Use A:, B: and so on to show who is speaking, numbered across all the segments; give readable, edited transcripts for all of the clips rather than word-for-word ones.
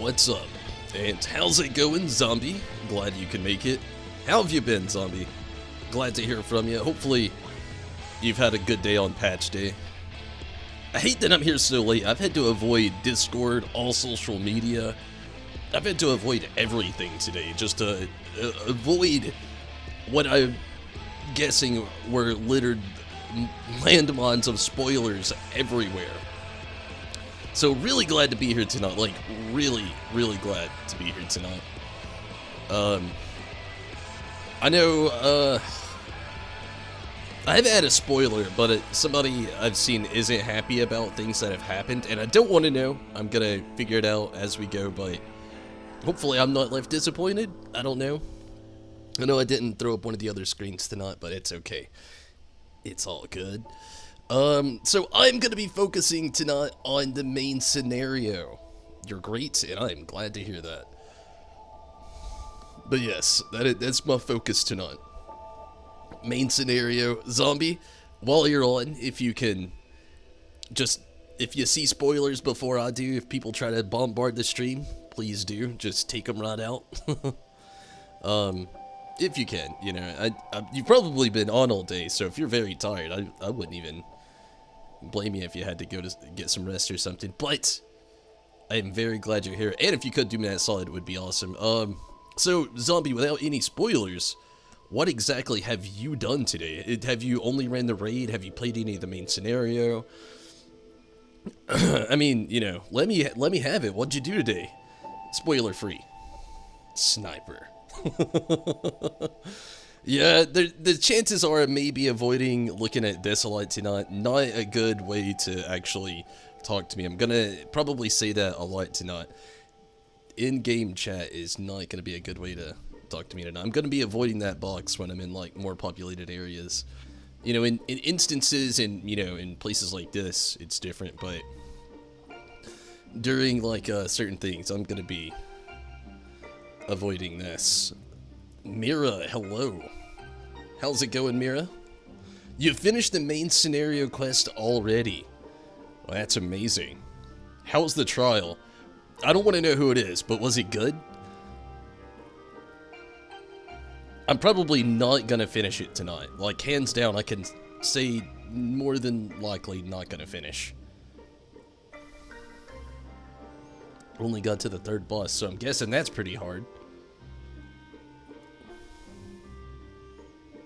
A: What's up? And how's it going, Zombie? Glad you can make it. How have you been, Zombie? Glad to hear from you. Hopefully, you've had a good day on patch day. I hate that I'm here so late. I've had to avoid Discord, all social media. I've had to avoid everything today just to avoid what I'm guessing were littered landmines of spoilers everywhere. So really glad to be here tonight. Like, really glad to be here tonight. I know, I've had a spoiler, but somebody I've seen isn't happy about things that have happened, and I don't want to know. I'm gonna figure it out as we go, but hopefully I'm not left disappointed. I don't know. I know I didn't throw up one of the other screens tonight, but it's okay. It's all good. So I'm gonna be focusing tonight on the main scenario. You're great, and I'm glad to hear that. But yes, that's my focus tonight. Main scenario. Zombie, while you're on, if you can just, if you see spoilers before I do, if people try to bombard the stream, please do. Just take them right out. If you can, you know, you've probably been on all day, so if you're very tired, I wouldn't even blame you if you had to go to get some rest or something, but I am very glad you're here, and if you could do me that solid, it would be awesome. So, Zombie, without any spoilers, what exactly have you done today? Have you only ran the raid? Have you played any of the main scenario? I mean, you know, let me have it. What'd you do today? Spoiler free. Sniper. Yeah, the chances are I may be avoiding looking at this a lot tonight. Not a good way to actually talk to me. I'm gonna probably say that a lot tonight. In-game chat is not gonna be a good way to talk to me tonight. I'm gonna be avoiding that box when I'm in like more populated areas. You know, in instances and you know in places like this, it's different. But during like certain things, I'm gonna be avoiding this. Mira, hello. How's it going, Mira? You finished the main scenario quest already. Well, that's amazing. How's the trial? I don't want to know who it is, but was it good? I'm probably not gonna finish it tonight. Like, hands down, I can say more than likely not gonna finish. Only got to the third boss, so I'm guessing that's pretty hard.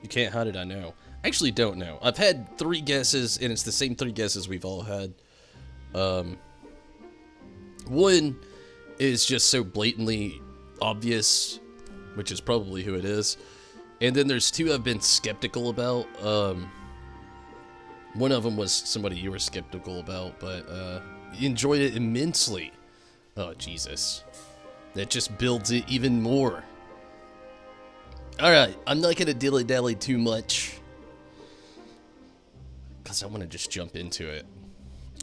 A: You can't hide it, I know. Actually, don't know. I've had 3 guesses, and it's the same 3 guesses we've all had. One is just so blatantly obvious, which is probably who it is. And then there's 2 I've been skeptical about. One of them was somebody you were skeptical about, but you enjoyed it immensely. Oh, Jesus. That just builds it even more. Alright, I'm not gonna dilly-dally too much, because I want to just jump into it.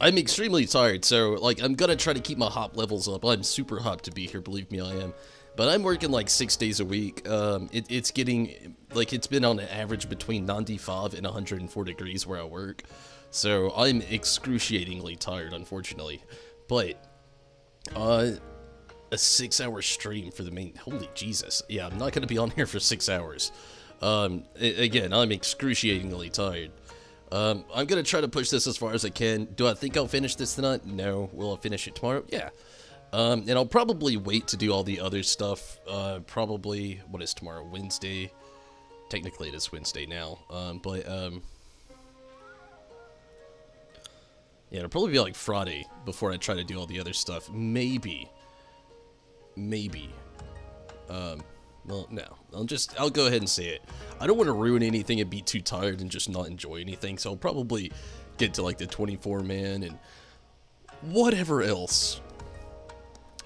A: I'm extremely tired, so, like, I'm gonna try to keep my hop levels up. I'm super hopped to be here, believe me, I am. But I'm working, like, 6 days a week. It's getting, like, it's been on an average between 95 and 104 degrees where I work. So, I'm excruciatingly tired, unfortunately. But, a 6-hour stream for the main, holy Jesus. Yeah, I'm not going to be on here for 6 hours. Again, I'm excruciatingly tired. I'm going to try to push this as far as I can. Do I think I'll finish this tonight? No. Will I finish it tomorrow? Yeah. And I'll probably wait to do all the other stuff. Probably, what is tomorrow? Wednesday. Technically, it is Wednesday now. Yeah, it'll probably be like Friday before I try to do all the other stuff. Maybe. Well, no. I'll go ahead and say it. I don't want to ruin anything and be too tired and just not enjoy anything, so I'll probably get to like the 24-man and whatever else.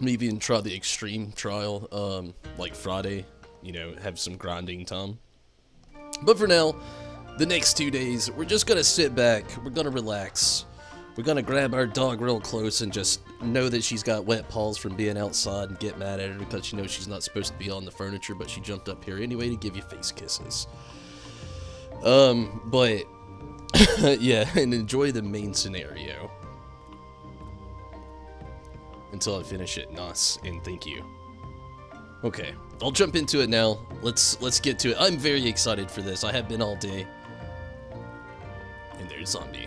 A: Maybe even try the extreme trial, like Friday, you know, have some grinding time. But for now, the next 2 days, we're just gonna sit back, we're gonna relax. We're gonna grab our dog real close and just know that she's got wet paws from being outside and get mad at her because she knows she's not supposed to be on the furniture, but she jumped up here anyway to give you face kisses. But yeah, and enjoy the main scenario. until I finish it. Nice, and thank you. Okay, I'll jump into it now. Let's get to it. I'm very excited for this. I have been all day. And there's zombie.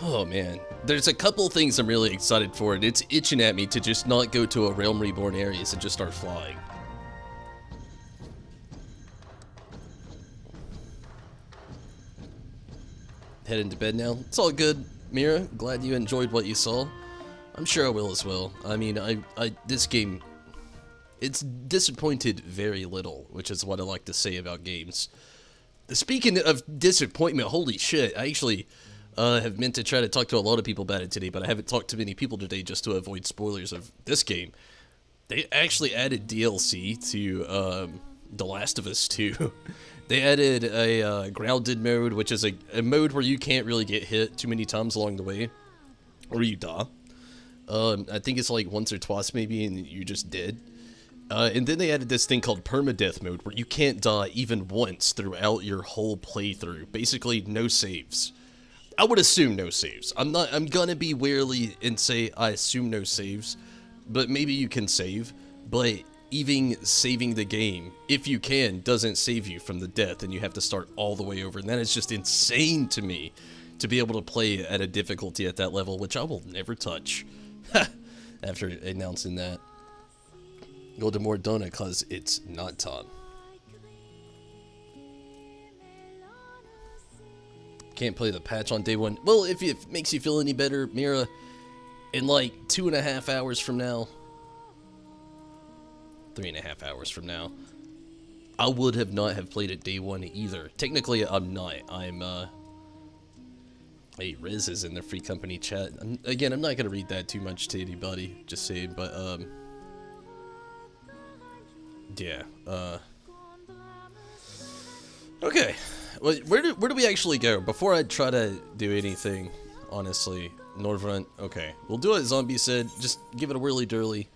A: Oh man, there's a couple things I'm really excited for, and it's itching at me to just not go to a Realm Reborn areas and just start flying. Head into bed now. It's all good, Mira. Glad you enjoyed what you saw. I'm sure I will as well. I mean, this game, it's disappointed very little, which is what I like to say about games. Speaking of disappointment, holy shit, I actually have meant to try to talk to a lot of people about it today, but I haven't talked to many people today just to avoid spoilers of this game. They actually added DLC to The Last of Us 2. They added a grounded mode, which is a mode where you can't really get hit too many times along the way, or you die. I think it's like once or twice maybe, and you're just dead. And then they added this thing called permadeath mode, where you can't die even once throughout your whole playthrough. Basically, no saves. I would assume no saves. I'm gonna be wary and say I assume no saves, but maybe you can save. But even saving the game, if you can, doesn't save you from the death, and you have to start all the way over. And that is just insane to me, to be able to play at a difficulty at that level, which I will never touch. After announcing that. Go to more donut, cause it's not time. Can't play the patch on day one. Well, if it makes you feel any better, Mira, in like 2.5 hours from now, 3.5 hours from now, I would have not have played it day one either. Technically, I'm not. I'm, hey, Riz is in the free company chat. Again, I'm not gonna read that too much to anybody, just saying, but, yeah, okay. Well, where do we actually go? Before I try to do anything, honestly, Nordfront, okay. We'll do what Zombie said, just give it a whirly-durly.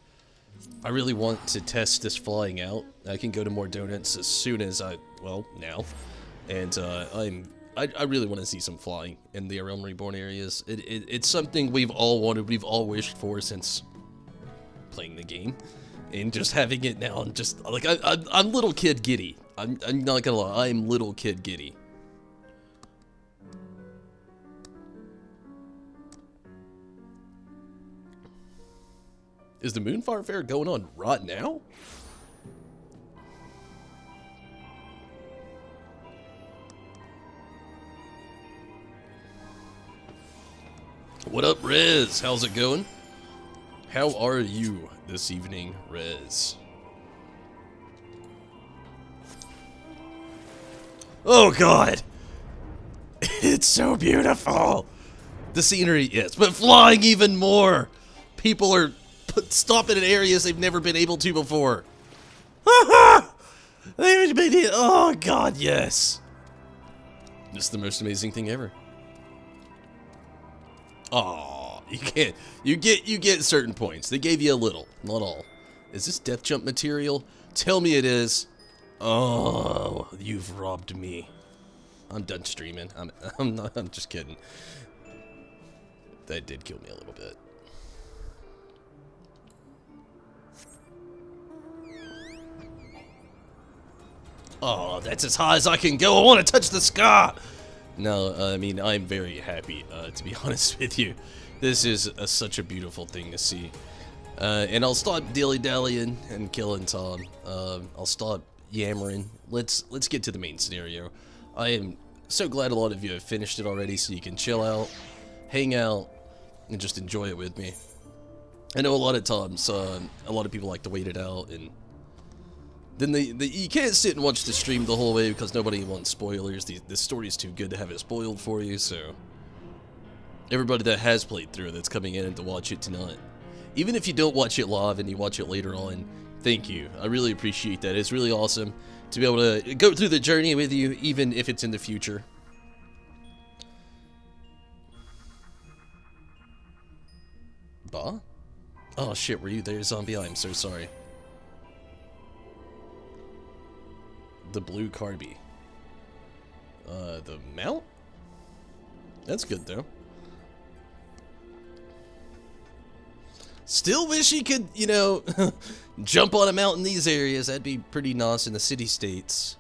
A: I really want to test this flying out. I can go to more donuts as soon as well, now. And, I really want to see some flying in the Realm Reborn areas. It's something we've all wanted, we've all wished for since playing the game. And just having it now, and just, like, I'm little kid giddy. I'm not gonna lie, I'm little kid giddy. Is the Moonfire Fair going on right now? What up, Rez? How's it going? How are you this evening, Rez? Oh god! It's so beautiful! The scenery, yes, but flying even more! People are stopping in areas they've never been able to before. They've been, oh god, yes! This is the most amazing thing ever. Oh, you can't. You get certain points. They gave you a little, not all. Is this death jump material? Tell me it is. Oh, you've robbed me. I'm done streaming. I'm just kidding. That did kill me a little bit. Oh, that's as high as I can go. I want to touch the sky. No, I mean, I'm very happy, to be honest with you. This is such a beautiful thing to see. And I'll stop dilly-dallying and killing Tom. I'll stop yammering. Let's get to the main scenario. I am so glad a lot of you have finished it already, so you can chill out, hang out, and just enjoy it with me. I know a lot of times, a lot of people like to wait it out, and then you can't sit and watch the stream the whole way because nobody wants spoilers. The story's too good to have it spoiled for you, so everybody that has played through it that's coming in and to watch it tonight, even if you don't watch it live and you watch it later on, thank you. I really appreciate that. It's really awesome to be able to go through the journey with you, even if it's in the future. Bah? Oh shit, were you there, zombie? I'm so sorry. The blue Carby. The mount? That's good, though. Still wish he could, you know, jump on a mount in these areas. That'd be pretty nice in the city-states.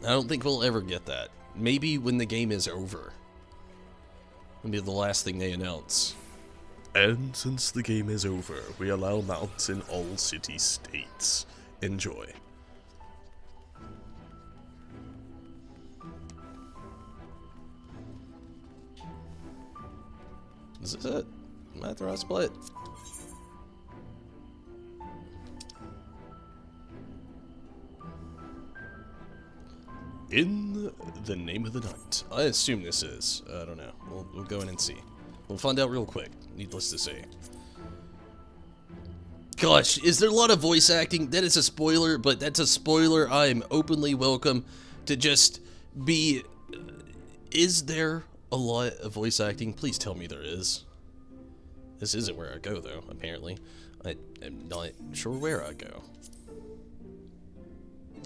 A: I don't think we'll ever get that. Maybe when the game is over. It'll be the last thing they announce. And since the game is over, we allow mounts in all city-states. Enjoy. Is this it? Mathra split. In the name of the night. I assume this is. I don't know. We'll go in and see. We'll find out real quick, needless to say. Gosh, is there a lot of voice acting? That is a spoiler, but that's a spoiler I am openly welcome to just be... Is there a lot of voice acting? Please tell me there is. This isn't where I go, though, apparently. I am not sure where I go.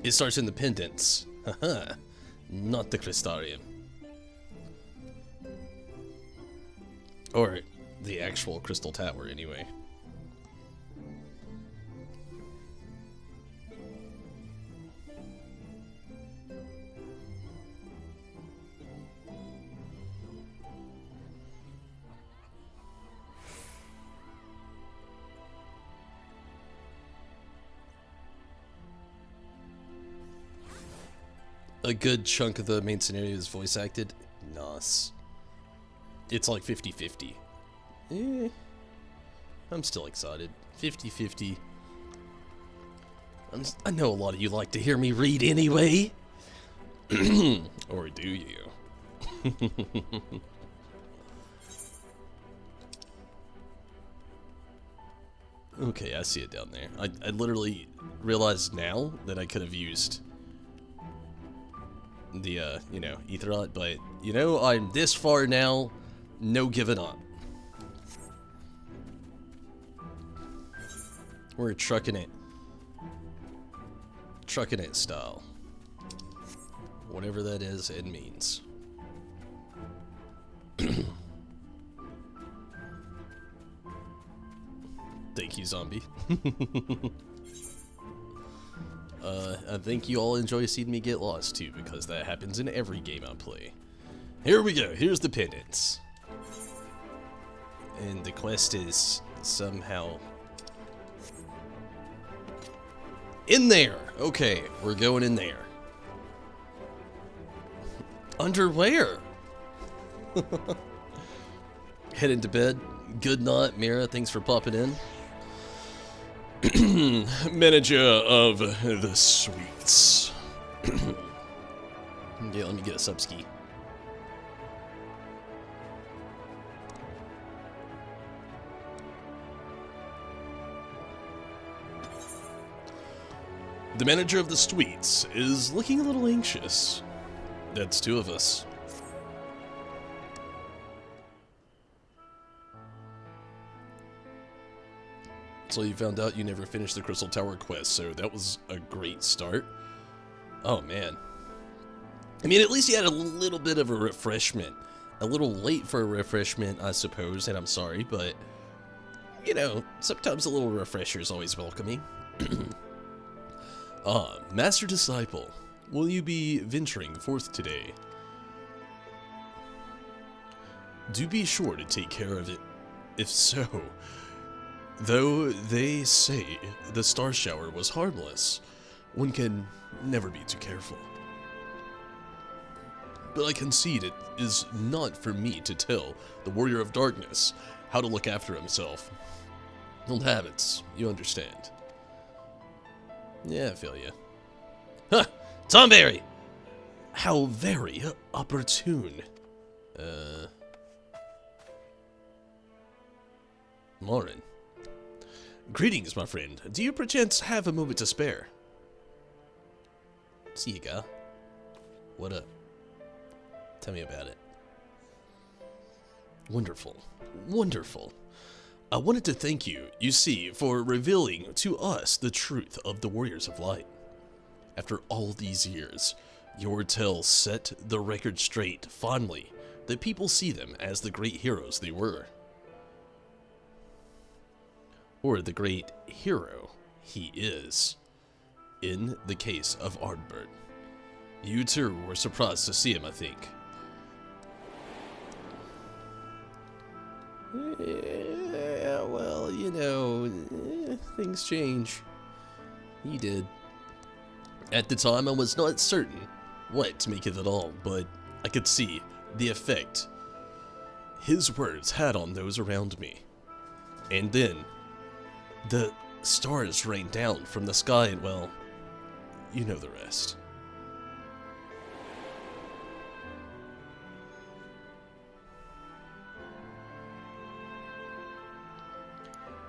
A: It starts in the pendants. Haha. Not the Crystarium. Or the actual Crystal Tower, anyway. A good chunk of the main scenario is voice acted. Nice. It's like 50-50. I'm still excited. 50-50. I know a lot of you like to hear me read anyway. Or do you? Okay, I see it down there. I literally realized now that I could have used the, you know, Etherot, but, you know, I'm this far now, no giving up. We're trucking it. Trucking it style. Whatever that is, it means. Thank you, zombie. I think you all enjoy seeing me get lost too, because that happens in every game I play. Here we go, here's the pendants. And the quest is somehow in there. Okay, we're going in there. Underwear. Heading to bed. Good night, Mira. Thanks for popping in. Manager of the suites. Yeah, let me get a subski. The manager of the suites is looking a little anxious. That's two of us. So you found out you never finished the Crystal Tower quest, so that was a great start. Oh man. I mean, at least you had a little bit of a refreshment. A little late for a refreshment, I suppose, and I'm sorry, but, you know, sometimes a little refresher is always welcoming. Master Disciple, will you be venturing forth today? Do be sure to take care of it. If so, though they say the star shower was harmless, one can never be too careful. But I concede it is not for me to tell the Warrior of Darkness how to look after himself. Old habits, you understand. Yeah, I feel you. Huh! Tomberry! How very opportune. Lauren. Greetings, my friend. Do you perchance have a moment to spare? See you, guy. What up? Tell me about it. Wonderful. Wonderful. I wanted to thank you, you see, for revealing to us the truth of the Warriors of Light. After all these years, your tale set the record straight, fondly, that people see them as the great heroes they were. Or the great hero he is. In the case of Ardbert. You too were surprised to see him, I think. Yeah, well, you know, things change. He did. At the time, I was not certain what to make of it all, but I could see the effect his words had on those around me. And then, the stars rained down from the sky, and well, you know the rest.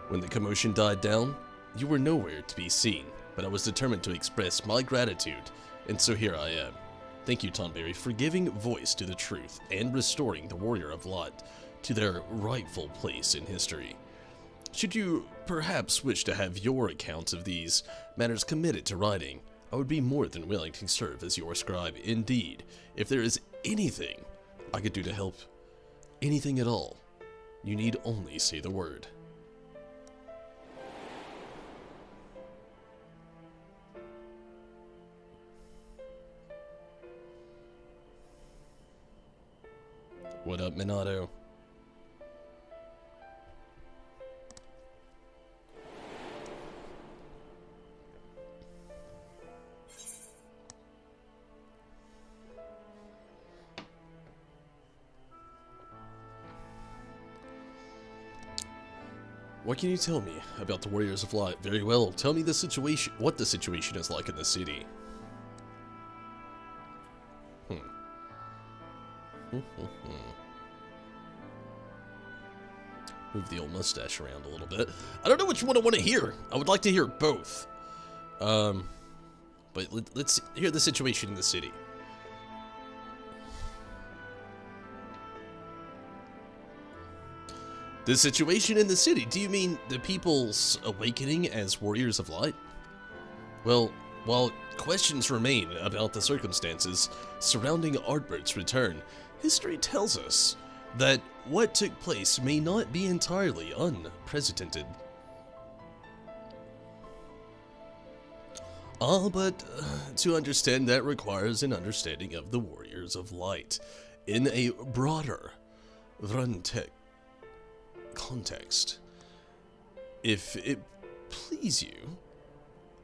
A: When the commotion died down, you were nowhere to be seen, but I was determined to express my gratitude, and so here I am. Thank you, Tonberry, for giving voice to the truth and restoring the Warrior of Light to their rightful place in history. Should you perhaps wish to have your account of these matters committed to writing, I would be more than willing to serve as your scribe. Indeed, if there is anything I could do to help, anything at all, you need only say the word. What up, Minato? What can you tell me about the Warriors of Light? Very well, tell me the situation, what the situation is like in the city. Move the old mustache around a little bit. I don't know which one I want to hear. I would like to hear both. But let's hear the situation in the city. The situation in the city? Do you mean the people's awakening as Warriors of Light? Well, while questions remain about the circumstances surrounding Ardbert's return, history tells us that what took place may not be entirely unprecedented. But to understand that requires an understanding of the Warriors of Light in a broader Runtek context. If it please you,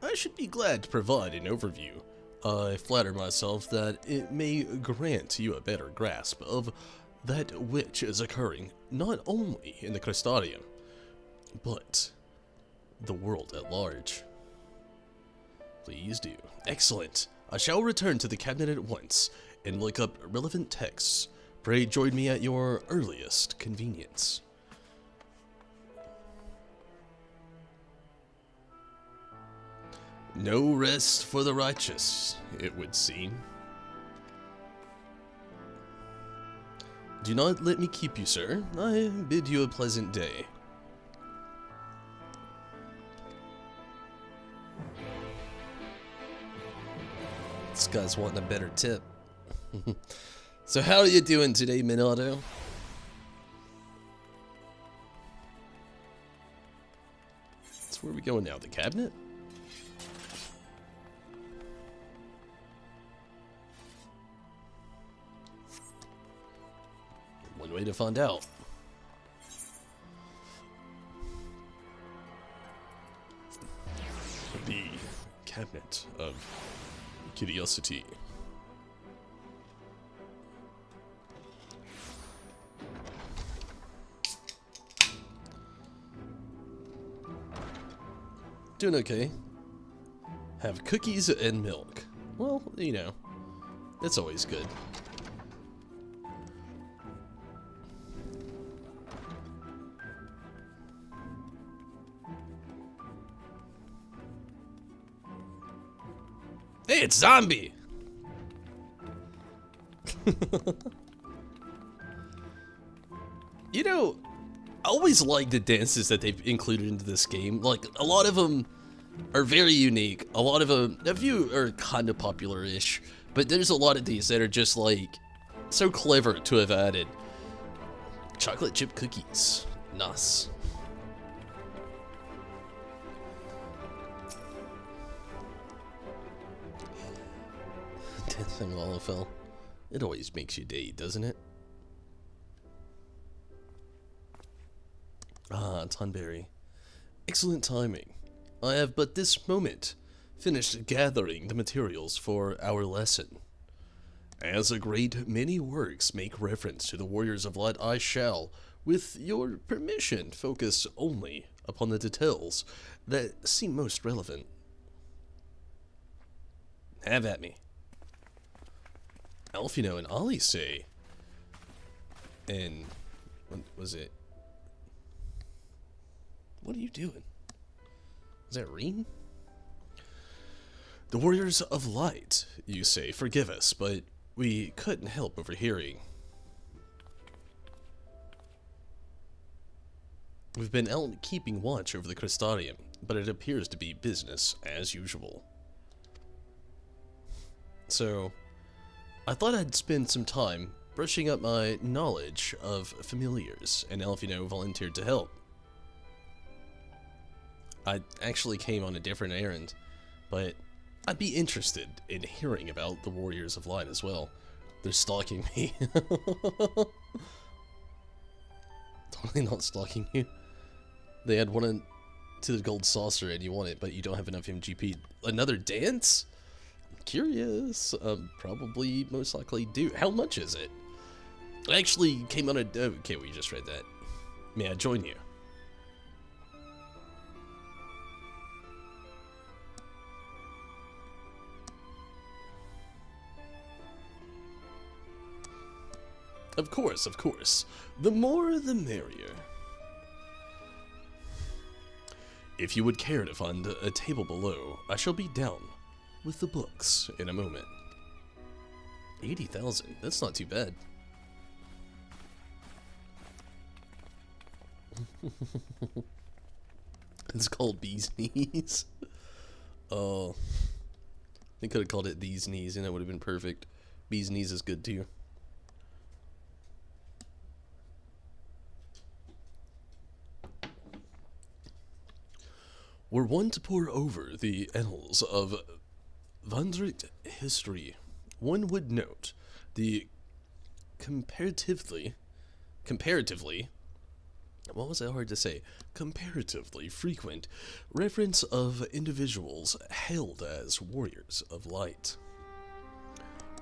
A: I should be glad to provide an overview. I flatter myself that it may grant you a better grasp of that which is occurring not only in the Crystarium, but the world at large. Please do. Excellent. I shall return to the cabinet at once and look up relevant texts. Pray join me at your earliest convenience. No rest for the righteous, it would seem. Do not let me keep you, sir. I bid you a pleasant day. This guy's wanting a better tip. So how are you doing today, Minato? That's where we going now, the cabinet? One way to find out. The cabinet of curiosity. Doing okay. Have cookies and milk. Well, you know, it's always good. Hey, it's Zombie! You know, I always like the dances that they've included into this game. Like, a lot of them are very unique. A lot of them, a few are kind of popular-ish, but there's a lot of these that are just like so clever to have added. Chocolate chip cookies. Nice. Dancing Lalafell. It always makes you day, doesn't it? Ah, Tunberry. Excellent timing. I have but this moment finished gathering the materials for our lesson. As a great many works make reference to the Warriors of Light, I shall, with your permission, focus only upon the details that seem most relevant. Have at me. Alfino and Ollie say, and what was it? What are you doing? Is that Reen? The Warriors of Light, you say, forgive us, but we couldn't help overhearing. We've been out keeping watch over the Crystarium, but it appears to be business as usual. So, I thought I'd spend some time brushing up my knowledge of familiars, and Alfino volunteered to help. I actually came on a different errand, but I'd be interested in hearing about the Warriors of Light as well. They're stalking me. Totally not stalking you. They had one to the gold saucer and you want it, but you don't have enough MGP. Another dance? I'm curious. Probably most likely do. How much is it? I actually came on a... okay, we just read that. May I join you? Of course, of course. The more, the merrier. If you would care to find a table below, I shall be down with the books in a moment. 80,000, that's not too bad. It's called Bee's Knees. Oh, they could have called it These Knees and that would have been perfect. Bee's Knees is good too. Were one to pore over the annals of Vandrit history, one would note the comparatively, what was that hard to say? Comparatively frequent reference of individuals hailed as Warriors of Light.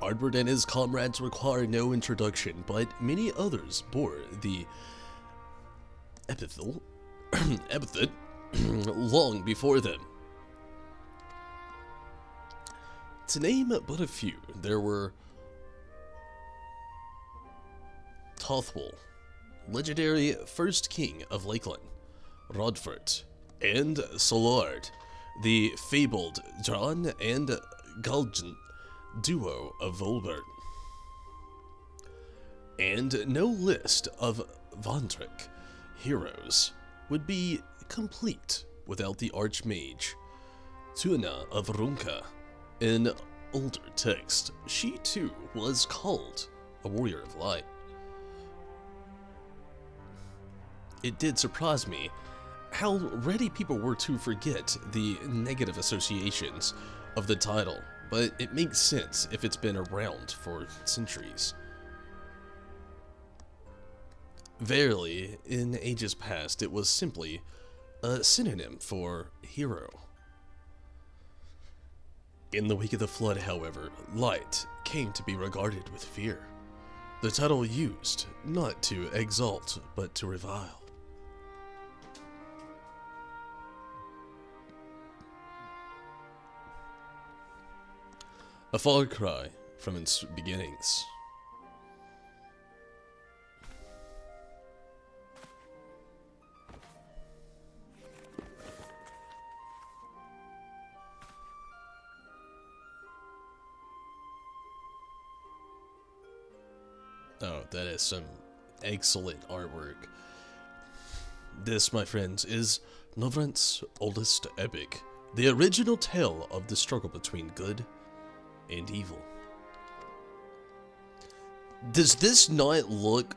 A: Ardward and his comrades require no introduction, but many others bore the epithet long before them. To name but a few, there were Tothwell, legendary first king of Lakeland, Rodfort, and Solard, the fabled John and Galgant duo of Volbert. And no list of Vondric heroes would be complete without the Archmage, Tuana of Runka. In older text, she too was called a Warrior of Light. It did surprise me how ready people were to forget the negative associations of the title, but it makes sense if it's been around for centuries. Verily, in ages past, it was simply a synonym for hero. In the wake of the flood, however, light came to be regarded with fear. The title used not to exalt, but to revile. A far cry from its beginnings. Oh, that is some excellent artwork. This, my friends, is Novrant's oldest epic, The original tale of the struggle between good and evil. Does this not look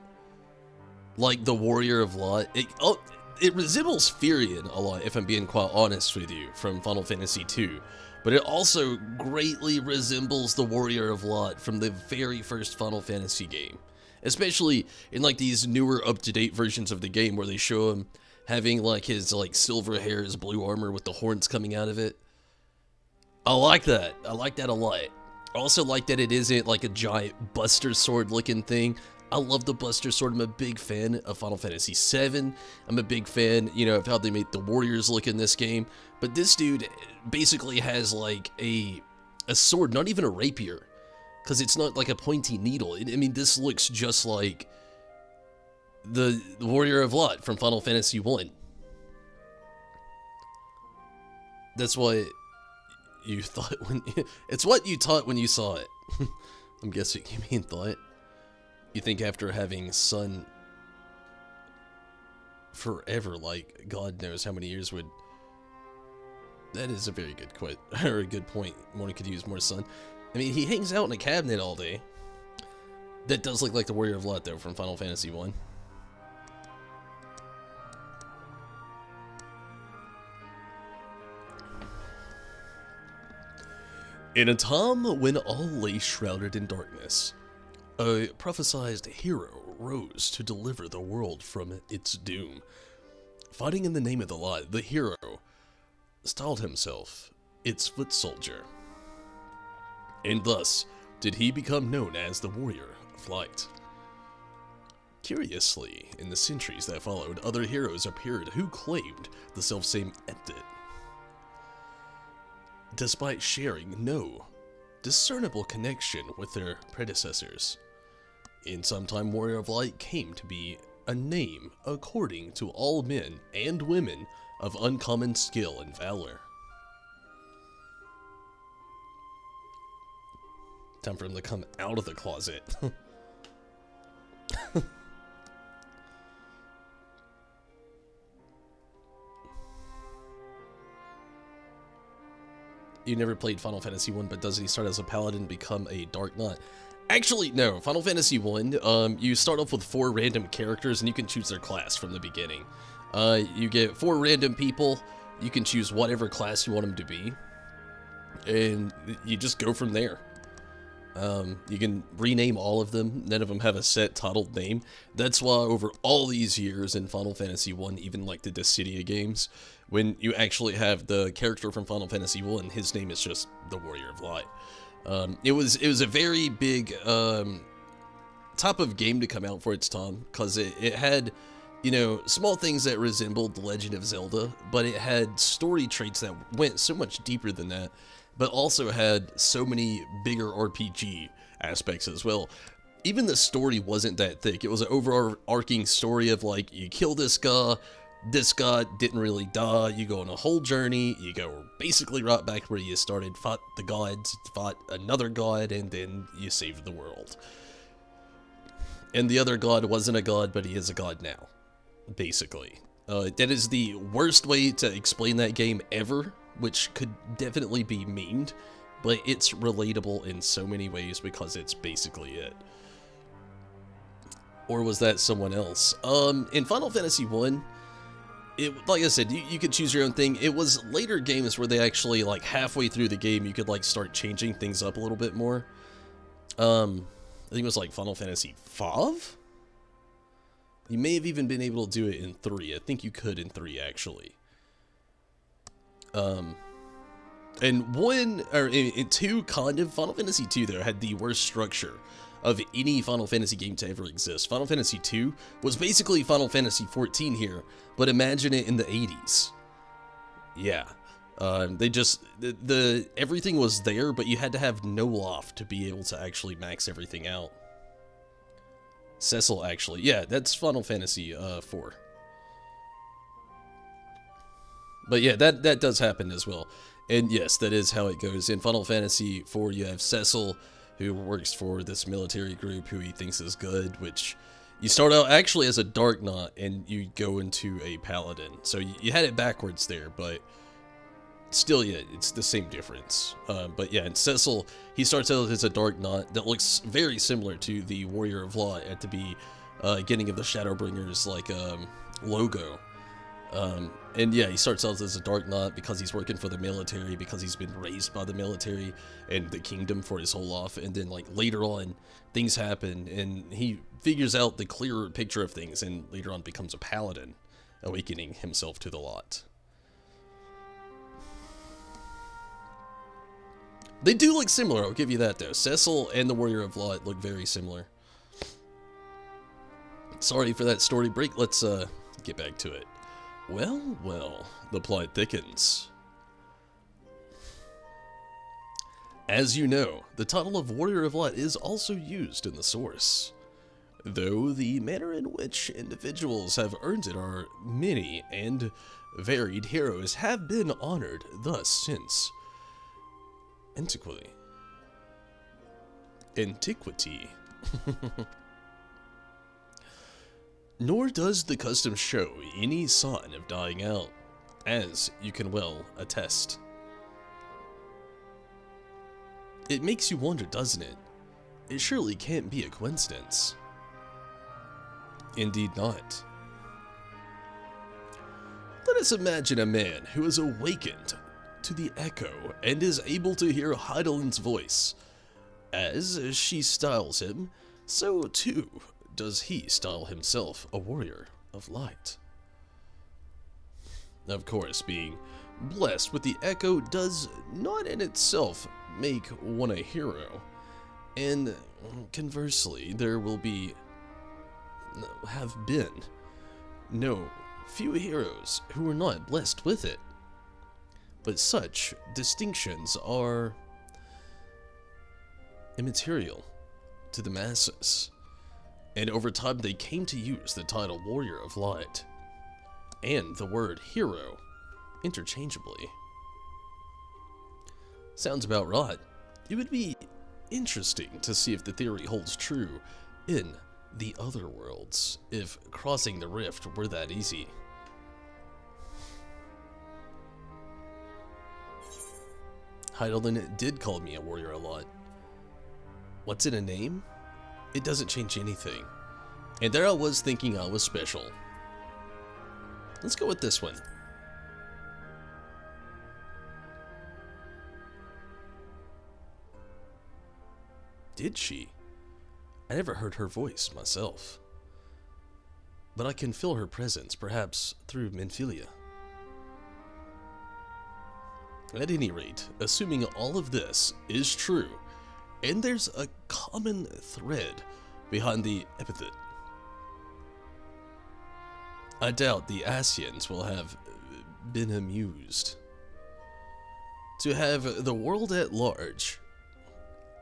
A: like the Warrior of Light? It resembles Furion a lot, if I'm being quite honest with you, from Final Fantasy II. But it also greatly resembles the Warrior of Light from the very first Final Fantasy game. Especially in like these newer up-to-date versions of the game where they show him having like his like silver hair, his blue armor with the horns coming out of it. I like that. I like that a lot. I also like that it isn't like a giant Buster Sword looking thing. I love the Buster Sword. I'm a big fan of Final Fantasy VII. I'm a big fan, you know, of how they made the warriors look in this game. But this dude basically has like a sword, not even a rapier, because it's not like a pointy needle. I mean, this looks just like the Warrior of Light from Final Fantasy I. That's what you thought when... It's what you thought when you saw it. I'm guessing you mean thought. You think after having sun forever, like God knows how many years would... That is a very good quote, or a good point. One could use more sun. I mean, he hangs out in a cabinet all day. That does look like the Warrior of Light, though, from Final Fantasy I. In a time when all lay shrouded in darkness, a prophesied hero rose to deliver the world from its doom. Fighting in the name of the light, the hero styled himself its foot soldier. And thus did he become known as the Warrior of Light. Curiously, in the centuries that followed, other heroes appeared who claimed the selfsame epithet, despite sharing no discernible connection with their predecessors. In some time, Warrior of Light came to be a name according to all men and women of uncommon skill and valor. Time for him to come out of the closet. You never played Final Fantasy 1, but doesn't he start as a paladin and become a Dark Knight? Actually, no. Final Fantasy 1, you start off with 4 random characters, and you can choose their class from the beginning. You get 4 random people. You can choose whatever class you want them to be, and you just go from there. You can rename all of them. None of them have a set titled name. That's why over all these years in Final Fantasy 1, even like the Dissidia games, when you actually have the character from Final Fantasy 1, his name is just the Warrior of Light. It was a very big type of game to come out for its time, because it had, you know, small things that resembled The Legend of Zelda, but it had story traits that went so much deeper than that, but also had so many bigger RPG aspects as well. Even the story wasn't that thick. It was an overarching story of like, you kill this guy didn't really die, you go on a whole journey, you go basically right back where you started, fought the gods, fought another god, and then you saved the world. And the other god wasn't a god, but he is a god now, basically. That is the worst way to explain that game ever, which could definitely be memed, but it's relatable in so many ways because it's basically it. Or was that someone else? In Final Fantasy 1, like I said, you could choose your own thing. It was later games where they actually, like, halfway through the game, you could, like, start changing things up a little bit more. I think it was, like, Final Fantasy V? You may have even been able to do it in 3. I think you could in 3, actually. And in 2, kind of, Final Fantasy 2, though, had the worst structure of any Final Fantasy game to ever exist. Final Fantasy 2 was basically Final Fantasy 14 here, but imagine it in the 80s. Yeah. They just, everything was there, but you had to have no loft to be able to actually max everything out. Cecil, actually. Yeah, that's Final Fantasy 4. But yeah, that does happen as well. And yes, that is how it goes. In Final Fantasy 4, you have Cecil, who works for this military group who he thinks is good, which you start out actually as a Dark Knight and you go into a Paladin. So you had it backwards there, but Still, yeah, it's the same difference. But yeah, and Cecil, he starts out as a Dark Knight that looks very similar to the Warrior of Light at the beginning of the Shadowbringers, like, logo. And yeah, he starts out as a Dark Knight because he's working for the military, because he's been raised by the military and the kingdom for his whole life. And then, like, later on, things happen, and he figures out the clearer picture of things, and later on becomes a paladin, awakening himself to the light. They do look similar, I'll give you that, though. Cecil and the Warrior of Light look very similar. Sorry for that story break, let's get back to it. Well, well, the plot thickens. As you know, the title of Warrior of Light is also used in the source, though the manner in which individuals have earned it are many, and varied heroes have been honored thus since antiquity. Nor does the custom show any sign of dying out, as you can well attest. It makes you wonder, doesn't it? It surely can't be a coincidence. Indeed not. Let us imagine a man who is awakened to the echo and is able to hear Heidelin's voice. As she styles him, so too does he style himself a warrior of light. Of course, being blessed with the echo does not in itself make one a hero, and conversely, there will have been no few heroes who were not blessed with it. But such distinctions are immaterial to the masses, and over time they came to use the title Warrior of Light and the word hero interchangeably. Sounds about right. It would be interesting to see if the theory holds true in the other worlds, if crossing the rift were that easy. Heidelin did call me a warrior a lot. What's in a name? It doesn't change anything. And there I was thinking I was special. Let's go with this one. Did she? I never heard her voice myself. But I can feel her presence, perhaps through Menphilia. At any rate, assuming all of this is true, and there's a common thread behind the epithet, I doubt the Asians will have been amused to have the world at large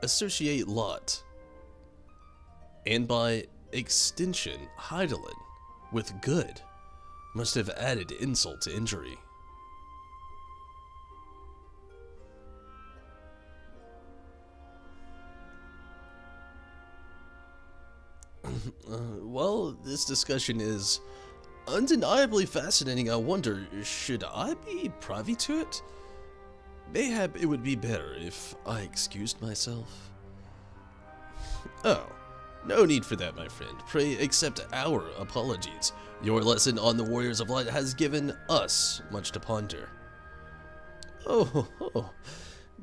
A: associate Lot, and by extension Heidelin, with good, must have added insult to injury. Well, this discussion is undeniably fascinating. I wonder, should I be privy to it? Mayhap it would be better if I excused myself. Oh, no need for that, my friend. Pray accept our apologies. Your lesson on the Warriors of Light has given us much to ponder. Oh,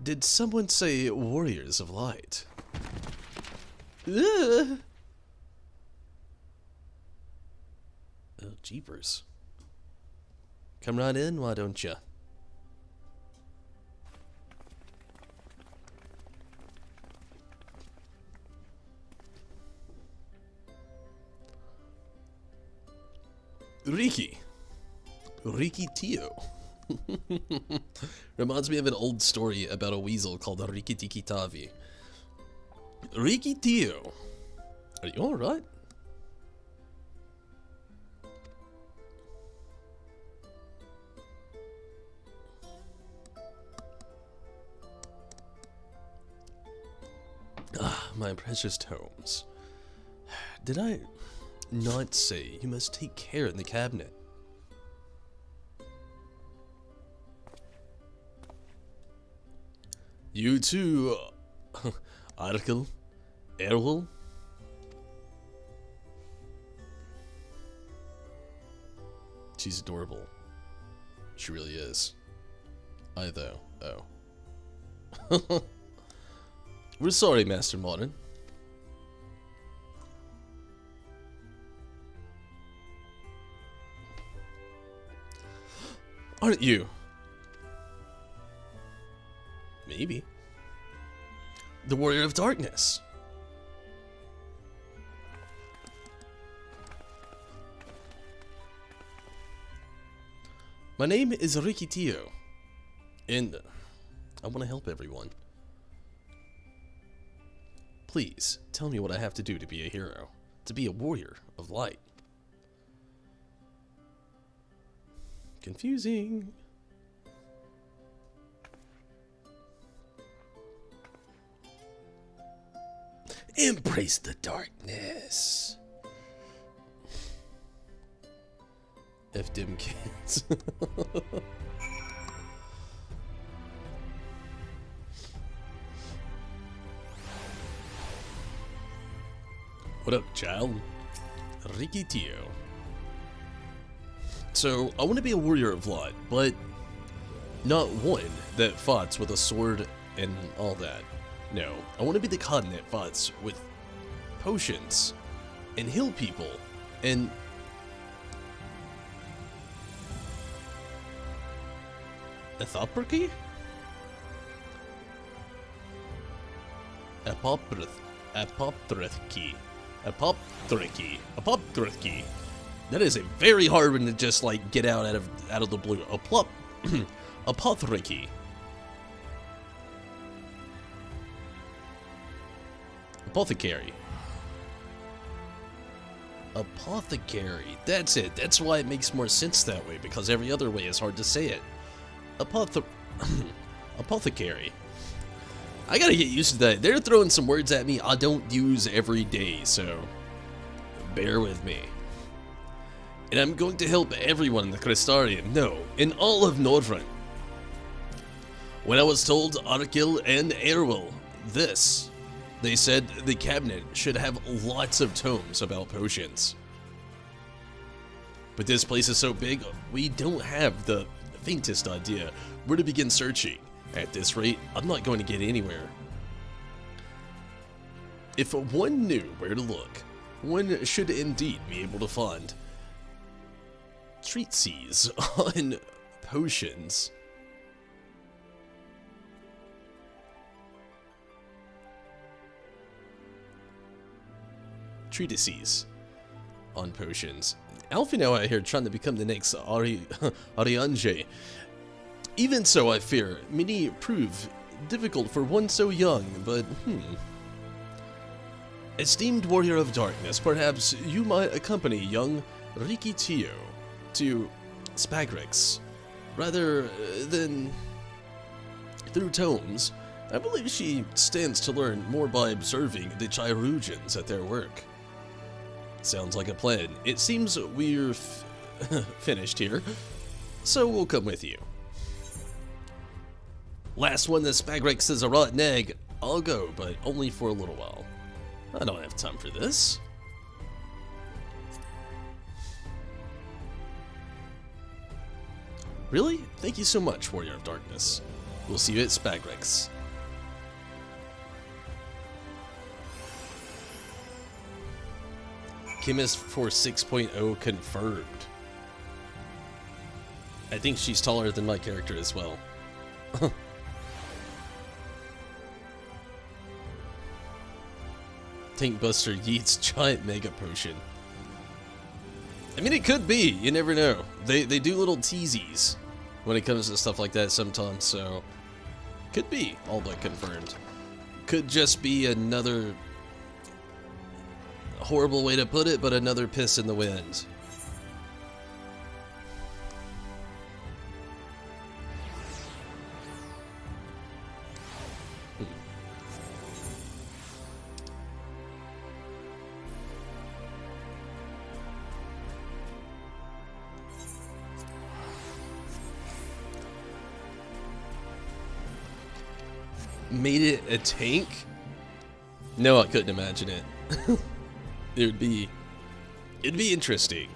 A: did someone say Warriors of Light? Ugh. Oh, jeepers. Come right in, why don't ya? Riki Tio. Reminds me of an old story about a weasel called Riki Tiki Tavi. Riki Tio. Are you alright? Ah, my precious tomes. Did I not say you must take care in the cabinet? You too, Arkel, Erwil. She's adorable. She really is. I though. Oh. We're sorry, Master Modern. Aren't you? Maybe. The Warrior of Darkness. My name is Rikitio, and I want to help everyone. Please, tell me what I have to do to be a hero, to be a warrior of light. Confusing. Embrace the darkness. F dim kids. What up, child? Rikitio. So, I want to be a warrior of light, but not one that fights with a sword and all that. No, I want to be the kind that fights with potions and heal people and apothecary? Apothecary. That is a very hard one to just like get out of the blue. Apothecary. Apothecary. That's it. That's why it makes more sense that way, because every other way is hard to say it. Apothecary. I gotta get used to that. They're throwing some words at me I don't use every day, so bear with me. And I'm going to help everyone in the Crystarium, no, in all of Nordrhein. When I was told Arkil and Erwil this, they said the cabinet should have lots of tomes about potions. But this place is so big, we don't have the faintest idea where to begin searching. At this rate, I'm not going to get anywhere. If one knew where to look, one should indeed be able to find treatises on potions. Treatises on potions. Alphino out here trying to become the next Ariange. Even so, I fear, many prove difficult for one so young, but Esteemed Warrior of Darkness, perhaps you might accompany young Rikitio to Spagrix, rather than through tomes. I believe she stands to learn more by observing the Chirugians at their work. Sounds like a plan. It seems we're finished here, so we'll come with you. Last one that Spagrix says a rotten egg, I'll go, but only for a little while. I don't have time for this. Really? Thank you so much, Warrior of Darkness. We'll see you at Spagrix. Chemist for 6.0 confirmed. I think she's taller than my character as well. Tank Buster Yeet's giant mega potion. I mean, it could be. You never know. They do little teasies when it comes to stuff like that sometimes, so could be all but confirmed. Could just be another horrible way to put it, but another piss in the wind. made it a tank? No, I couldn't imagine it. It'd be interesting.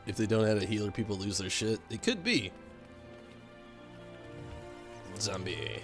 A: If they don't add a healer, people lose their shit. It could be. Zombie.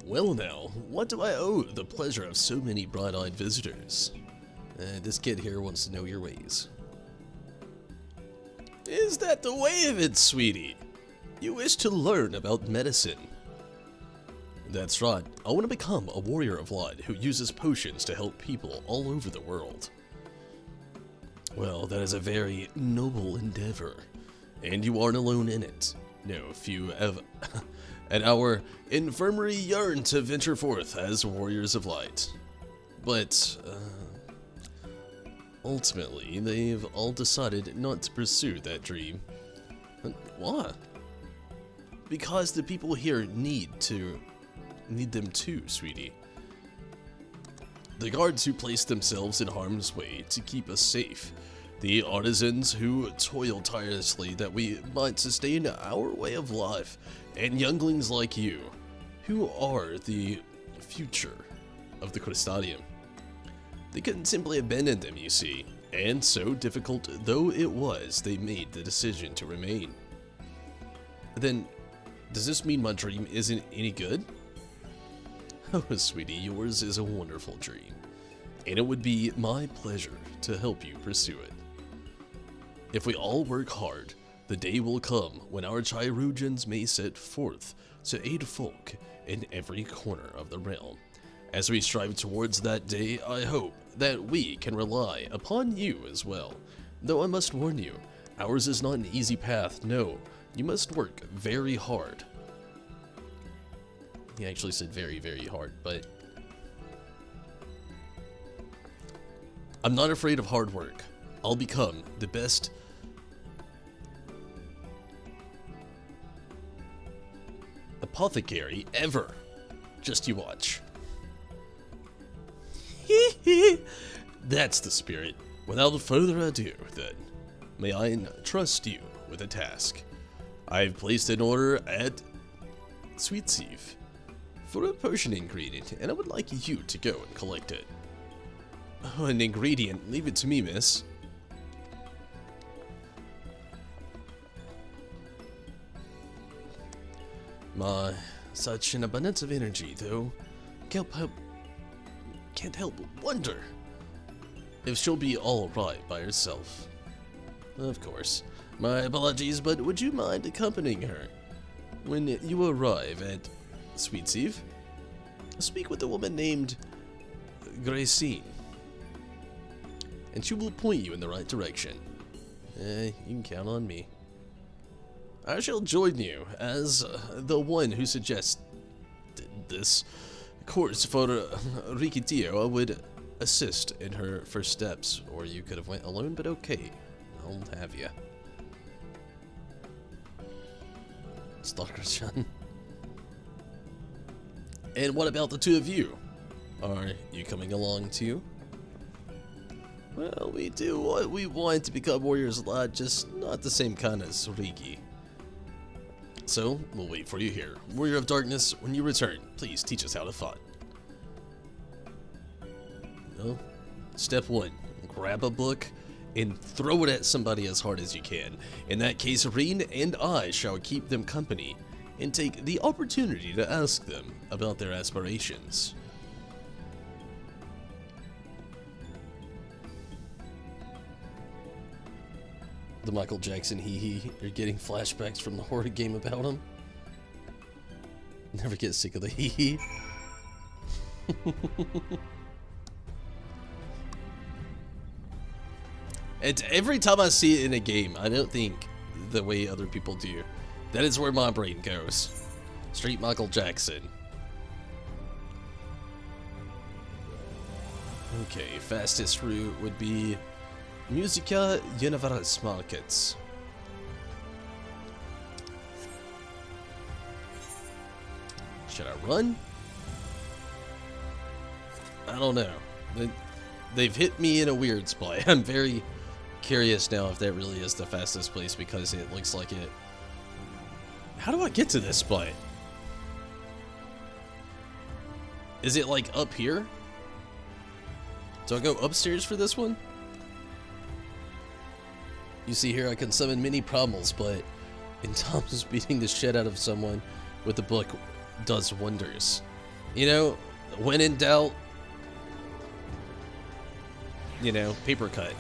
A: Well now, what do I owe the pleasure of so many bright-eyed visitors? This kid here wants to know your ways. Is that the way of it, sweetie? You wish to learn about medicine? That's right, I want to become a warrior of light who uses potions to help people all over the world. Well, that is a very noble endeavor, and you aren't alone in it. No, few have... And our infirmary yearn to venture forth as warriors of light. But, ultimately, they've all decided not to pursue that dream. Why? Because the people here need them too, sweetie. The guards who place themselves in harm's way to keep us safe. The artisans who toil tirelessly that we might sustain our way of life. And younglings like you, who are the future of the Crystadium. They couldn't simply abandon them, you see, and so difficult though it was, they made the decision to remain. Then, does this mean my dream isn't any good? Oh, sweetie, yours is a wonderful dream, and it would be my pleasure to help you pursue it. If we all work hard, the day will come when our Chirurgeons may set forth to aid folk in every corner of the realm. As we strive towards that day, I hope that we can rely upon you as well. Though I must warn you, ours is not an easy path, no. You must work very hard. He actually said very, very hard, but... I'm not afraid of hard work. I'll become the best... apothecary ever. Just you watch. That's the spirit. Without further ado, then, may I entrust you with a task. I've placed an order at XIV for a potion ingredient, and I would like you to go and collect it. Oh, an ingredient? Leave it to me, miss. My, such an abundance of energy, though. Can't help but wonder if she'll be alright by herself. Of course. My apologies, but would you mind accompanying her when you arrive at XIV? Speak with a woman named Gracine, and she will point you in the right direction. You can count on me. I shall join you as the one who suggested this course for Rikitio. I would assist in her first steps, or you could have went alone, but okay, I'll have you. Stalker-chan. And what about the two of you? Are you coming along too? Well, we do what we want to become warriors of light, just not the same kind as Riki. So, we'll wait for you here. Warrior of Darkness, when you return, please teach us how to fight. Well, step 1, grab a book and throw it at somebody as hard as you can. In that case, Reen and I shall keep them company and take the opportunity to ask them about their aspirations. The Michael Jackson hee-hee. You're getting flashbacks from the horror game about him. Never get sick of the hee-hee. And every time I see it in a game, I don't think the way other people do. That is where my brain goes. Straight Michael Jackson. Okay, fastest route would be Musica Universe Markets. Should I run? I don't know. They've hit me in a weird spot. I'm very curious now if that really is the fastest place because it looks like it. How do I get to this spot? Is it like up here? Do I go upstairs for this one? You see here I can summon many problems, but in Tom's beating the shit out of someone with the book does wonders. You know, when in doubt, you know, paper cut.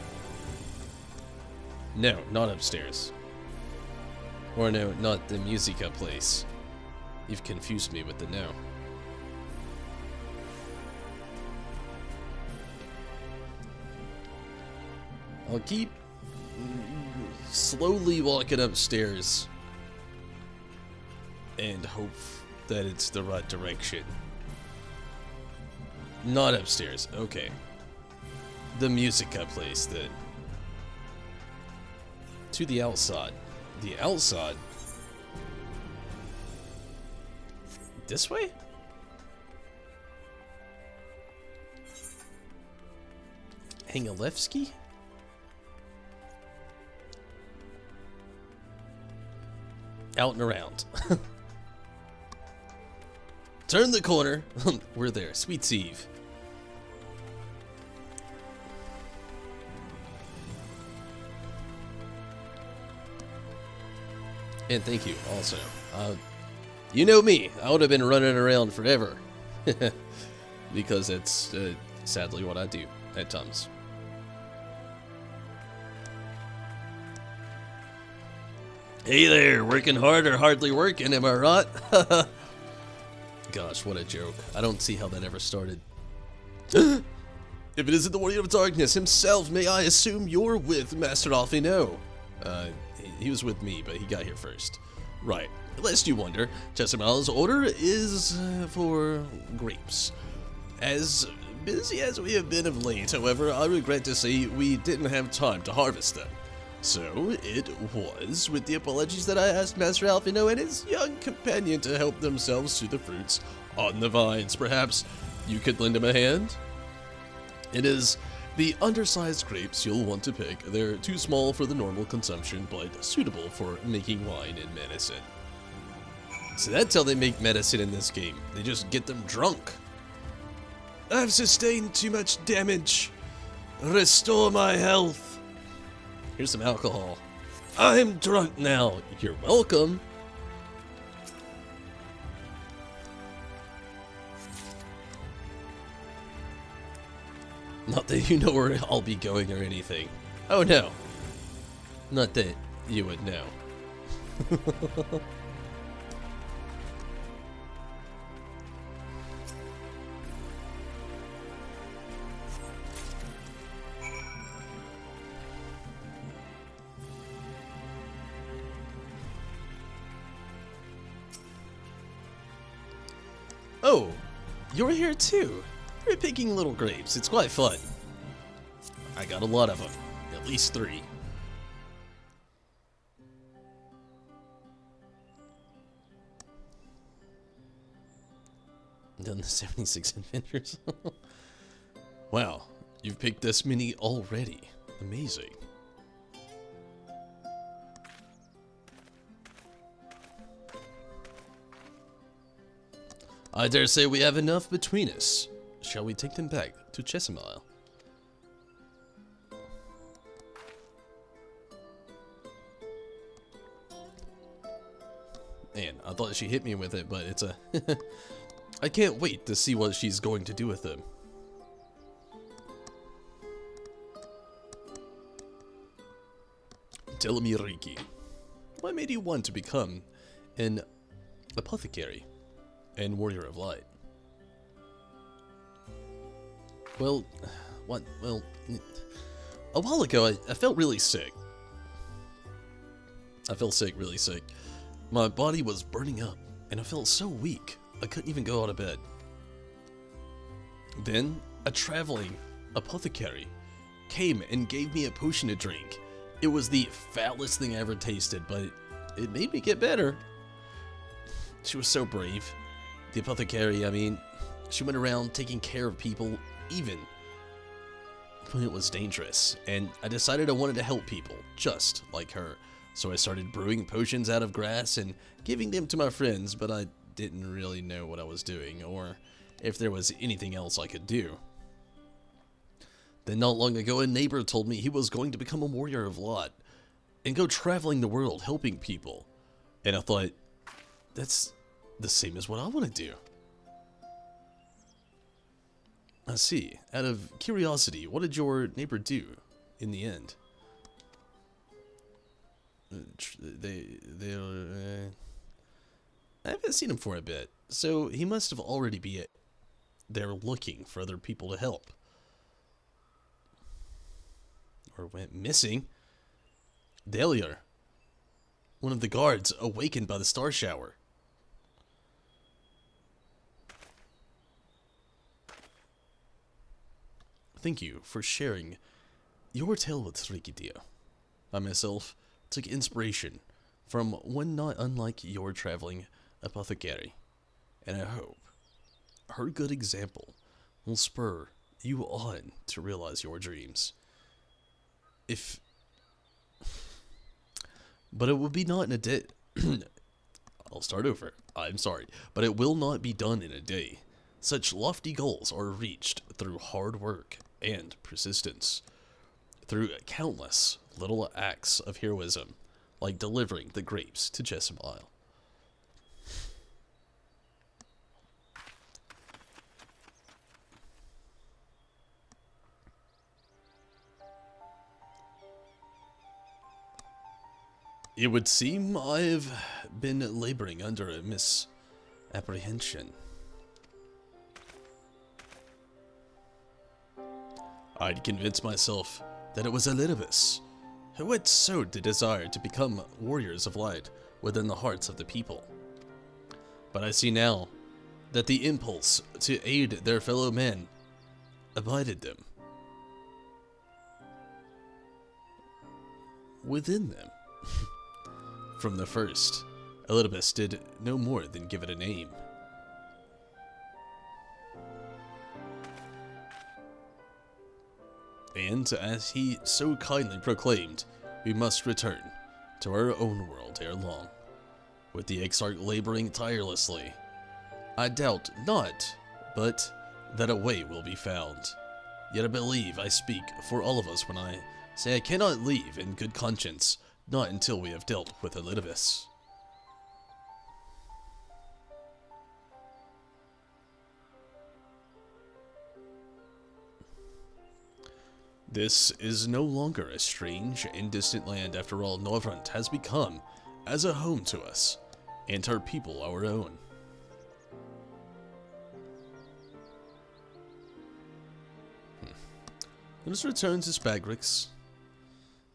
A: No, not upstairs. Or no, not the Musica place. You've confused me with the no. I'll keep slowly walking upstairs and hope that it's the right direction. Not upstairs, okay. The Musica place then. To the outside. The outside? This way? Hangalevsky? Out and around. Turn the corner. We're there. Sweet Eve. And thank you, also. You know me. I would have been running around forever. Because it's sadly what I do at times. Hey there, working hard or hardly working, am I right? Gosh, what a joke. I don't see how that ever started. If it isn't the Warrior of Darkness himself, may I assume you're with Master Alfino? He was with me, but he got here first. Right. Lest you wonder, Chestermall's order is for grapes. As busy as we have been of late, however, I regret to say we didn't have time to harvest them. So, it was with the apologies that I asked Master Alfino and his young companion to help themselves to the fruits on the vines. Perhaps you could lend him a hand? It is the undersized grapes you'll want to pick. They're too small for the normal consumption, but suitable for making wine and medicine. So that's how they make medicine in this game. They just get them drunk. I've sustained too much damage. Restore my health. Here's some alcohol. I'm drunk now. You're welcome. Not that you know where I'll be going or anything. Oh no. Not that you would know. Oh, you're here too. You're picking little grapes. It's quite fun. I got a lot of them. At least 3. Done the 76 adventures. Wow, you've picked this many already. Amazing. I dare say we have enough between us. Shall we take them back to Chesimile? Man, I thought she hit me with it, but it's a... I can't wait to see what she's going to do with them. Tell me, Riki, what made you want to become an apothecary and warrior of light? Well, a while ago, I felt really sick. I felt sick, really sick. My body was burning up, and I felt so weak, I couldn't even go out of bed. Then, a traveling apothecary came and gave me a potion to drink. It was the foulest thing I ever tasted, but it made me get better. She was so brave. The apothecary, I mean, she went around taking care of people, even when it was dangerous. And I decided I wanted to help people, just like her. So I started brewing potions out of grass and giving them to my friends, but I didn't really know what I was doing, or if there was anything else I could do. Then not long ago, a neighbor told me he was going to become a warrior of light and go traveling the world helping people. And I thought, that's the same as what I want to do. I see. Out of curiosity, what did your neighbor do in the end? I haven't seen him for a bit, so he must have already be there looking for other people to help. Or went missing. Delia, one of the guards, awakened by the star shower. Thank you for sharing your tale with Rikidia. I myself took inspiration from one not unlike your traveling apothecary, and I hope her good example will spur you on to realize your dreams. But it will be not in a day. I'll start over. I'm sorry, but it will not be done in a day. Such lofty goals are reached through hard work and persistence, through countless little acts of heroism, like delivering the grapes to Jessamile. It would seem I've been laboring under a misapprehension. I'd convinced myself that it was Elidibus who had sowed the desire to become warriors of light within the hearts of the people. But I see now that the impulse to aid their fellow men abided them within them. From the first, Elidibus did no more than give it a name. And, as he so kindly proclaimed, we must return to our own world ere long, with the Exarch laboring tirelessly. I doubt not, but that a way will be found. Yet I believe I speak for all of us when I say I cannot leave in good conscience, not until we have dealt with Elidibus. This is no longer a strange and distant land. After all, Norvrant has become as a home to us, and our people our own. Let us return to Spagrix.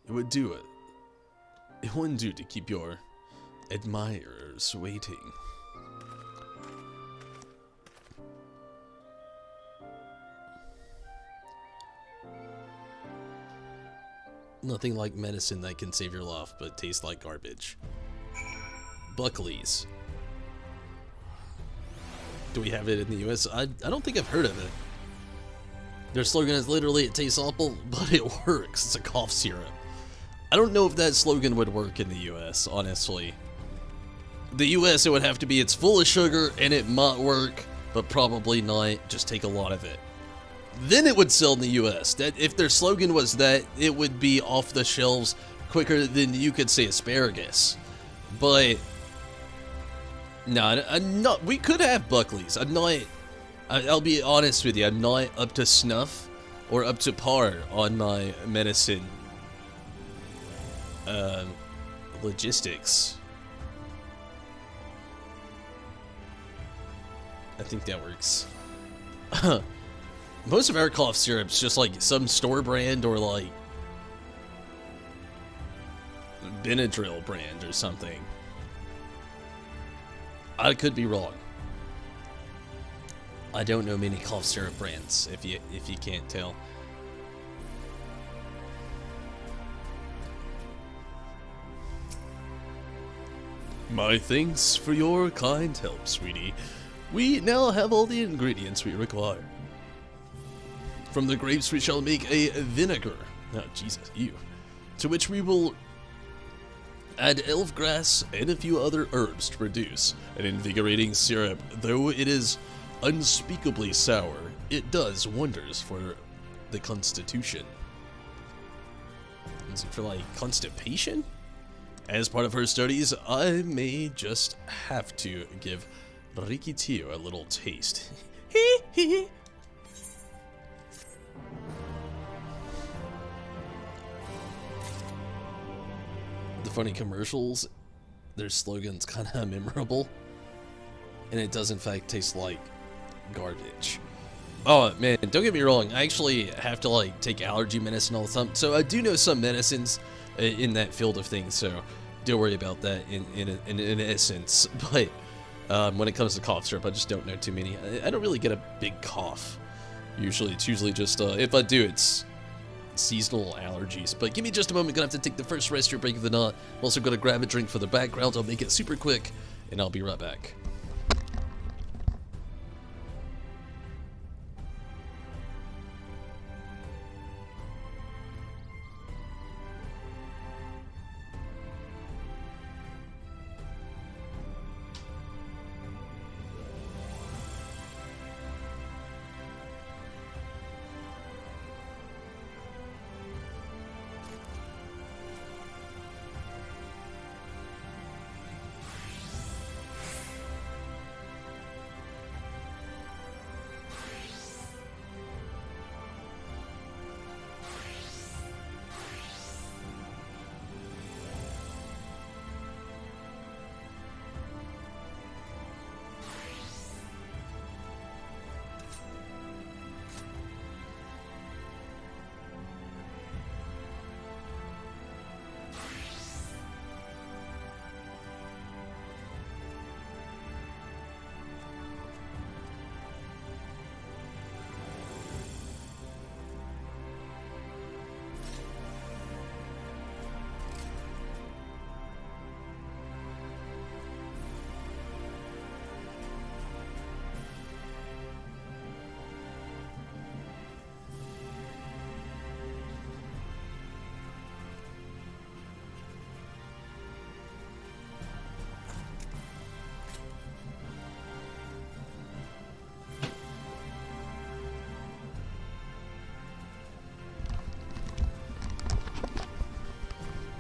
A: It wouldn't do to keep your admirers waiting. Nothing like medicine that can save your life, but tastes like garbage. Buckley's. Do we have it in the US? I don't think I've heard of it. Their slogan is literally, it tastes awful, but it works. It's a cough syrup. I don't know if that slogan would work in the US, honestly. The US, it would have to be, it's full of sugar, and it might work, but probably not. Just take a lot of it. Then it would sell in the US. That if their slogan was that, it would be off the shelves quicker than you could say asparagus. But no, I'm not. We could have Buckley's. I'm not. I'll be honest with you. I'm not up to snuff or up to par on my medicine logistics. I think that works. Most of our cough syrup's just like some store brand or like Benadryl brand or something. I could be wrong. I don't know many cough syrup brands, if you can't tell. My thanks for your kind help, sweetie. We now have all the ingredients we require. From the grapes we shall make a vinegar. Oh, Jesus, ew. To which we will add elf grass and a few other herbs to produce an invigorating syrup. Though it is unspeakably sour, it does wonders for the constitution. Is it for, like, constipation? As part of her studies, I may just have to give Rikitio a little taste. Hee hee. The funny commercials, their slogan's kind of memorable, and it does in fact taste like garbage. Oh man, don't get me wrong, I actually have to like take allergy medicine all the time, so I do know some medicines in that field of things, so don't worry about that in essence. But when it comes to cough syrup, I just don't know too many. I don't really get a big cough. Usually, it's usually just, if I do, it's seasonal allergies. But give me just a moment, gonna have to take the first restroom break of the night. I'm also gonna grab a drink for the background. I'll make it super quick, and I'll be right back.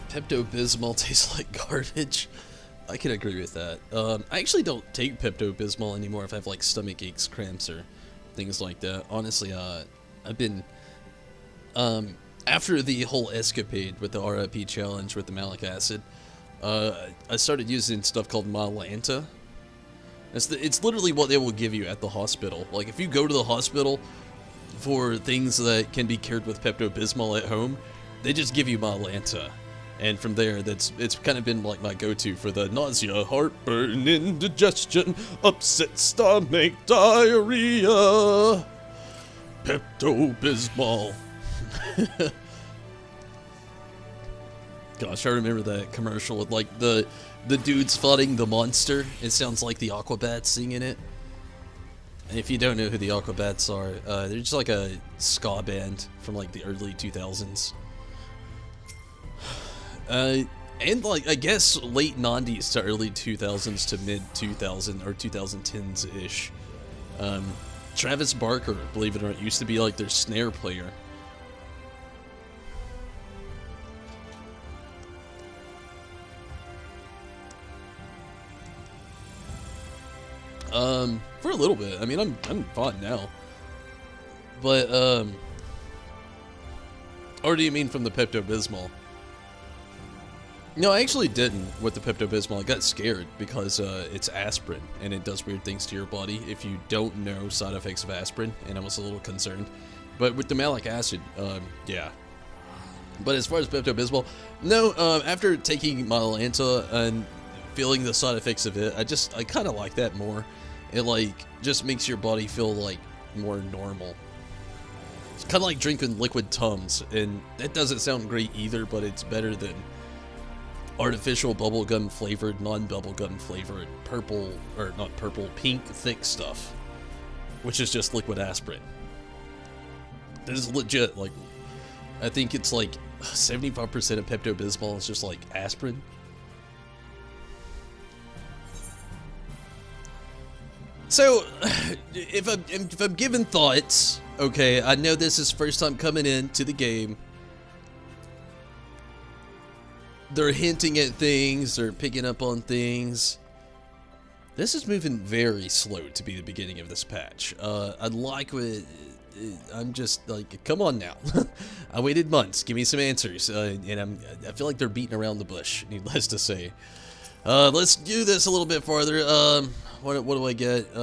A: Pepto-Bismol tastes like garbage. I can agree with that. I actually don't take Pepto-Bismol anymore if I have like stomach aches, cramps, or things like that. Honestly, I've been after the whole escapade with the RIP challenge with the malic acid, I started using stuff called Mylanta. It's literally what they will give you at the hospital. Like if you go to the hospital for things that can be cured with Pepto-Bismol at home, they just give you Mylanta. And from there, it's kind of been like my go-to for the nausea, heartburn, indigestion, upset stomach, diarrhea. Pepto-Bismol. Gosh, I remember that commercial with like the dudes fighting the monster. It sounds like the Aquabats singing it. And if you don't know who the Aquabats are, they're just like a ska band from like the early 2000s. And like, I guess late 90s to early 2000s to mid 2000 or 2010s-ish. Travis Barker, believe it or not, used to be like their snare player. For a little bit. I mean, I'm fine now. But, or do you mean from the Pepto-Bismol? No, I actually didn't with the Pepto-Bismol. I got scared because it's aspirin, and it does weird things to your body if you don't know side effects of aspirin, and I was a little concerned. But with the malic acid, yeah. But as far as Pepto-Bismol, no, after taking Mylanta and feeling the side effects of it, I kind of like that more. It, like, just makes your body feel, like, more normal. It's kind of like drinking liquid Tums, and that doesn't sound great either, but it's better than artificial bubblegum flavored, non-bubblegum flavored pink thick stuff, which is just liquid aspirin. This is legit. Like, I think it's like 75% of Pepto-Bismol is just like aspirin. So, if I'm given thoughts, okay, I know this is first time coming into the game. They're hinting at things, they're picking up on things. This is moving very slow to be the beginning of this patch. I like what... I'm just like, come on now. I waited months, give me some answers. And I feel like they're beating around the bush, needless to say. Let's do this a little bit farther. What do I get?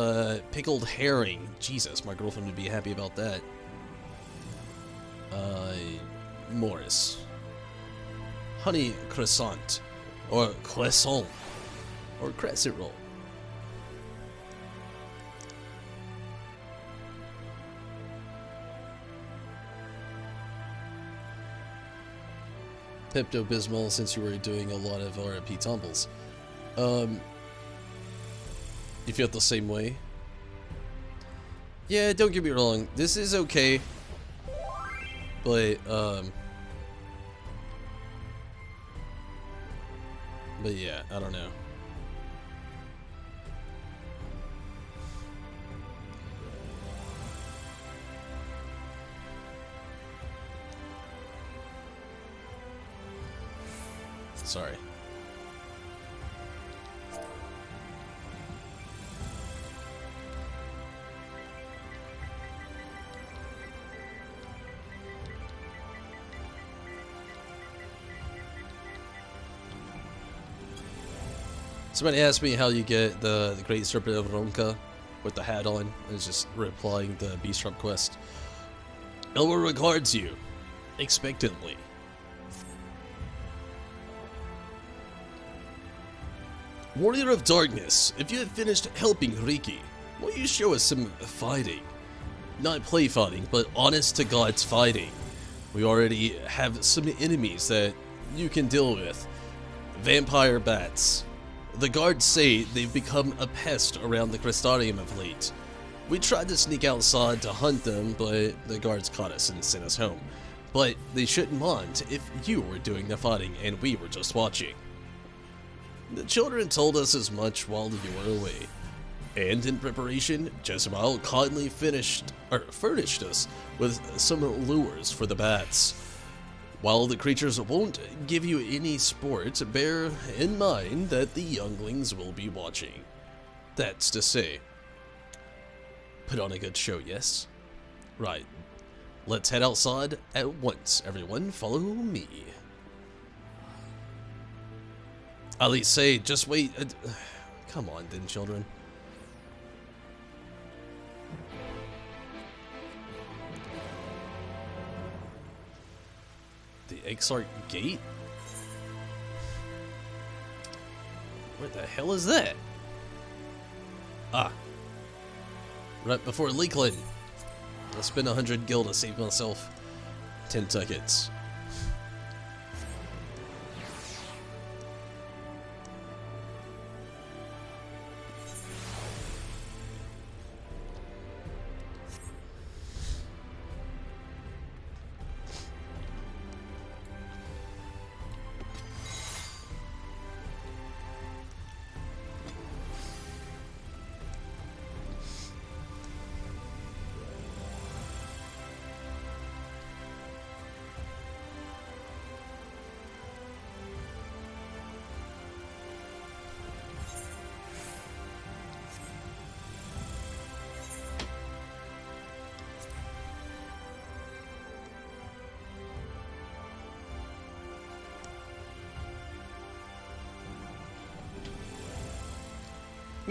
A: Pickled herring. Jesus, my girlfriend would be happy about that. Morris. Honey croissant, or croissant, or crescent roll. Pepto-Bismol, since you were doing a lot of RP tumbles. You feel the same way? Yeah, don't get me wrong, this is okay, but yeah, I don't know. Sorry. Somebody asked me how you get the Great Serpent of Ronka with the hat on. I was just replying the Beast Trump quest. Elmer regards you expectantly. Warrior of Darkness, if you have finished helping Riki, will you show us some fighting? Not play fighting, but honest to God's fighting. We already have some enemies that you can deal with. Vampire bats. The guards say they've become a pest around the Crystarium of late. We tried to sneak outside to hunt them, but the guards caught us and sent us home. But they shouldn't mind if you were doing the fighting and we were just watching. The children told us as much while you were away. And in preparation, Jezebel kindly furnished us with some lures for the bats. While the creatures won't give you any sport, bear in mind that the younglings will be watching. That's to say, put on a good show, yes? Right. Let's head outside at once, everyone. Follow me. Ali say, just wait. Come on then, children. The XIV gate? What the hell is that? Ah. Right before Leekland. I'll spend 100 gil to save myself 10 tickets.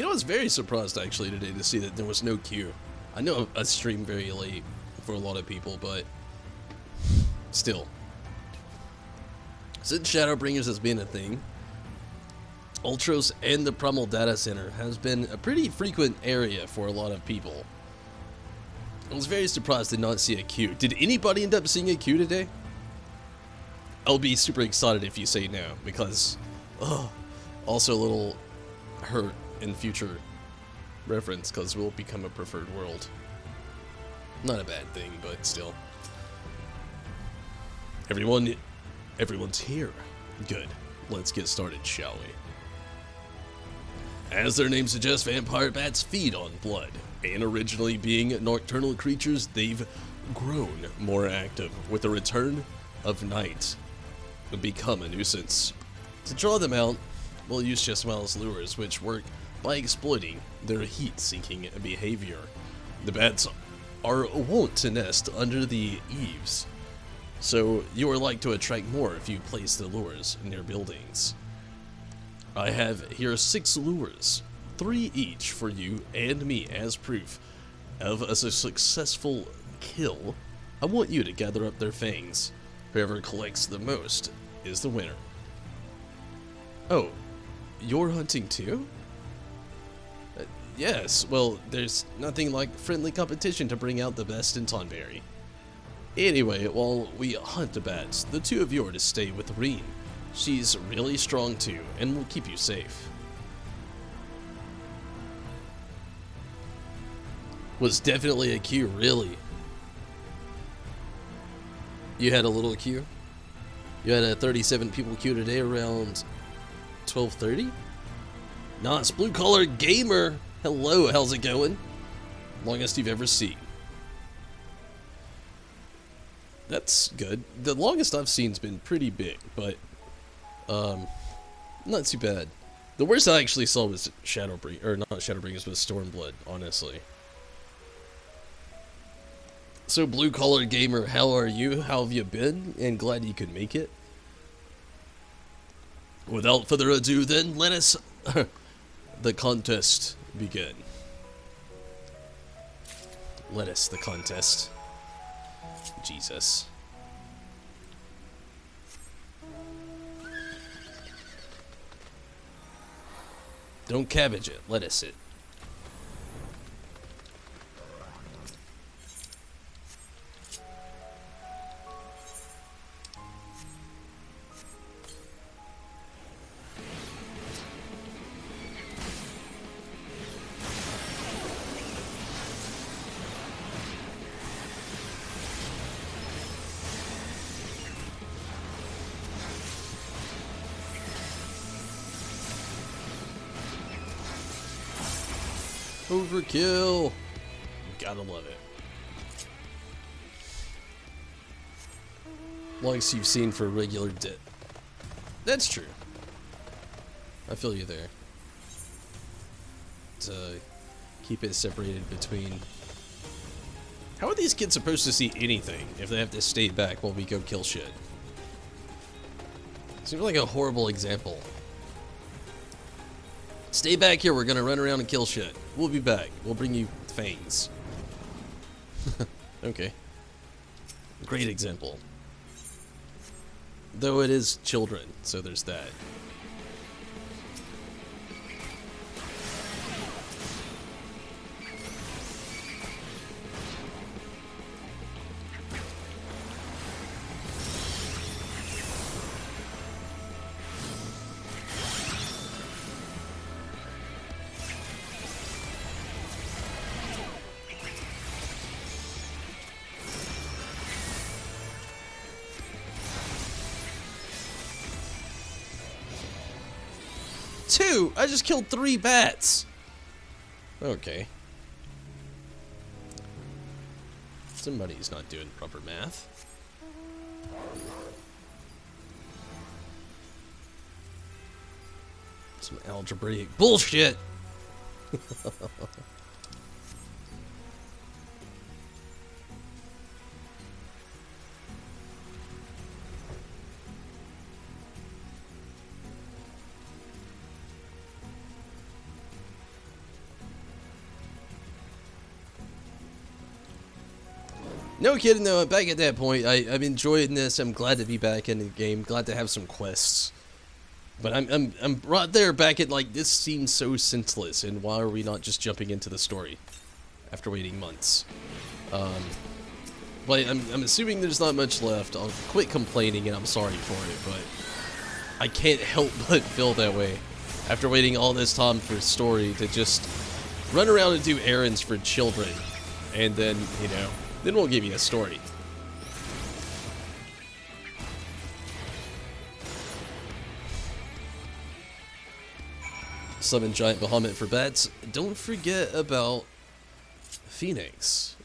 A: You know, I was very surprised actually today to see that there was no queue. I know I stream very late for a lot of people, but still. Since Shadowbringers has been a thing, Ultros and the Primal Data Center has been a pretty frequent area for a lot of people. I was very surprised to not see a queue. Did anybody end up seeing a queue today? I'll be super excited if you say no, because also a little hurt in future reference, because we'll become a preferred world. Not a bad thing, but still. Everyone's here. Good. Let's get started, shall we? As their name suggests, vampire bats feed on blood, and originally being nocturnal creatures, they've grown more active with the return of night and become a nuisance. To draw them out, we'll use Chesmale's lures, which work by exploiting their heat-seeking behavior. The bats are wont to nest under the eaves, so you are like to attract more if you place the lures near buildings. I have here 6 lures, 3 each for you and me as proof of a successful kill. I want you to gather up their fangs. Whoever collects the most is the winner. Oh, you're hunting too? Yes, well, there's nothing like friendly competition to bring out the best in Tonberry. Anyway, while we hunt the bats, the 2 of you are to stay with Reen. She's really strong too, and will keep you safe. Was definitely a queue, really. You had a little queue? You had a 37 people queue today around 12:30? Nice, blue collar gamer. Hello, how's it going? Longest you've ever seen. That's good. The longest I've seen's been pretty big, but not too bad. The worst I actually saw was Shadowbringers, or not Shadowbringers, but Stormblood, honestly. So, blue collar gamer, how are you? How have you been? And glad you could make it. Without further ado, then let us the contest begin. Let us the contest. Jesus. Don't cabbage it, lettuce it. Overkill! Gotta love it. Longest you've seen for a regular dip. That's true. I feel you there. To keep it separated between... How are these kids supposed to see anything if they have to stay back while we go kill shit? Seems like a horrible example. Stay back here, we're gonna run around and kill shit. We'll be back. We'll bring you fangs. Okay. Great example. Though it is children, so there's that. Two! I just killed 3 bats! Okay. Somebody's not doing proper math. Some algebraic bullshit! No kidding though, I'm back at that point. I'm enjoying this. I'm glad to be back in the game. Glad to have some quests. But I'm right there back at like, this seems so senseless, and why are we not just jumping into the story after waiting months? But I'm assuming there's not much left. I'll quit complaining, and I'm sorry for it, but I can't help but feel that way after waiting all this time for a story to just run around and do errands for children, and then, you know, then we'll give you a story. Summon giant behemoth for bats. Don't forget about Phoenix.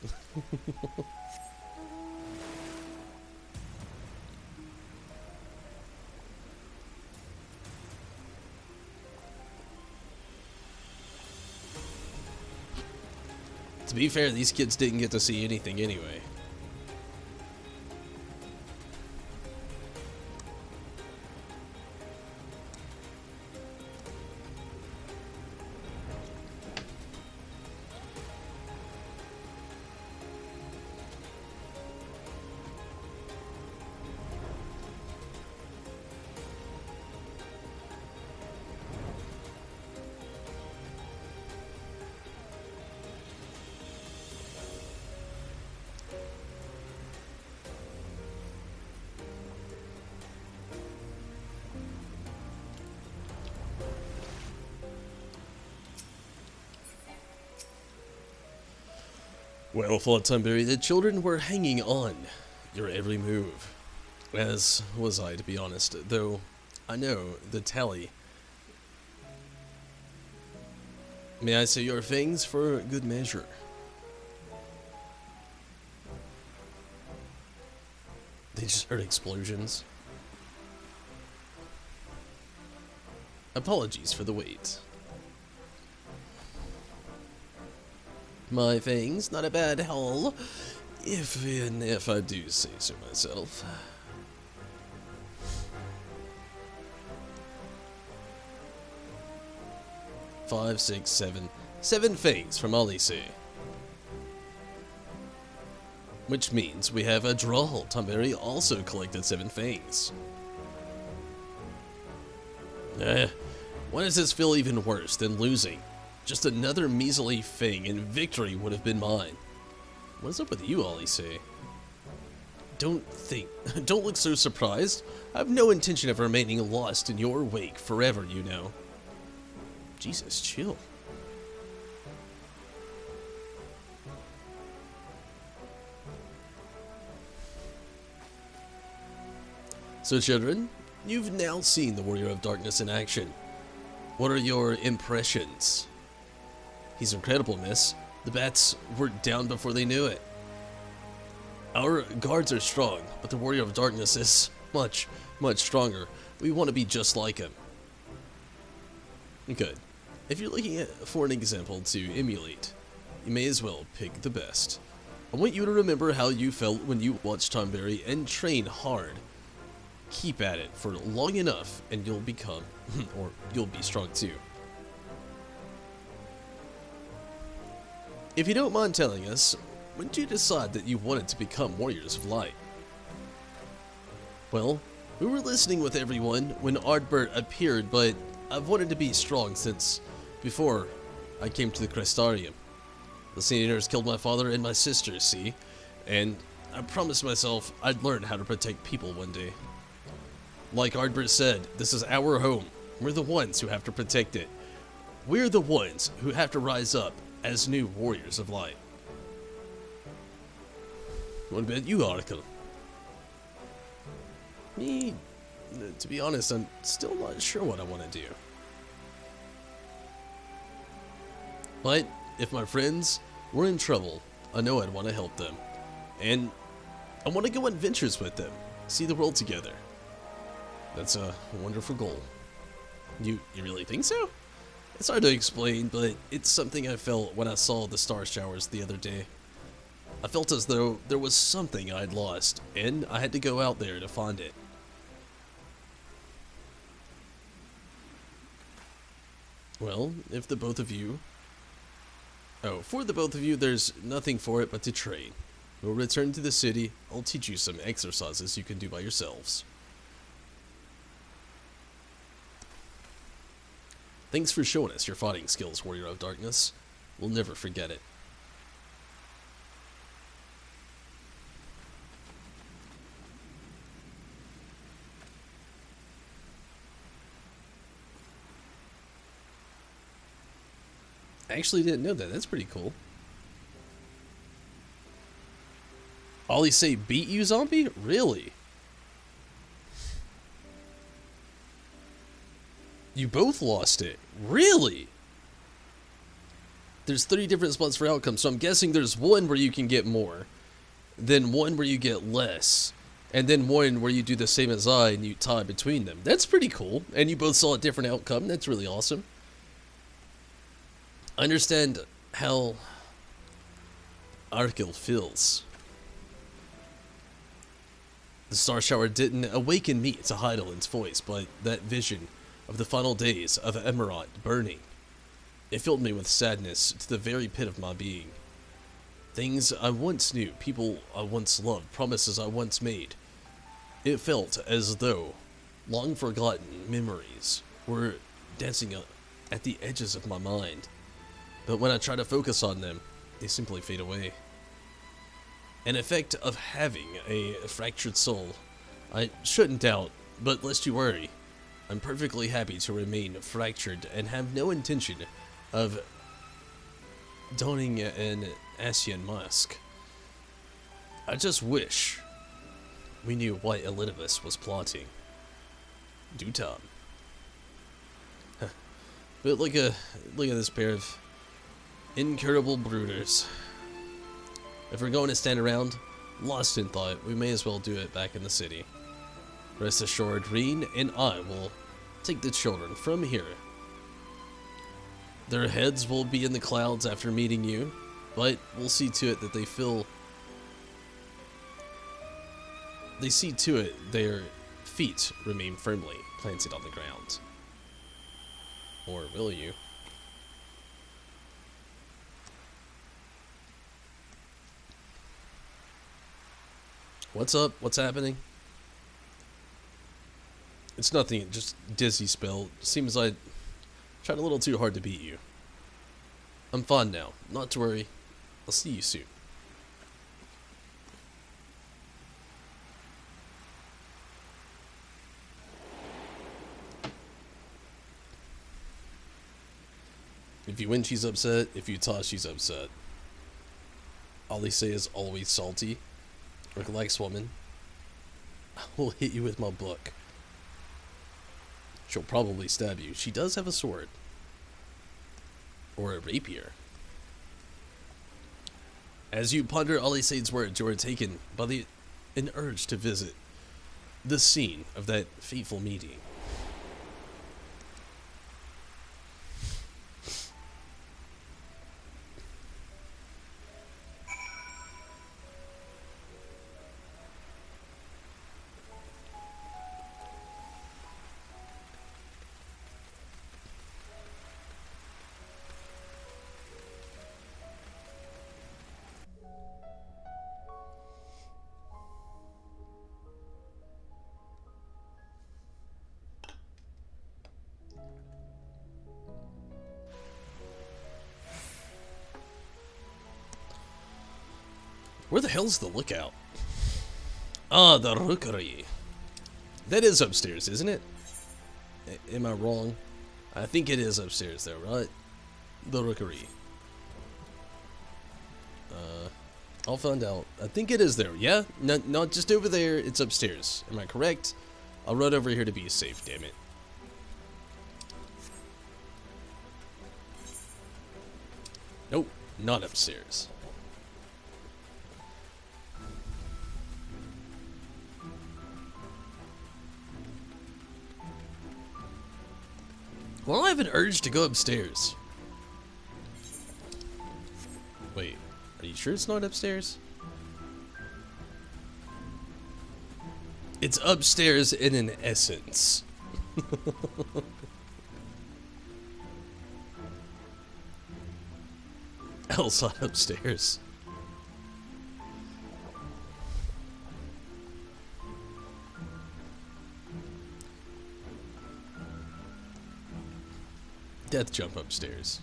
A: To be fair, these kids didn't get to see anything anyway. Well, thought Tunberry, the children were hanging on your every move. As was I, to be honest, though I know the tally. May I say your things for good measure? They just heard explosions. Apologies for the wait. My things, not a bad haul, if I do say so myself. Five, six, seven things from Alice. Which means we have a draw. Tunberry also collected 7 things. Why does this feel even worse than losing? Just another measly thing, and victory would have been mine. What is up with you, Alice? Don't look so surprised. I have no intention of remaining lost in your wake forever, you know. Jesus, chill. So, children, you've now seen the Warrior of Darkness in action. What are your impressions? He's incredible, miss. The bats were down before they knew it. Our guards are strong, but the Warrior of Darkness is much, much stronger. We want to be just like him. Good. If you're looking for an example to emulate, you may as well pick the best. I want you to remember how you felt when you watched Tunberry and train hard. Keep at it for long enough and you'll become, or you'll be strong too. If you don't mind telling us, when did you decide that you wanted to become Warriors of Light? Well, we were listening with everyone when Ardbert appeared, but I've wanted to be strong since before I came to the Crestarium. The Senators killed my father and my sister, see? And I promised myself I'd learn how to protect people one day. Like Ardbert said, this is our home. We're the ones who have to protect it. We're the ones who have to rise up as new Warriors of Light. What about you, Oracle? Me, to be honest, I'm still not sure what I want to do. But if my friends were in trouble, I know I'd want to help them. And I want to go on adventures with them, see the world together. That's a wonderful goal. You really think so? It's hard to explain, but it's something I felt when I saw the star showers the other day. I felt as though there was something I'd lost, and I had to go out there to find it. Well, if the both of you... Oh, for the both of you, there's nothing for it but to train. We'll return to the city. I'll teach you some exercises you can do by yourselves. Thanks for showing us your fighting skills, Warrior of Darkness. We'll never forget it. I actually didn't know that. That's pretty cool. Ollie say beat you, zombie? Really? You both lost it. Really? There's 3 different spots for outcomes, so I'm guessing there's one where you can get more, then one where you get less, and then one where you do the same as I and you tie between them. That's pretty cool. And you both saw a different outcome. That's really awesome. I understand how Arkil feels. The star shower didn't awaken me to Heidelin's voice, but that vision of the final days of Emerald burning, it filled me with sadness to the very pit of my being. Things I once knew, people I once loved, promises I once made. It felt as though long forgotten memories were dancing at the edges of my mind. But when I try to focus on them, they simply fade away. An effect of having a fractured soul. I shouldn't doubt, but lest you worry, I'm perfectly happy to remain fractured and have no intention of donning an Asian mask. I just wish we knew what Elidibus was plotting. Do Tom. But look at this pair of incurable brooders. If we're going to stand around, lost in thought, we may as well do it back in the city. Rest assured, Reen and I will take the children from here. Their heads will be in the clouds after meeting you, but we'll see to it that their feet remain firmly planted on the ground. Or will you? What's up? What's happening? It's nothing, just dizzy spell. Seems I tried a little too hard to beat you. I'm fine now, not to worry. I'll see you soon. If you win, she's upset. If you toss, she's upset. Alise is always salty. Relax, woman. I will hit you with my book. She'll probably stab you. She does have a sword. Or a rapier. As you ponder Alisaid's words, you are taken by an urge to visit the scene of that fateful meeting. Where the hell's the lookout? Ah, the rookery. That is upstairs, isn't it? Am I wrong? I think it is upstairs though, right? The rookery. I'll find out. I think it is there. Yeah? Not just over there. It's upstairs. Am I correct? I'll run over here to be safe, damn it. Nope, not upstairs. Well, I have an urge to go upstairs. Wait, are you sure it's not upstairs? It's upstairs in an essence. Else not upstairs. Death jump upstairs.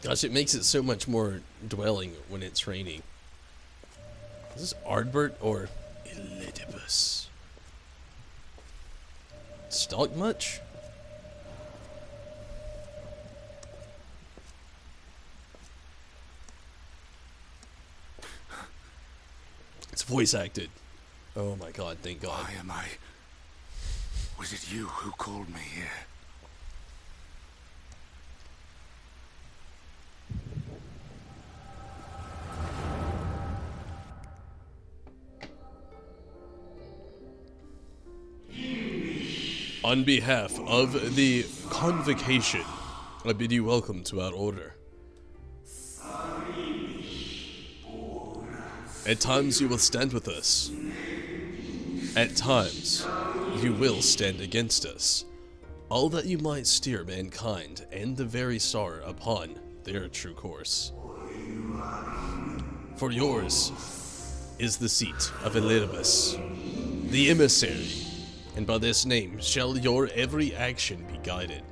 A: Gosh, it makes it so much more dwelling when it's raining. Is this Ardbert or Elidibus? Stalk much? It's voice acted. Oh my god, thank god.
B: Why am I... Was it you who called me here?
A: On behalf of the Convocation, I bid you welcome to our order. At times you will stand with us. At times, you will stand against us. All that you might steer mankind and the very star upon their true course. For yours is the seat of Elidibus, the emissary, and by this name shall your every action be guided.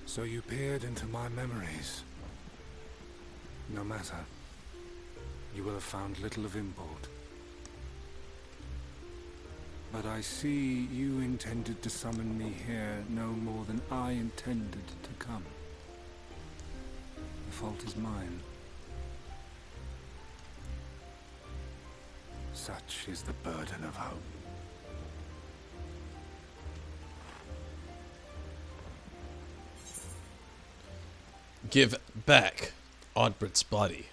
B: So you peered into my memories. No matter. You will have found little of import. But I see you intended to summon me here no more than I intended to come. The fault is mine. Such is the burden of hope.
A: Give back Odbert's body,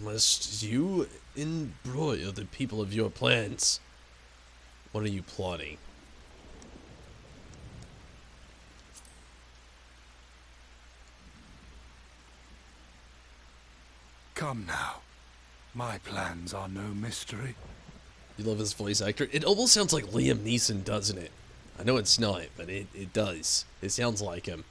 A: lest you embroil the people of your plans. What are you plotting?
B: Come now. My plans are no mystery.
A: You love his voice actor? It almost sounds like Liam Neeson, doesn't it? I know it's not, but it does. It sounds like him.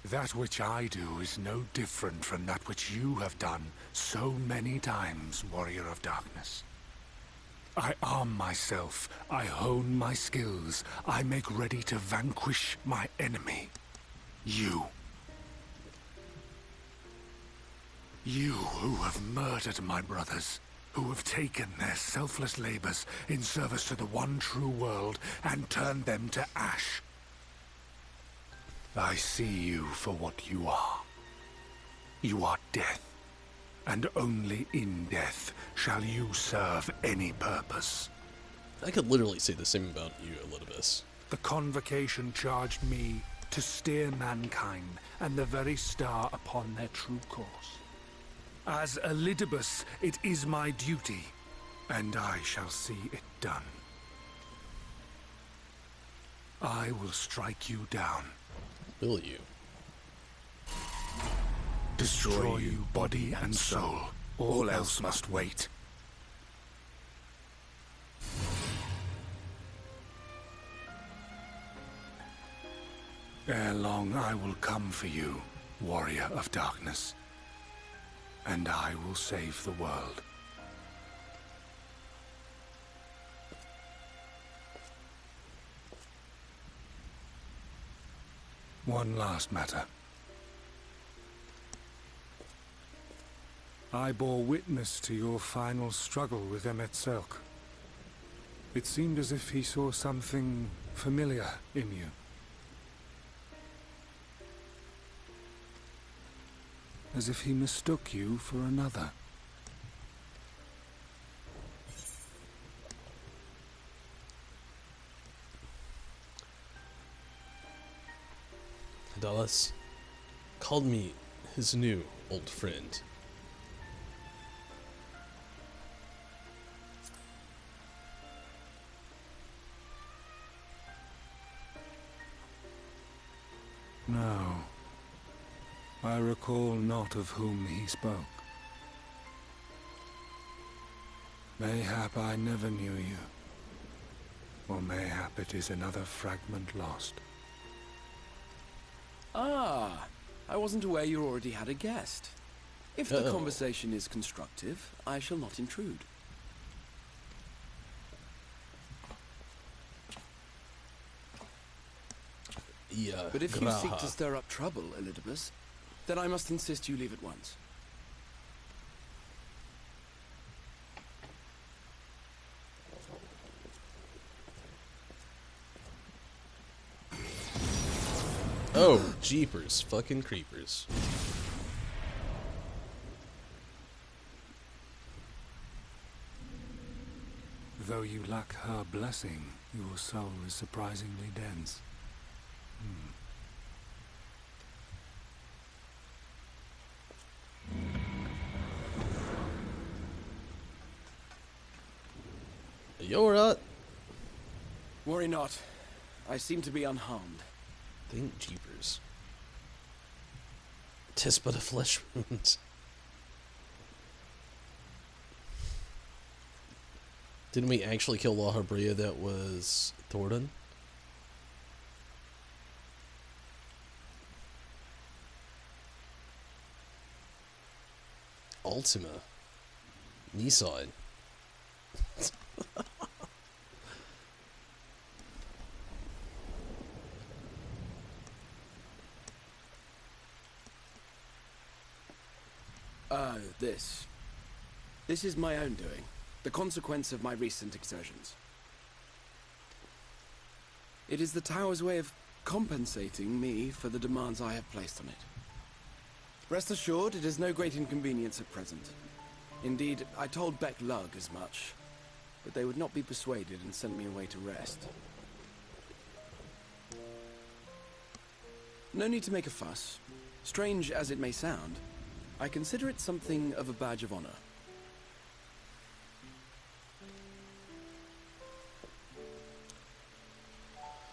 B: That which I do is no different from that which you have done so many times, Warrior of Darkness. I arm myself, I hone my skills, I make ready to vanquish my enemy. You. You who have murdered my brothers, who have taken their selfless labors in service to the one true world and turned them to ash. I see you for what you are. You are death, and only in death shall you serve any purpose.
A: I could literally say the same about you, Elidibus.
B: The Convocation charged me to steer mankind and the very star upon their true course. As Elidibus, it is my duty, and I shall see it done. I will strike you down.
A: Will you?
B: Destroy you body and soul. All else must wait. Ere long I will come for you, Warrior of Darkness. And I will save the world. One last matter. I bore witness to your final struggle with MSQ. It seemed as if he saw something familiar in you. As if he mistook you for another.
A: Dallas called me his new old friend.
B: No. I recall not of whom he spoke. Mayhap I never knew you. Or mayhap it is another fragment lost.
C: Ah, I wasn't aware you already had a guest. If the conversation is constructive, I shall not intrude.
A: Yeah.
C: But if you seek to stir up trouble, Elidibus, then I must insist you leave at once.
A: Oh, jeepers, fucking creepers.
B: Though you lack her blessing, your soul is surprisingly dense.
A: Are you alright?
C: Worry not. I seem to be unharmed.
A: Think jeepers. 'Tis but a flesh wound. Didn't we actually kill La Habrea that was Thornton? Ultima. Nissan.
C: This is my own doing. The consequence of my recent exertions. It is the tower's way of compensating me for the demands I have placed on it. Rest assured, it is no great inconvenience at present. Indeed, I told Beck Lug as much, but they would not be persuaded and sent me away to rest. No need to make a fuss. Strange as it may sound, I consider it something of a badge of honor.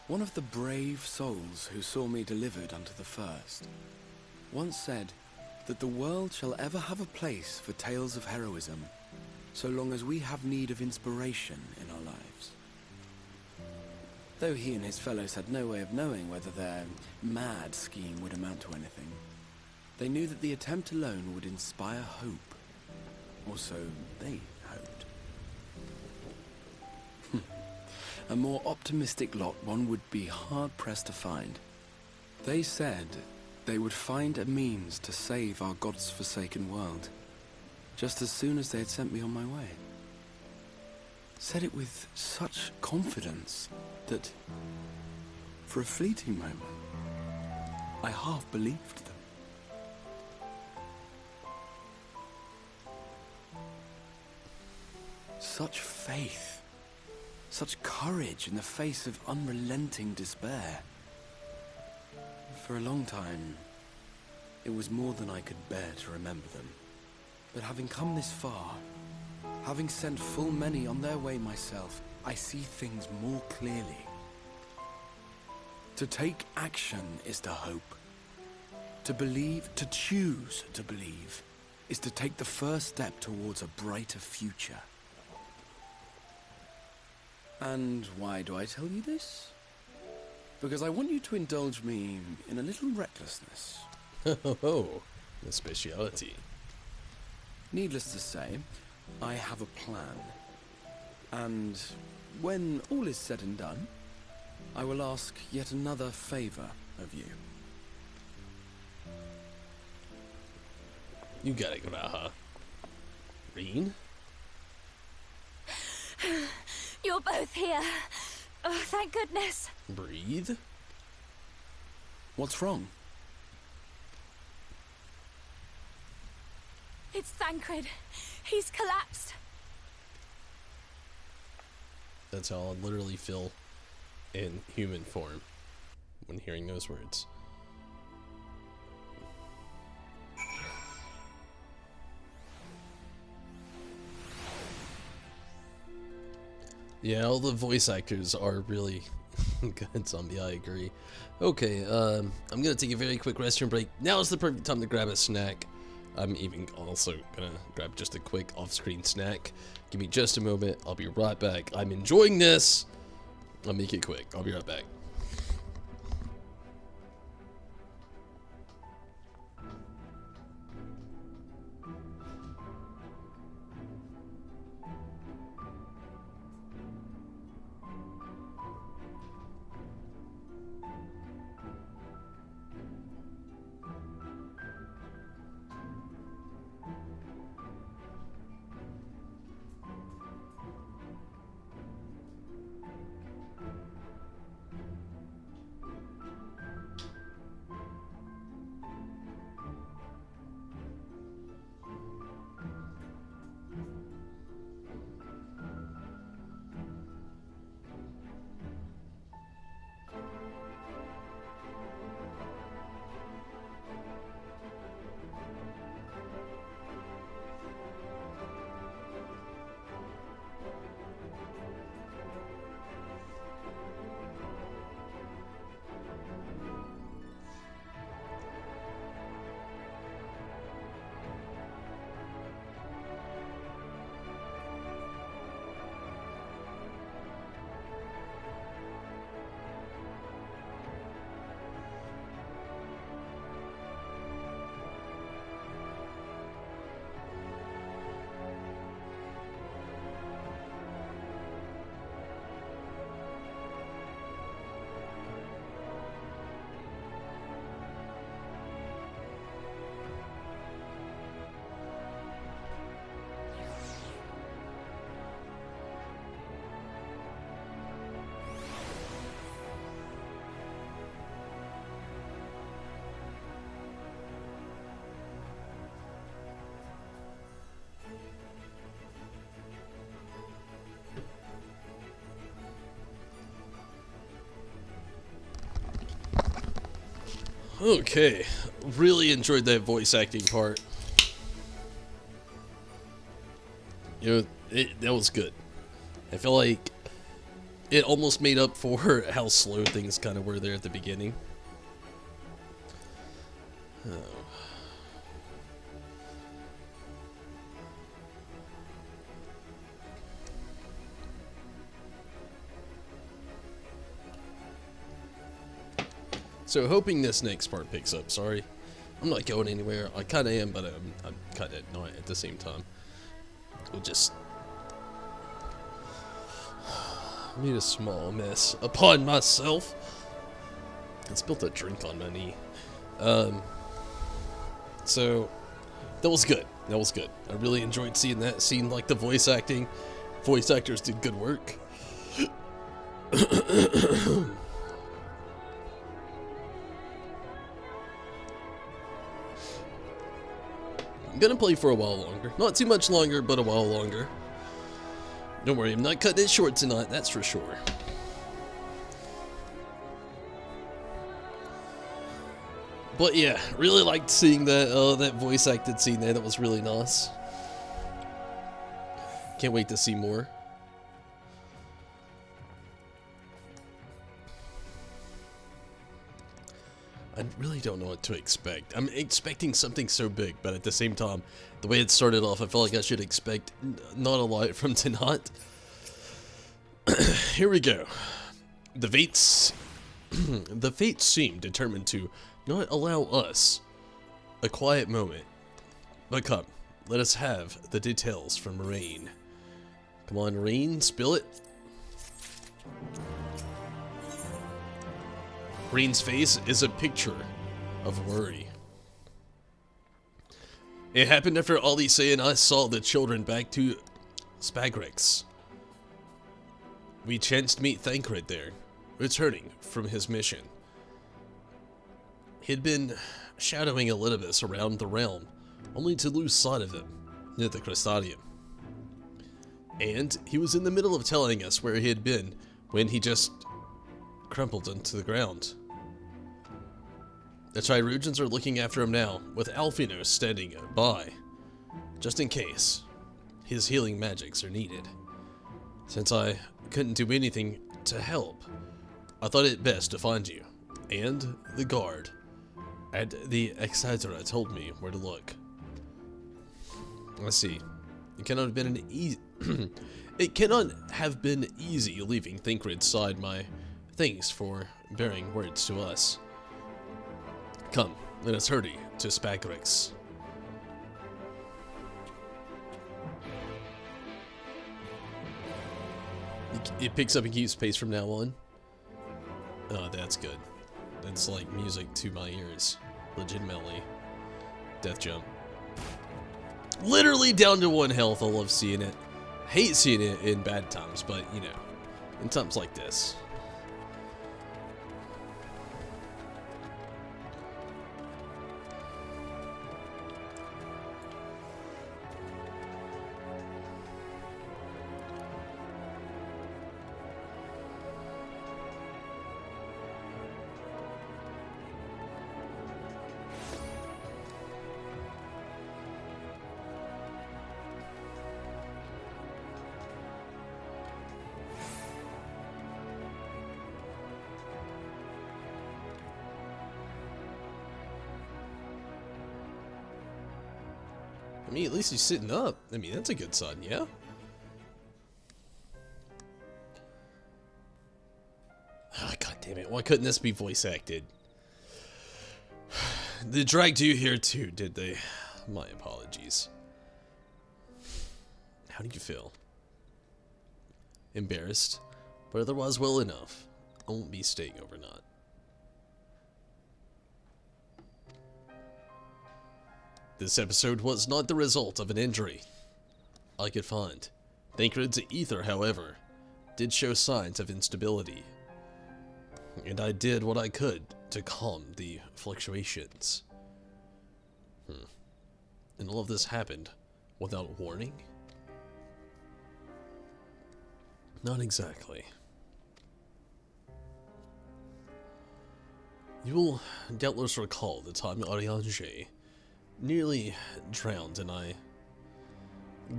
C: One of the brave souls who saw me delivered unto the first once said that the world shall ever have a place for tales of heroism so long as we have need of inspiration in our lives. Though he and his fellows had no way of knowing whether their mad scheme would amount to anything, they knew that the attempt alone would inspire hope. Or so they hoped. A more optimistic lot one would be hard-pressed to find. They said they would find a means to save our God's forsaken world, just as soon as they had sent me on my way. Said it with such confidence that, for a fleeting moment, I half believed them. Such faith. Such courage in the face of unrelenting despair. For a long time, it was more than I could bear to remember them. But having come this far, having sent full many on their way myself, I see things more clearly. To take action is to hope. To believe, to choose to believe, is to take the first step towards a brighter future. And why do I tell you this? Because I want you to indulge me in a little recklessness.
A: Oh, the speciality.
C: Needless to say, I have a plan. And when all is said and done, I will ask yet another favor of you.
A: You got it, Graha. Reen?
D: You're both here. Oh, thank goodness.
A: Breathe?
C: What's wrong?
D: It's Thancred. He's collapsed.
A: That's how I literally feel in human form when hearing those words. Yeah, all the voice actors are really Good, zombie, I agree. Okay, I'm gonna take a very quick restroom break. Now is the perfect time to grab a snack. I'm even also gonna grab just a quick off-screen snack. Give me just a moment, I'll be right back. I'm enjoying this. I'll make it quick, I'll be right back. Okay, really enjoyed that voice acting part. You know, that was good. I feel like it almost made up for how slow things kind of were there at the beginning. Oh. So hoping this next part picks up. Sorry, I'm not going anywhere. I kind of am, but I'm kind of not at the same time. We'll just made a small mess upon myself. I spilled a drink on my knee. So that was good. That was good. I really enjoyed seeing that. Seeing like the voice acting. Voice actors did good work. I'm gonna play for a while longer. Not too much longer, but a while longer. Don't worry, I'm not cutting it short tonight, that's for sure. But yeah, really liked seeing that that voice acted scene there. That was really nice. Can't wait to see more. I really don't know what to expect. I'm expecting something so big, but at the same time, the way it started off, I feel like I should expect not a lot from tonight. Here we go. The fates seem determined to not allow us a quiet moment. But come, let us have the details from Rain. Come on, Rain, spill it. Rain's face is a picture of worry. It happened after Olise and I saw the children back to Spagrex. We chanced to meet Thancred there, returning from his mission. He had been shadowing Elidibus around the realm, only to lose sight of him near the Crystadium. And he was in the middle of telling us where he had been when he just crumpled into the ground. The Chirurgeons are looking after him now, with Alphino standing by, just in case his healing magics are needed. Since I couldn't do anything to help, I thought it best to find you, and the guard at the XIV told me where to look. Let's see. It cannot have been an easy it cannot have been easy leaving Thinkrid's side. My thanks for bearing words to us. Come, let us hurry to Spagrix. It picks up and keeps pace from now on. Oh, that's good. That's like music to my ears. Legitimately. Death jump. Literally down to 1 health. I love seeing it. Hate seeing it in bad times, but you know, in times like this. I mean, at least he's sitting up. I mean, that's a good sign, yeah? Oh, God damn it. Why couldn't this be voice acted? They dragged you here too, did they? My apologies. How do you feel? Embarrassed, but otherwise well enough. I won't be staying overnight. This episode was not the result of an injury I could find. Thinkrid's ether, however, did show signs of instability, and I did what I could to calm the fluctuations. And all of this happened without warning? Not exactly. You will doubtless recall the time Ariange nearly drowned and I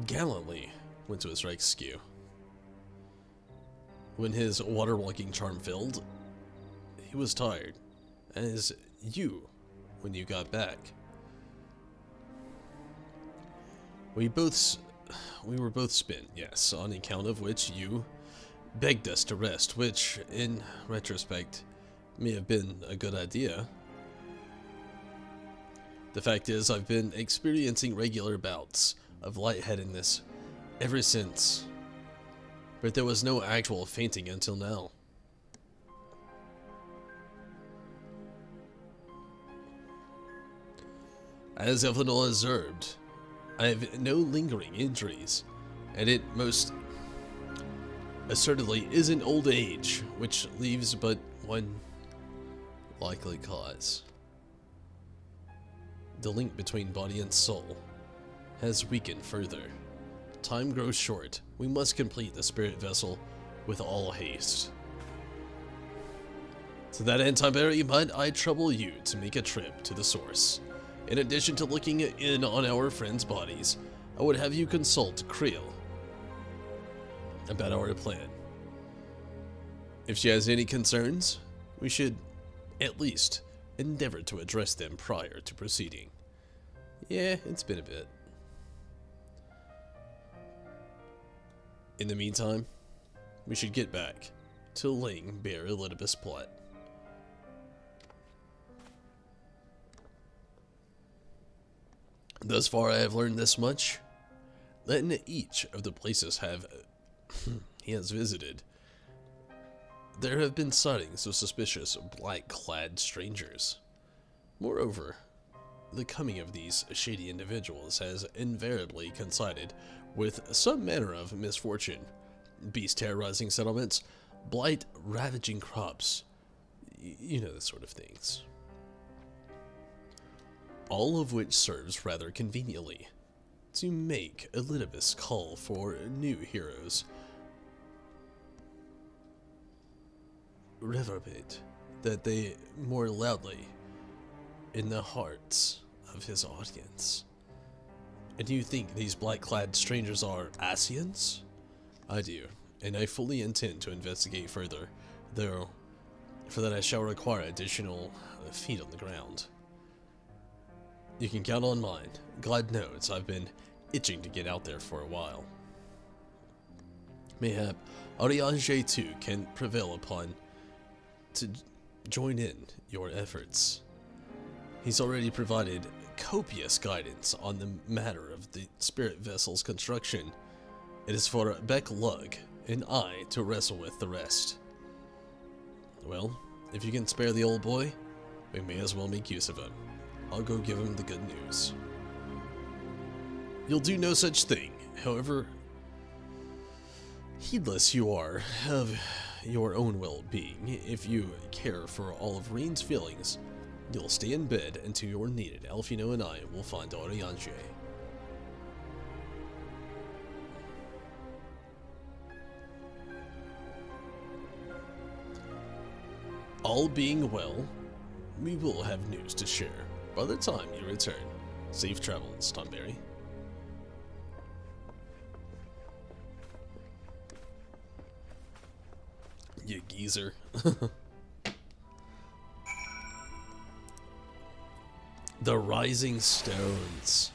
A: gallantly went to his rescue. When his water-walking charm failed, he was tired, as you when you got back. We were both spent, yes, on account of which you begged us to rest, which, in retrospect, may have been a good idea. The fact is, I've been experiencing regular bouts of lightheadedness ever since, but there was no actual fainting until now. As Evanol observed, I have no lingering injuries, and it most assertively isn't old age, which leaves but one likely cause. The link between body and soul has weakened further. Time grows short. We must complete the spirit vessel with all haste. To that end, Tiberi, might I trouble you to make a trip to the source. In addition to looking in on our friends' bodies, I would have you consult Creel about our plan. If she has any concerns, we should at least endeavor to address them prior to proceeding. Yeah, it's been a bit. In the meantime, we should get back to laying bare Elidibus' plot. Thus far, I have learned this much, that in each of the places he has visited, there have been sightings of suspicious black-clad strangers. Moreover, the coming of these shady individuals has invariably coincided with some manner of misfortune: beasts terrorizing settlements, blight ravaging crops, you know, the sort of things. All of which serves rather conveniently to make Elidibus call for new heroes. Reverberate that they more loudly in the hearts of his audience. And you think these black-clad strangers are Asians? I do, and I fully intend to investigate further, though For that I shall require additional feet on the ground. You can count on mine. God knows I've been itching to get out there for a while. Mayhap Ariange too can prevail upon to join in your efforts. He's already provided copious guidance on the matter of the spirit vessel's construction. It is for Beck Lug and I to wrestle with the rest. Well, if you can spare the old boy, we may as well make use of him. I'll go give him the good news. You'll do no such thing, however heedless you are of your own well-being. If you care for all of Reen's feelings, you'll stay in bed until you're needed. Alfino and I will find Ariange. All being well, we will have news to share by the time you return. Safe travels, Tonberry. You geezer. The Rising Stones.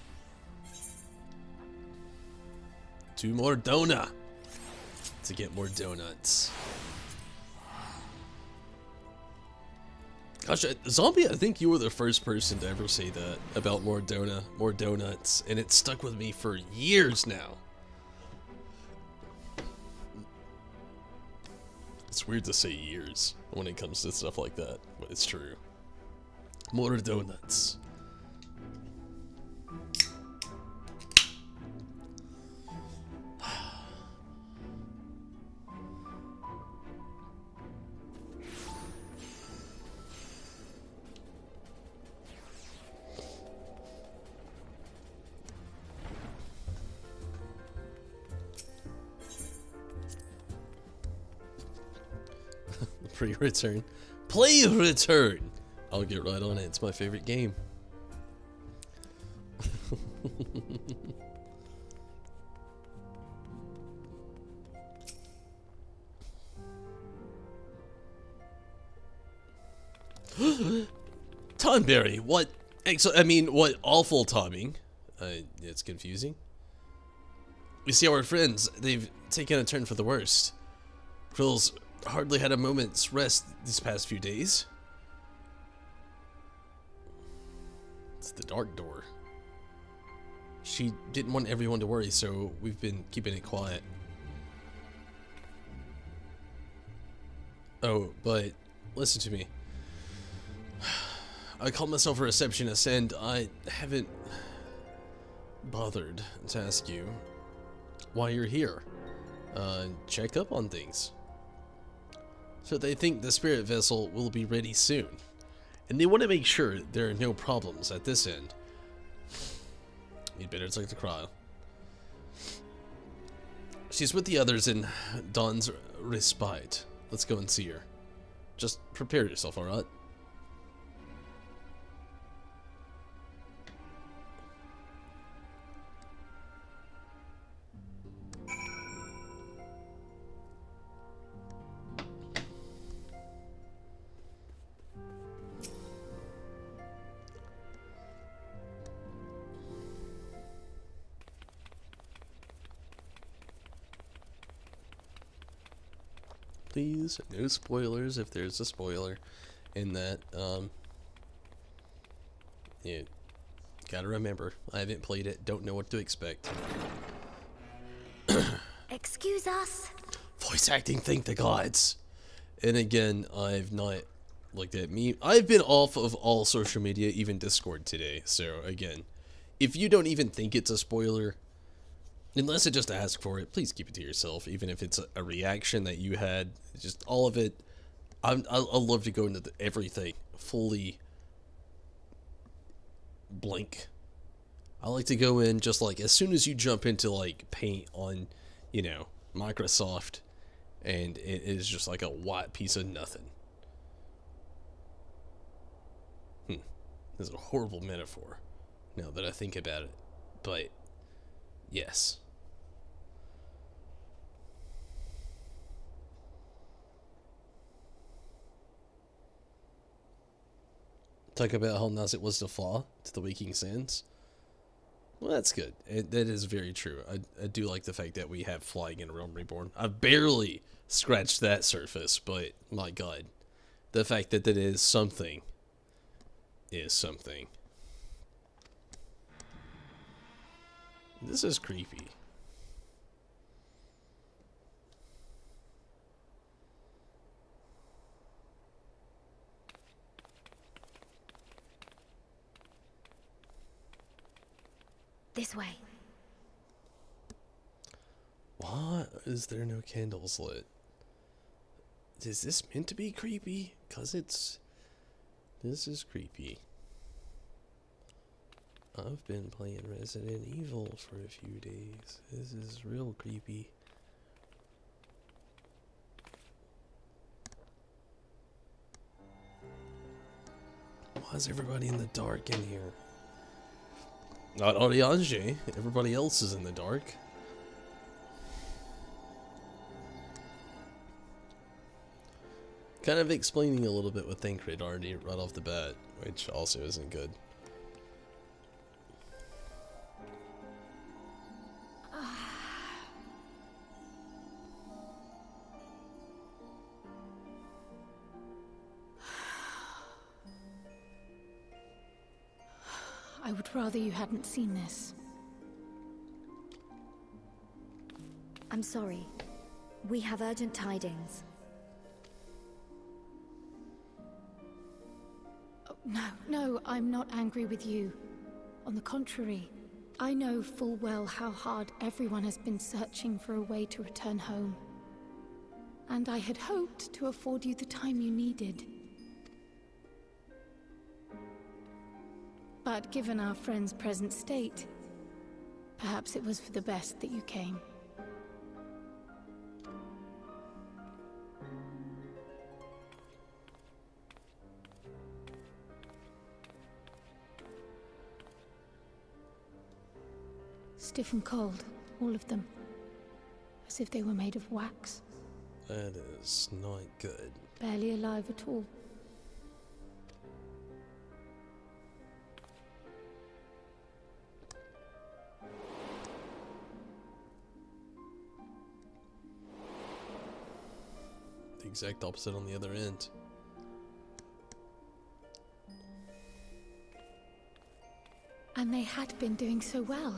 A: 2 more donut to get more donuts. Gosh, Zombie, I think you were the first person to ever say that about more donuts, and it stuck with me for years now. It's weird to say years when it comes to stuff like that, but it's true. More donuts. Pre-return. Play return! I'll get right on it. It's my favorite game. Tonberry, what? What awful timing. It's confusing. We see our friends. They've taken a turn for the worst. Krill's hardly had a moment's rest these past few days. It's the Dark Door. She didn't want everyone to worry, so we've been keeping it quiet. Oh, but listen to me. I call myself a receptionist, and I haven't bothered to ask you why you're here. Check up on things. So they think the spirit vessel will be ready soon, and they want to make sure there are no problems at this end. You'd better take the cryo. She's with the others in Dawn's respite. Let's go and see her. Just prepare yourself, alright? Please, no spoilers if there's a spoiler in that. Yeah, gotta remember, I haven't played it, don't know what to expect.
D: Excuse us?
A: Voice acting, thank the gods. And again, I've not looked at me. I've been off of all social media, even Discord today. So again, if you don't even think it's a spoiler, unless it just asks for it, please keep it to yourself. Even if it's a reaction that you had, just all of it. I'll love to go into everything fully blank. I like to go in just like as soon as you jump into like paint on, you know, Microsoft, and it is just like a white piece of nothing. This is a horrible metaphor now that I think about it, but yes. Talk about how nice it was to fly to the waking sands. Well, that's good. That is very true. I do like the fact that we have flying in Realm Reborn. I've barely scratched that surface, but my god. The fact that that is something is something. This is creepy.
D: This way.
A: Why is there no candles lit? Is this meant to be creepy? This is creepy. I've been playing Resident Evil for a few days. This is real creepy. Why is everybody in the dark in here? Not Oriange. Everybody else is in the dark. Kind of explaining a little bit with Thancred already right off the bat, which also isn't good.
E: I would rather you hadn't seen this.
D: I'm sorry. We have urgent tidings.
E: Oh, no, I'm not angry with you. On the contrary, I know full well how hard everyone has been searching for a way to return home. And I had hoped to afford you the time you needed. But given our friend's present state, perhaps it was for the best that you came. Stiff and cold, all of them. As if they were made of wax.
A: That is not good.
E: Barely alive at all.
A: The exact opposite on the other end.
E: And they had been doing so well.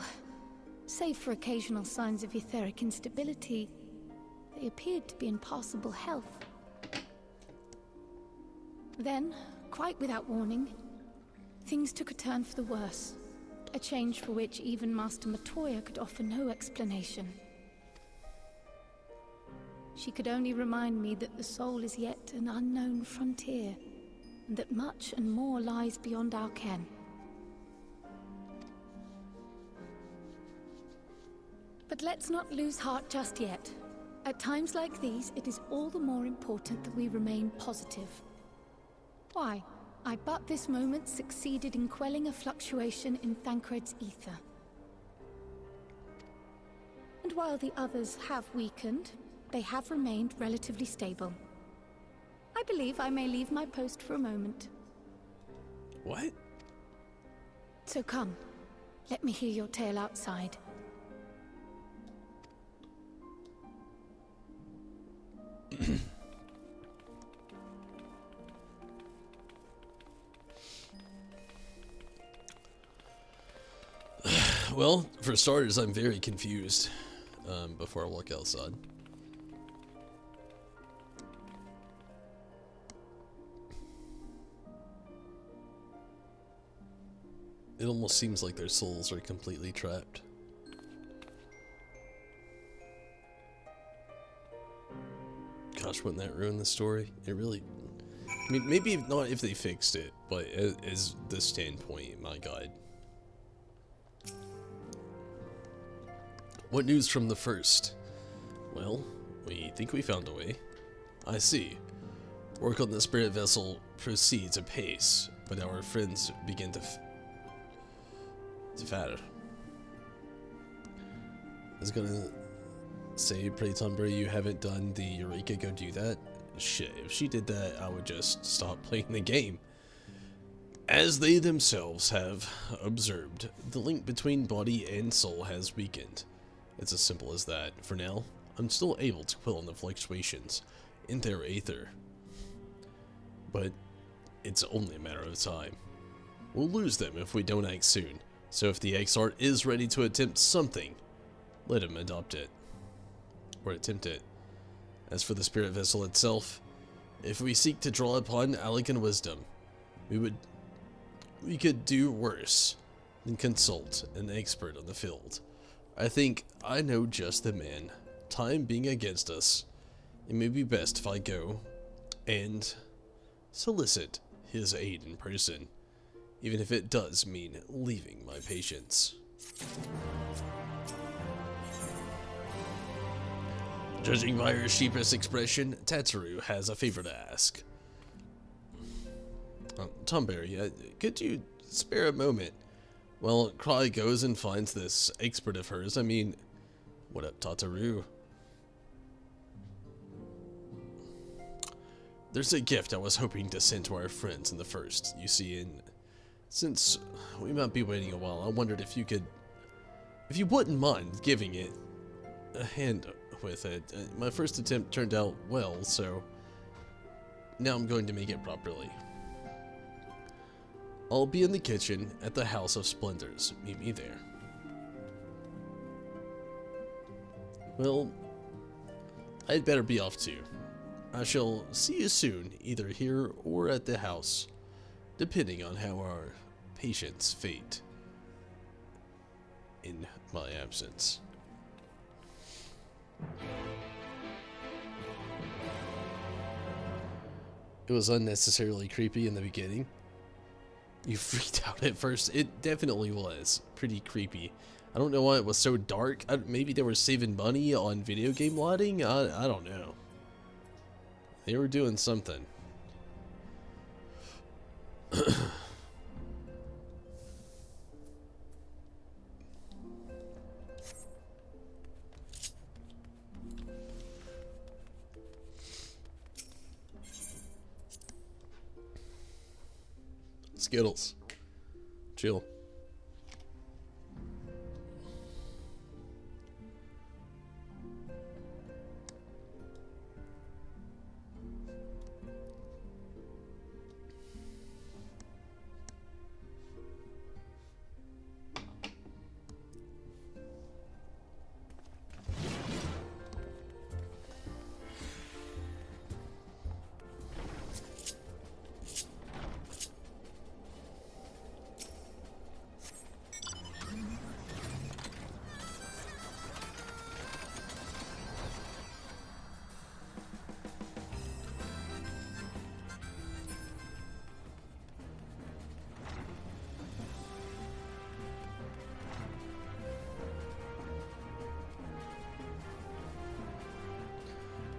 E: Save for occasional signs of etheric instability, they appeared to be in passable health. Then, quite without warning, things took a turn for the worse. A change for which even Master Matoya could offer no explanation. She could only remind me that the soul is yet an unknown frontier, and that much and more lies beyond our ken. But let's not lose heart just yet. At times like these, it is all the more important that we remain positive. Why? I but this moment succeeded in quelling a fluctuation in Thancred's ether. And while the others have weakened, they have remained relatively stable. I believe I may leave my post for a moment.
A: What?
E: So come, let me hear your tale outside.
A: Well, for starters, I'm very confused before I walk outside. It almost seems like their souls are completely trapped. Gosh, wouldn't that ruin the story? It really... I mean, maybe not if they fixed it, but as the standpoint, my god. What news from the first? Well, we think we found a way. I see. Work on the spirit vessel proceeds apace, but our friends begin to fatter. I was gonna say, Pray Tunbury, you haven't done the Eureka, go do that. Shit, if she did that, I would just stop playing the game. As they themselves have observed, the link between body and soul has weakened. It's as simple as that. For now, I'm still able to quill on the fluctuations in their aether. But it's only a matter of time. We'll lose them if we don't act soon. So if the XR is ready to attempt something, let him adopt it. Or attempt it. As for the spirit vessel itself, if we seek to draw upon elegant wisdom, we could do worse than consult an expert on the field. I think I know just the man. Time being against us, it may be best if I go and solicit his aid in person, even if it does mean leaving my patients. Judging by her sheepish expression, Tatsuru has a favor to ask. Tomberry, could you spare a moment while Cry goes and finds this expert of hers? I mean, what up, Tataru? There's a gift I was hoping to send to our friends in the first. You see, and since we might be waiting a while, I wondered if you wouldn't mind giving it a hand with it. My first attempt turned out well, so now I'm going to make it properly. I'll be in the kitchen at the House of Splendors. Meet me there. Well, I'd better be off too. I shall see you soon, either here or at the house, depending on how our patients fate in my absence. It was unnecessarily creepy in the beginning. You freaked out at first. It definitely was pretty creepy. I don't know why it was so dark. Maybe they were saving money on video game lighting? I don't know. They were doing something. Skittles. Chill.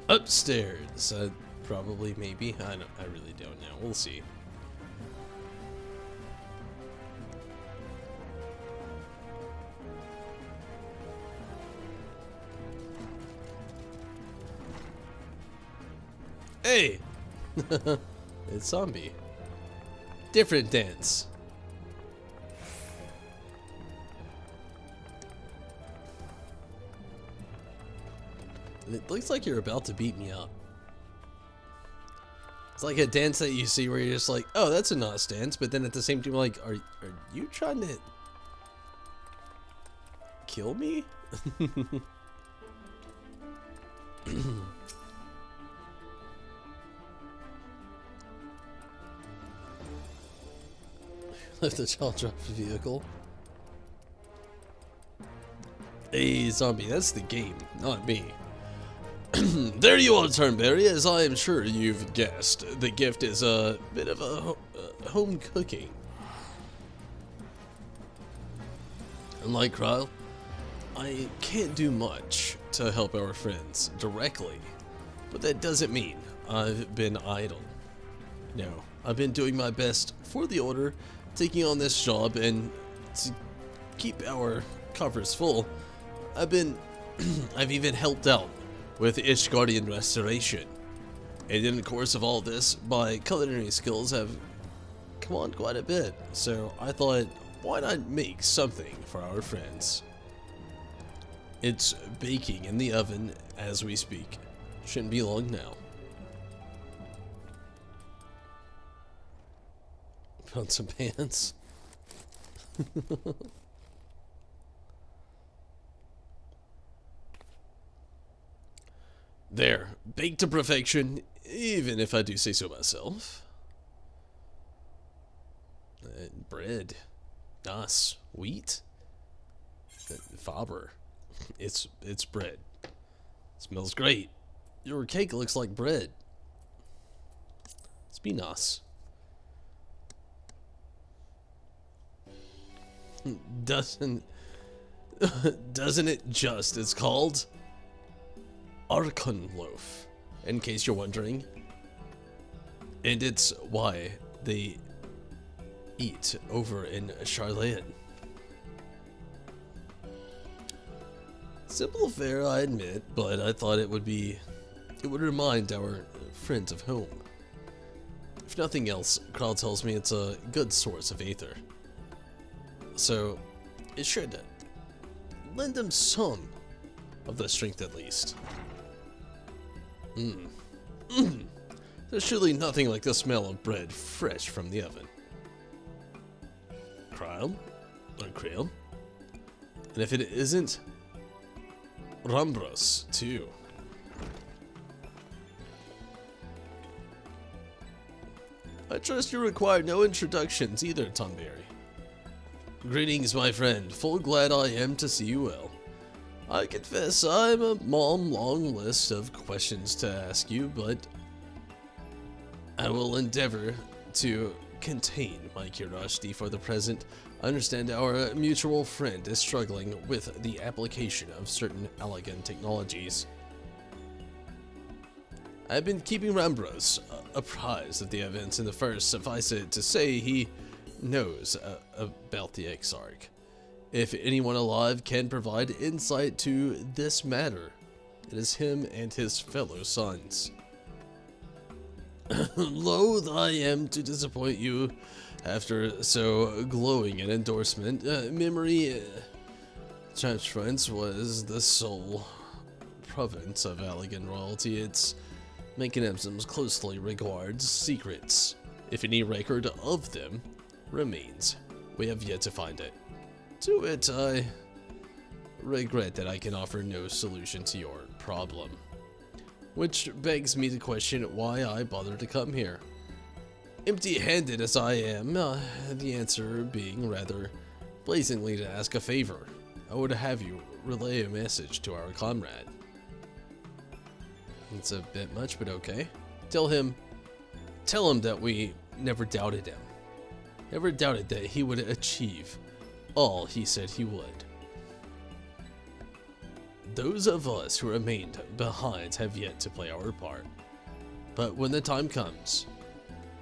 A: Upstairs, probably, maybe. I really don't know. We'll see. Hey! It's zombie. Different dance. It looks like you're about to beat me up. It's like a dance that you see where you're just like, oh, that's a nice dance, but then at the same time, like, are you trying to kill me? Let the child drop the vehicle. Hey, zombie, that's the game, not me. There you are, Turnberry. As I am sure you've guessed, the gift is a bit of a home cooking. Unlike Kyle, I can't do much to help our friends directly, but that doesn't mean I've been idle. No, I've been doing my best for the Order, taking on this job, and to keep our coffers full, I've even helped out with Ishgardian restoration. And in the course of all this, my culinary skills have come on quite a bit, so I thought, why not make something for our friends? It's baking in the oven as we speak. Shouldn't be long now. Found some pants. There, baked to perfection, even if I do say so myself. Bread. Das. Wheat. Faber. It's bread. Smells great. Your cake looks like bread. It's be nice. Doesn't it just? It's called Archon loaf, in case you're wondering. And it's why they eat over in Charlotte. Simple fare, I admit, but I thought it would remind our friends of home. If nothing else, Carl tells me it's a good source of aether. So, it should lend them some of the strength at least. There's surely nothing like the smell of bread fresh from the oven. Krill? Or Krill? And if it isn't, Rambros, too. I trust you require no introductions either, Tonberry. Greetings, my friend. Full glad I am to see you well. I confess I'm a long list of questions to ask you, but I will endeavor to contain my curiosity for the present. I understand our mutual friend is struggling with the application of certain elegant technologies. I've been keeping Rambros apprised of the events in the first. Suffice it to say, he knows about the Exarch. If anyone alive can provide insight to this matter, it is him and his fellow sons. Loath I am to disappoint you after so glowing an endorsement. Memory transference was the sole province of Allegan royalty. Its mechanisms closely regards secrets. If any record of them remains, we have yet to find it. To it, I regret that I can offer no solution to your problem. Which begs me to question why I bothered to come here. Empty-handed as I am, the answer being rather blazingly to ask a favor. I would have you relay a message to our comrade. It's a bit much, but okay. Tell him that we never doubted him. Never doubted that he would achieve all he said he would. Those of us who remained behind have yet to play our part. But when the time comes,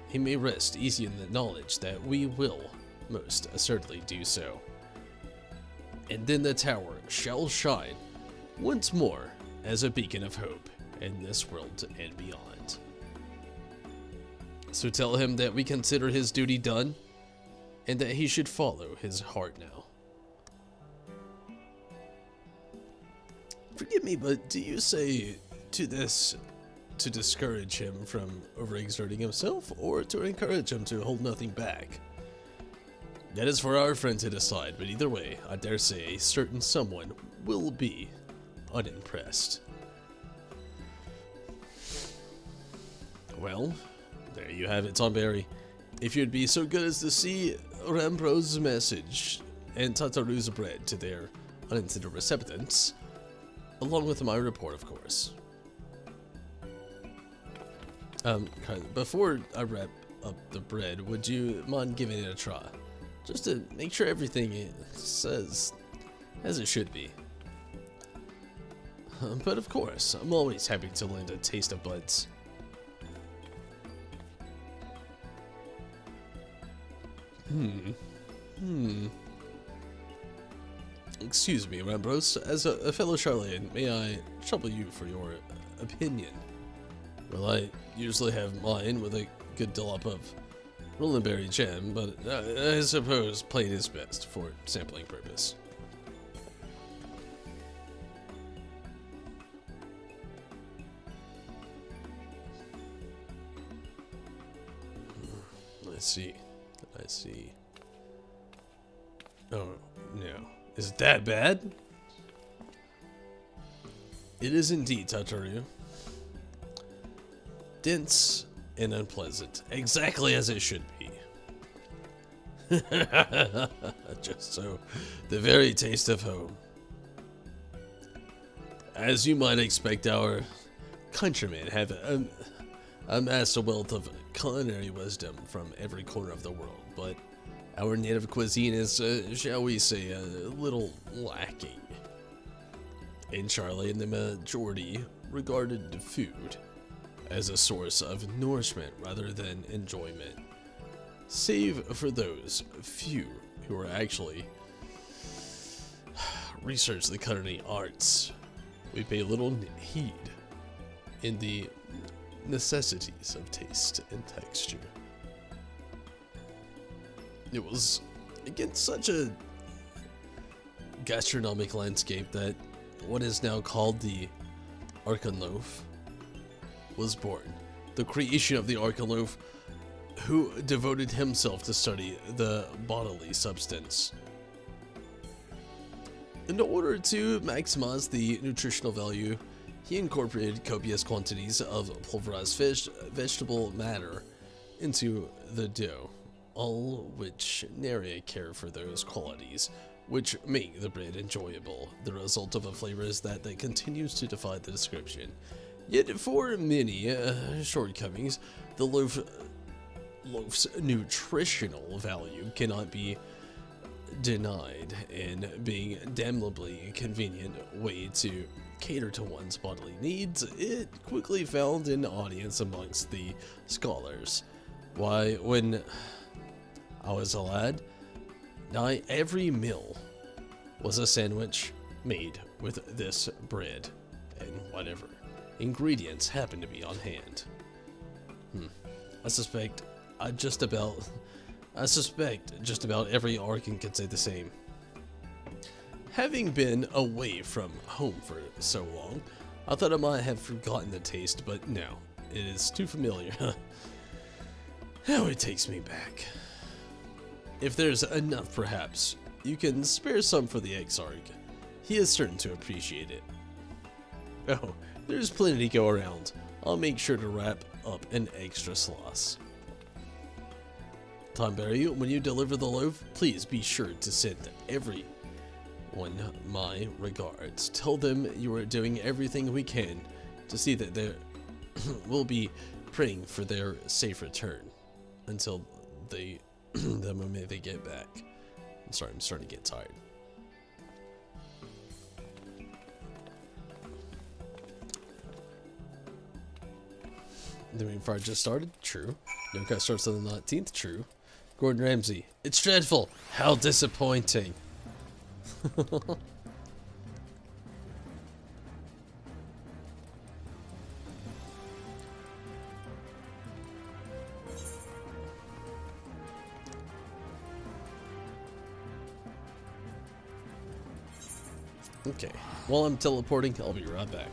A: he may rest easy in the knowledge that we will most assuredly do so. And then the tower shall shine once more as a beacon of hope in this world and beyond. So tell him that we consider his duty done, and that he should follow his heart now. Forgive me, but do you say to this to discourage him from overexerting himself, or to encourage him to hold nothing back? That is for our friend to decide, but either way, I dare say a certain someone will be unimpressed. Well, there you have it, Tonberry. If you'd be so good as to see Rambros' message and Tataru's bread to their unintended recipients, along with my report, of course. Before I wrap up the bread, would you mind giving it a try? Just to make sure everything says as it should be. But of course, I'm always happy to lend a taste of buds. Excuse me, Rambros. As a fellow Charlatan, may I trouble you for your opinion? Well, I usually have mine with a good dollop of Rollenberry gem, but I suppose plain is best for sampling purpose. I see. Oh, no. Is it that bad? It is indeed, Tataru. Dense and unpleasant. Exactly as it should be. Just so. The very taste of home. As you might expect, our countrymen have amassed a wealth of culinary wisdom from every corner of the world, but our native cuisine is, shall we say, a little lacking. In Charlie, the majority regarded food as a source of nourishment rather than enjoyment, save for those few who are actually research the culinary arts. We pay little heed in the necessities of taste and texture. It was against such a gastronomic landscape that what is now called the Archonloaf was born. The creation of the Archonloaf, who devoted himself to study the bodily substance. In order to maximize the nutritional value, he incorporated copious quantities of pulverized vegetable matter into the dough, all which nary care for those qualities which make the bread enjoyable. The result of a flavor is that continues to defy the description. Yet for many shortcomings, the loaf's nutritional value cannot be denied, and being a damnably convenient way to cater to one's bodily needs, it quickly found an audience amongst the scholars. Why, when I was a lad, nigh every meal was a sandwich made with this bread and whatever ingredients happened to be on hand. I suspect just about every Arkan could say the same. Having been away from home for so long, I thought I might have forgotten the taste, but no, it is too familiar. How it takes me back. If there's enough, perhaps you can spare some for the Exarch. He is certain to appreciate it. Oh, there's plenty to go around. I'll make sure to wrap up an extra sauce. Tonberry, when you deliver the loaf, please be sure to send everyone my regards. Tell them you are doing everything we can to see that they will be praying for their safe return until the moment they get back. I'm sorry, I'm starting to get tired. The main fire just started? True. No cut starts on the 19th? True. Gordon Ramsay. It's dreadful. How disappointing. Okay. While I'm teleporting, I'll be right back.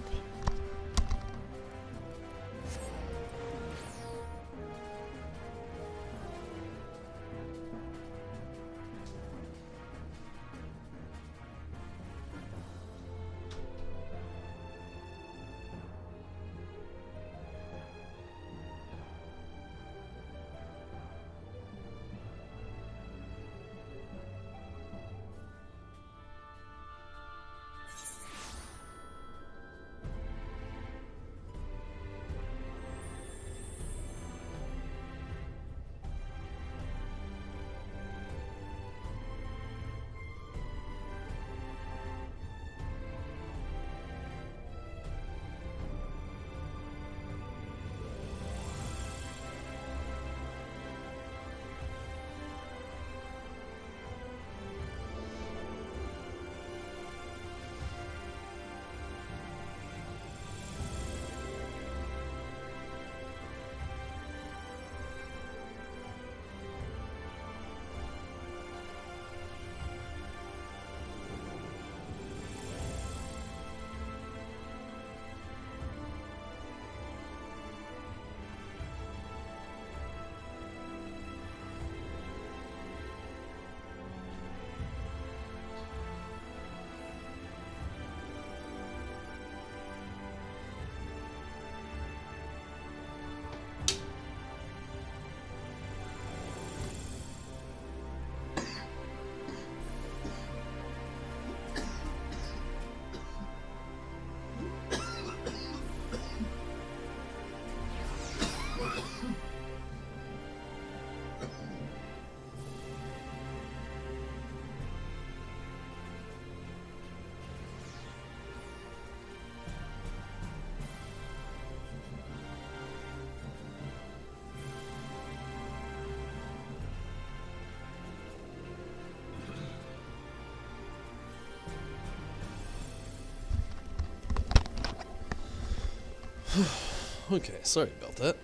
A: Okay, sorry about that.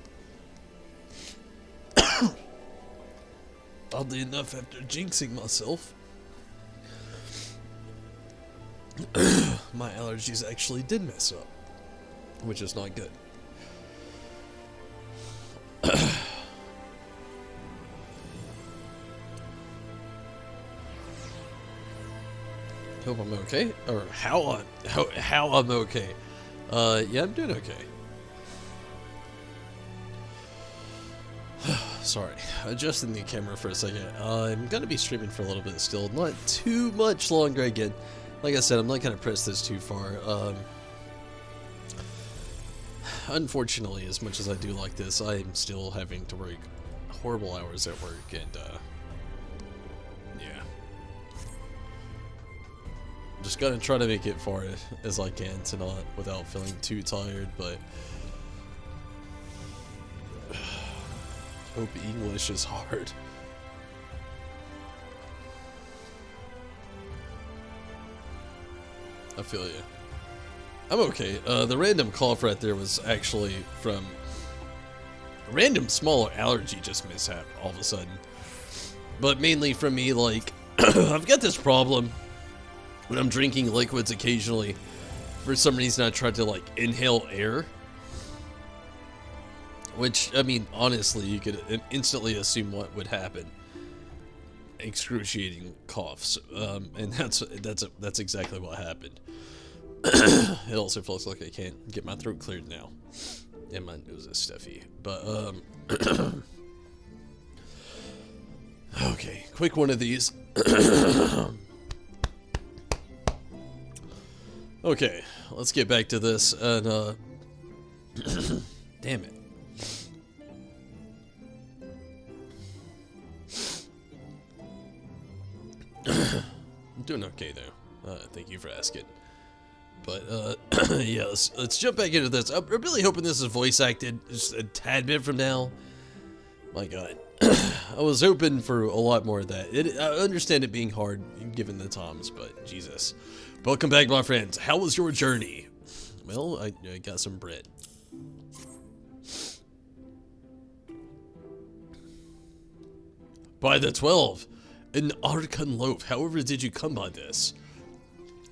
A: Oddly enough, after jinxing myself, my allergies actually did mess up, which is not good. Hope I'm okay, or how I'm okay. Yeah, I'm doing okay. Sorry, adjusting the camera for a second. I'm gonna be streaming for a little bit still, not too much longer again. Like I said, I'm not gonna press this too far. Unfortunately, as much as I do like this, I'm still having to work horrible hours at work, and yeah. I'm just gonna try to make it far as I can tonight without feeling too tired, but hope English is hard. I feel you. I'm okay. The random cough right there was actually from a random small allergy just mishap all of a sudden. But mainly from me, like, I've got this problem when I'm drinking liquids occasionally. For some reason, I tried to, like, inhale air. Which, I mean, honestly, you could instantly assume what would happen. Excruciating coughs. And that's exactly what happened. It also feels like I can't get my throat cleared now. And my nose is stuffy. But, okay, quick one of these. Okay, let's get back to this, and, damn it. I'm doing okay, though. Thank you for asking. But, yeah, let's jump back into this. I'm really hoping this is voice acted just a tad bit from now. My god. I was hoping for a lot more of that. I understand it being hard given the times, but Jesus. Welcome back, my friends. How was your journey? Well, I got some bread. By the 12, an Archon loaf. However did you come by this?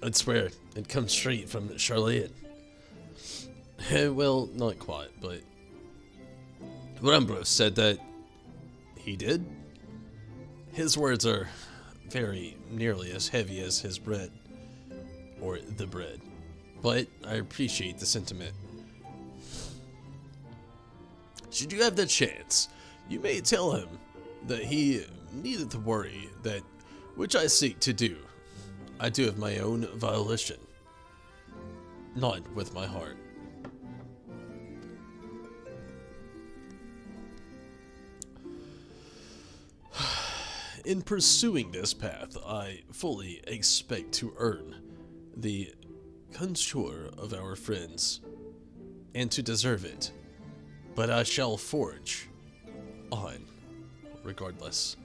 A: I'd swear, it comes straight from Charlotte. Well, not quite, but Rambros said that he did. His words are very nearly as heavy as his bread, or the bread, but I appreciate the sentiment. Should you have the chance, you may tell him that he needed to worry that which I seek to do, I do of my own volition, not with my heart. In pursuing this path, I fully expect to earn the contour of our friends, and to deserve it, but I shall forge on regardless.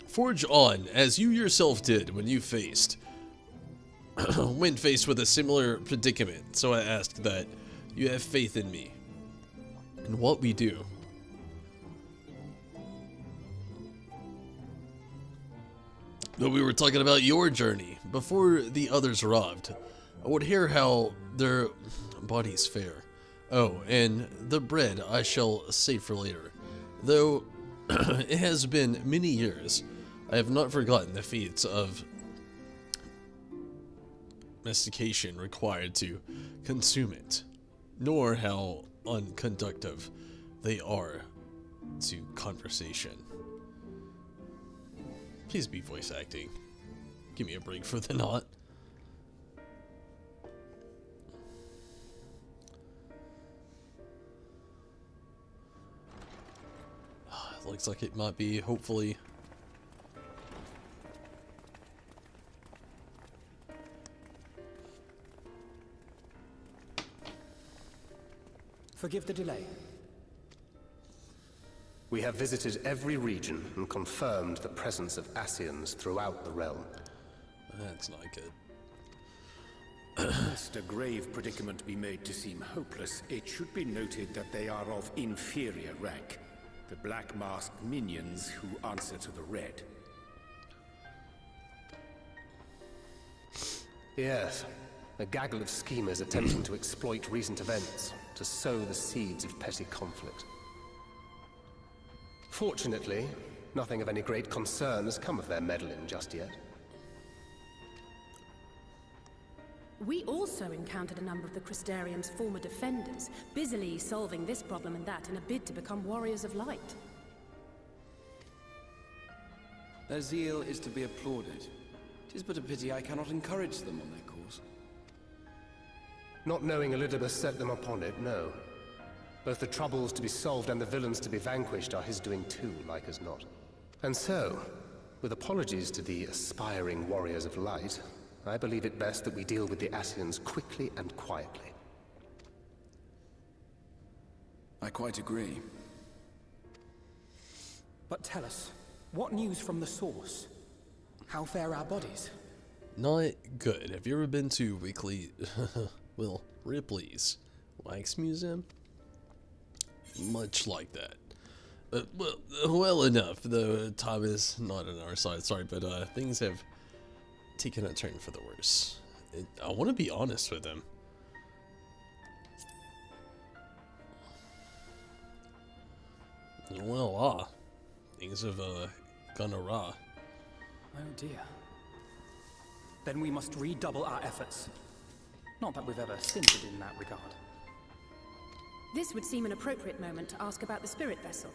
A: Forge on, as you yourself did when you when faced with a similar predicament, so I ask that you have faith in me, and what we do. But we were talking about your journey, before the others arrived. I would hear how their bodies fare. Oh, and the bread I shall save for later. Though it has been many years, I have not forgotten the feats of mastication required to consume it, nor how unconductive they are to conversation. Please be voice acting. Give me a break for the knot. Looks like it might be, hopefully.
F: Forgive the delay.
G: We have visited every region and confirmed the presence of Ascians throughout the realm.
A: That's not good.
B: Lest a grave predicament be made to seem hopeless, it should be noted that they are of inferior rank. The black masked minions who answer to the red.
G: Yes, a gaggle of schemers attempting to exploit recent events, to sow the seeds of petty conflict. Fortunately, nothing of any great concern has come of their meddling just yet.
F: We also encountered a number of the Crystarium's former defenders, busily solving this problem and that in a bid to become warriors of light.
C: Their zeal is to be applauded. 'Tis but a pity I cannot encourage them on their course.
G: Not knowing Elidibus set them upon it, no. Both the troubles to be solved and the villains to be vanquished are his doing too, like as not. And so, with apologies to the aspiring warriors of light, I believe it best that we deal with the Ascians quickly and quietly.
C: I quite agree.
H: But tell us, what news from the source? How fare our bodies?
A: Not good. Have you ever been to well, Ripley's Wax Museum? Much like that. Well enough, though time is not on our side, sorry, but things have taken a turn for the worse. I want to be honest with him. Well, things have gone awry.
H: Oh dear. Then we must redouble our efforts. Not that we've ever stinted in that regard.
F: This would seem an appropriate moment to ask about the spirit vessel.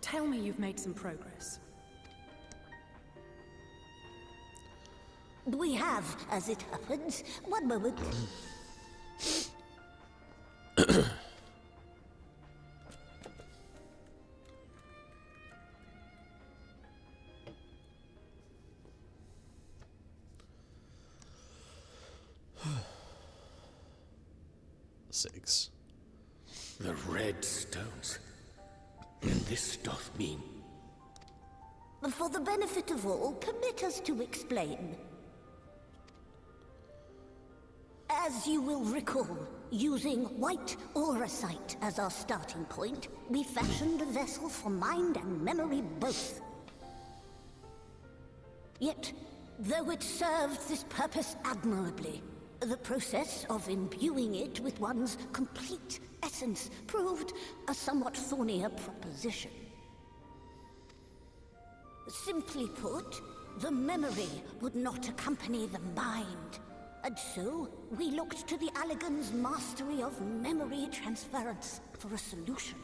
F: Tell me you've made some progress.
I: We have, as it happens. One moment.
A: Six.
B: The red stones. And this doth mean...
I: For the benefit of all, permit us to explain. As you will recall, using white auracite as our starting point, we fashioned a vessel for mind and memory both. Yet, though it served this purpose admirably, the process of imbuing it with one's complete essence proved a somewhat thornier proposition. Simply put, the memory would not accompany the mind. And so, we looked to the Allegan's mastery of memory transference for a solution.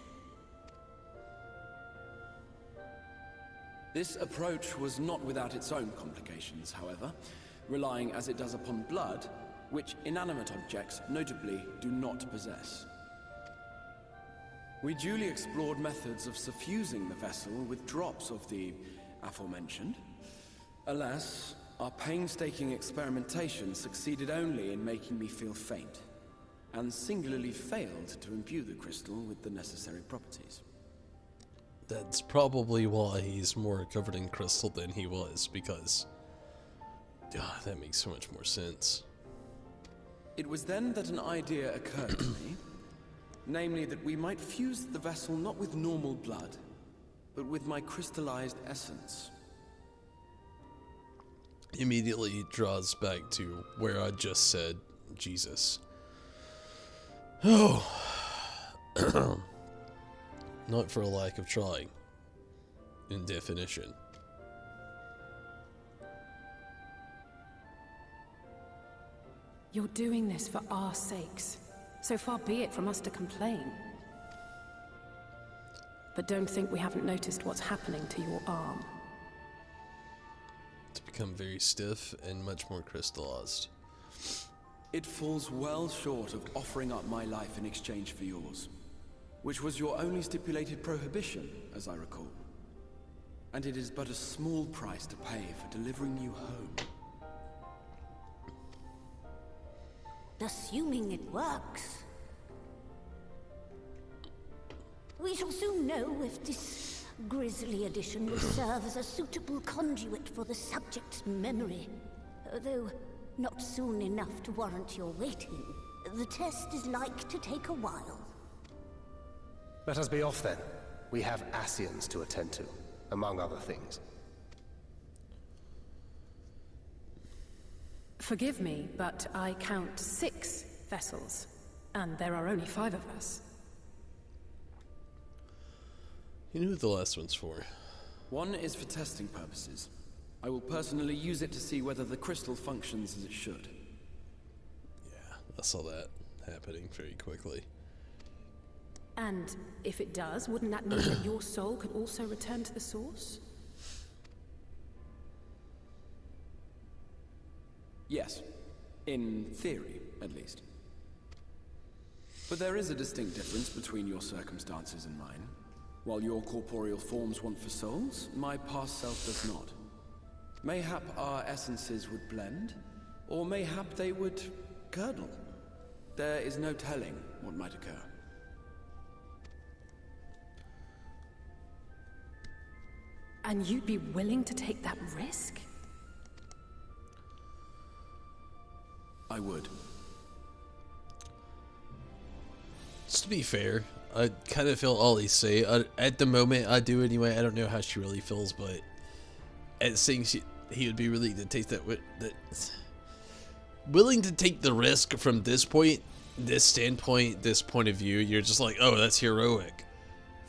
C: This approach was not without its own complications, however, relying as it does upon blood, which inanimate objects, notably, do not possess. We duly explored methods of suffusing the vessel with drops of the aforementioned. Alas, our painstaking experimentation succeeded only in making me feel faint, and singularly failed to imbue the crystal with the necessary properties.
A: That's probably why he's more covered in crystal than he was, because... that makes so much more sense.
C: It was then that an idea occurred to me, namely that we might fuse the vessel not with normal blood, but with my crystallized essence.
A: Immediately draws back to where I just said Jesus. Oh. Not for a lack of trying. In definition.
F: You're doing this for our sakes. So far be it from us to complain. But don't think we haven't noticed what's happening to your arm.
A: It's become very stiff and much more crystallized.
C: It falls well short of offering up my life in exchange for yours, which was your only stipulated prohibition, as I recall. And it is but a small price to pay for delivering you home.
I: Assuming it works. We shall soon know if this grisly addition will serve as a suitable conduit for the subject's memory. Although, Not soon enough to warrant your waiting. The test is like to take a while.
G: Let us be off then. We have Ascians to attend to, among other things.
F: Forgive me, but I count 6 vessels, and there are only 5 of us.
A: You know who the last one's for.
C: One is for testing purposes. I will personally use it to see whether the crystal functions as it should.
A: Yeah, I saw that happening very quickly.
F: And if it does, wouldn't that mean that your soul could also return to the source?
C: Yes. In theory, at least. But there is a distinct difference between your circumstances and mine. While your corporeal forms want for souls, my past self does not. Mayhap our essences would blend, or mayhap they would curdle. There is no telling what might occur.
F: And you'd be willing to take that risk?
C: I would.
A: Just to be fair, I kind of feel Ollie say. At the moment, I do anyway. I don't know how she really feels, but at saying he would be willing to take willing to take the risk from this point, this standpoint, this point of view. You're just like, oh, that's heroic.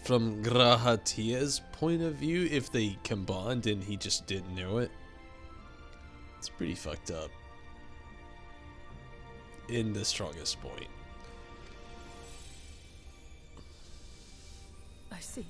A: From Grahatia's point of view, if they combined and he just didn't know it, it's pretty fucked up. In the strongest point.
F: I see.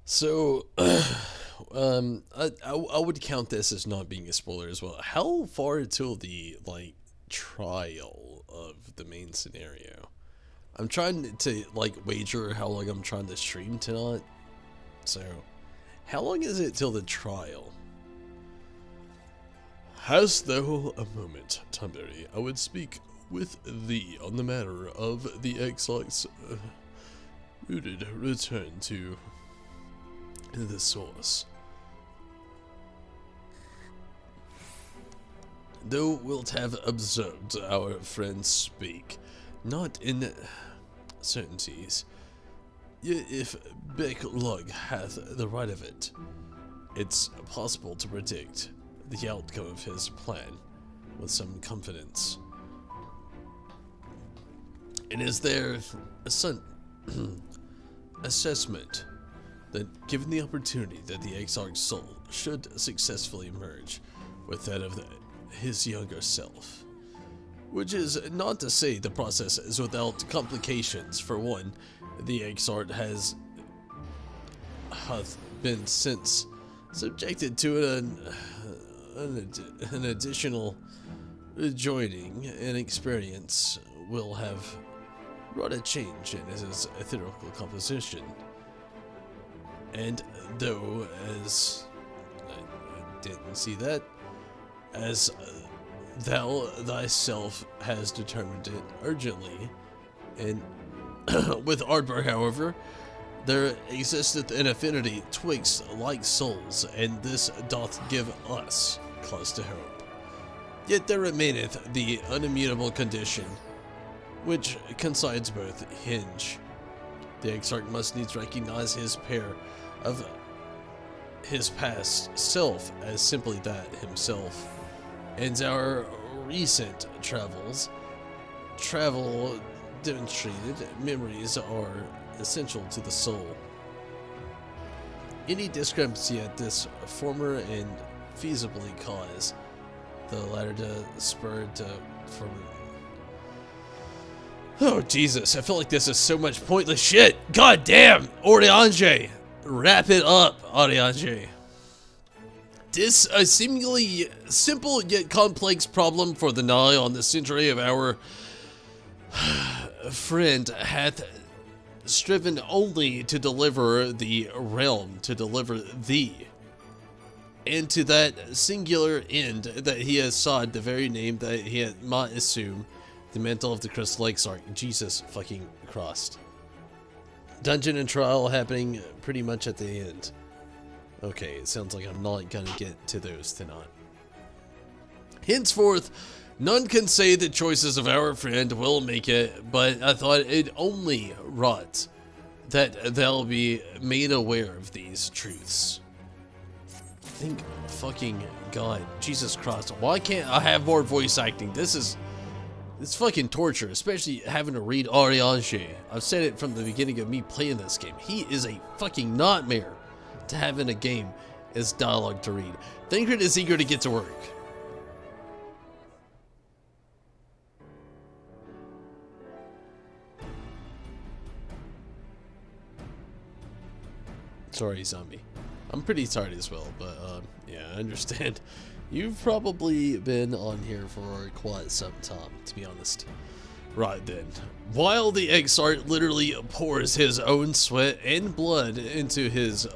A: So, I would count this as not being a spoiler as well. How far until the, like, trial of the main scenario? I'm trying to, like, wager how long I'm trying to stream tonight. So, how long is it till the trial? Hast thou a moment, Tamberi? I would speak with thee on the matter of the XIV's rooted return to the source. Thou wilt have observed our friends speak, not in certainties, yet if Backlug hath the right of it, it's possible to predict the outcome of his plan with some confidence. It is their assessment that given the opportunity that the XIV's soul should successfully merge with that of his younger self. Which is not to say the process is without complications. For one, the XIV hath been since subjected to an additional joining, and experience will have wrought a change in his ethereal composition. And though, as I didn't see that, as thou thyself has determined it urgently, and with Ardbur, however, there existeth an affinity twixt like souls, and this doth give us cause to hope. Yet there remaineth the unimmutable condition, which coincides both hinge. The Exarch must needs recognize his pair of his past self as simply that, himself, and our recent travel demonstrated memories are essential to the soul. Any discrepancy at this former and feasibly cause the latter to spur to from. Oh Jesus! I feel like this is so much pointless shit. God damn, Oriange, wrap it up, Oriange. This a seemingly simple yet complex problem for the nigh on the century of our friend hath striven only to deliver the realm, to deliver thee, and to that singular end that he has sought the very name that he might assume, the mantle of the Crystal Exarch. Jesus fucking Christ. Dungeon and trial happening pretty much at the end. Okay, it sounds like I'm not gonna get to those tonight. Henceforth, none can say the choices of our friend will make it, but I thought it only right that they'll be made aware of these truths. Thank fucking God. Jesus Christ, why can't I have more voice acting? It's fucking torture, especially having to read Oriange. I've said it from the beginning of me playing this game. He is a fucking nightmare to have in a game as dialogue to read. Thancred is eager to get to work. Sorry, zombie. I'm pretty tired as well, but yeah, I understand. You've probably been on here for quite some time, to be honest. Right then, while the Exarch literally pours his own sweat and blood into his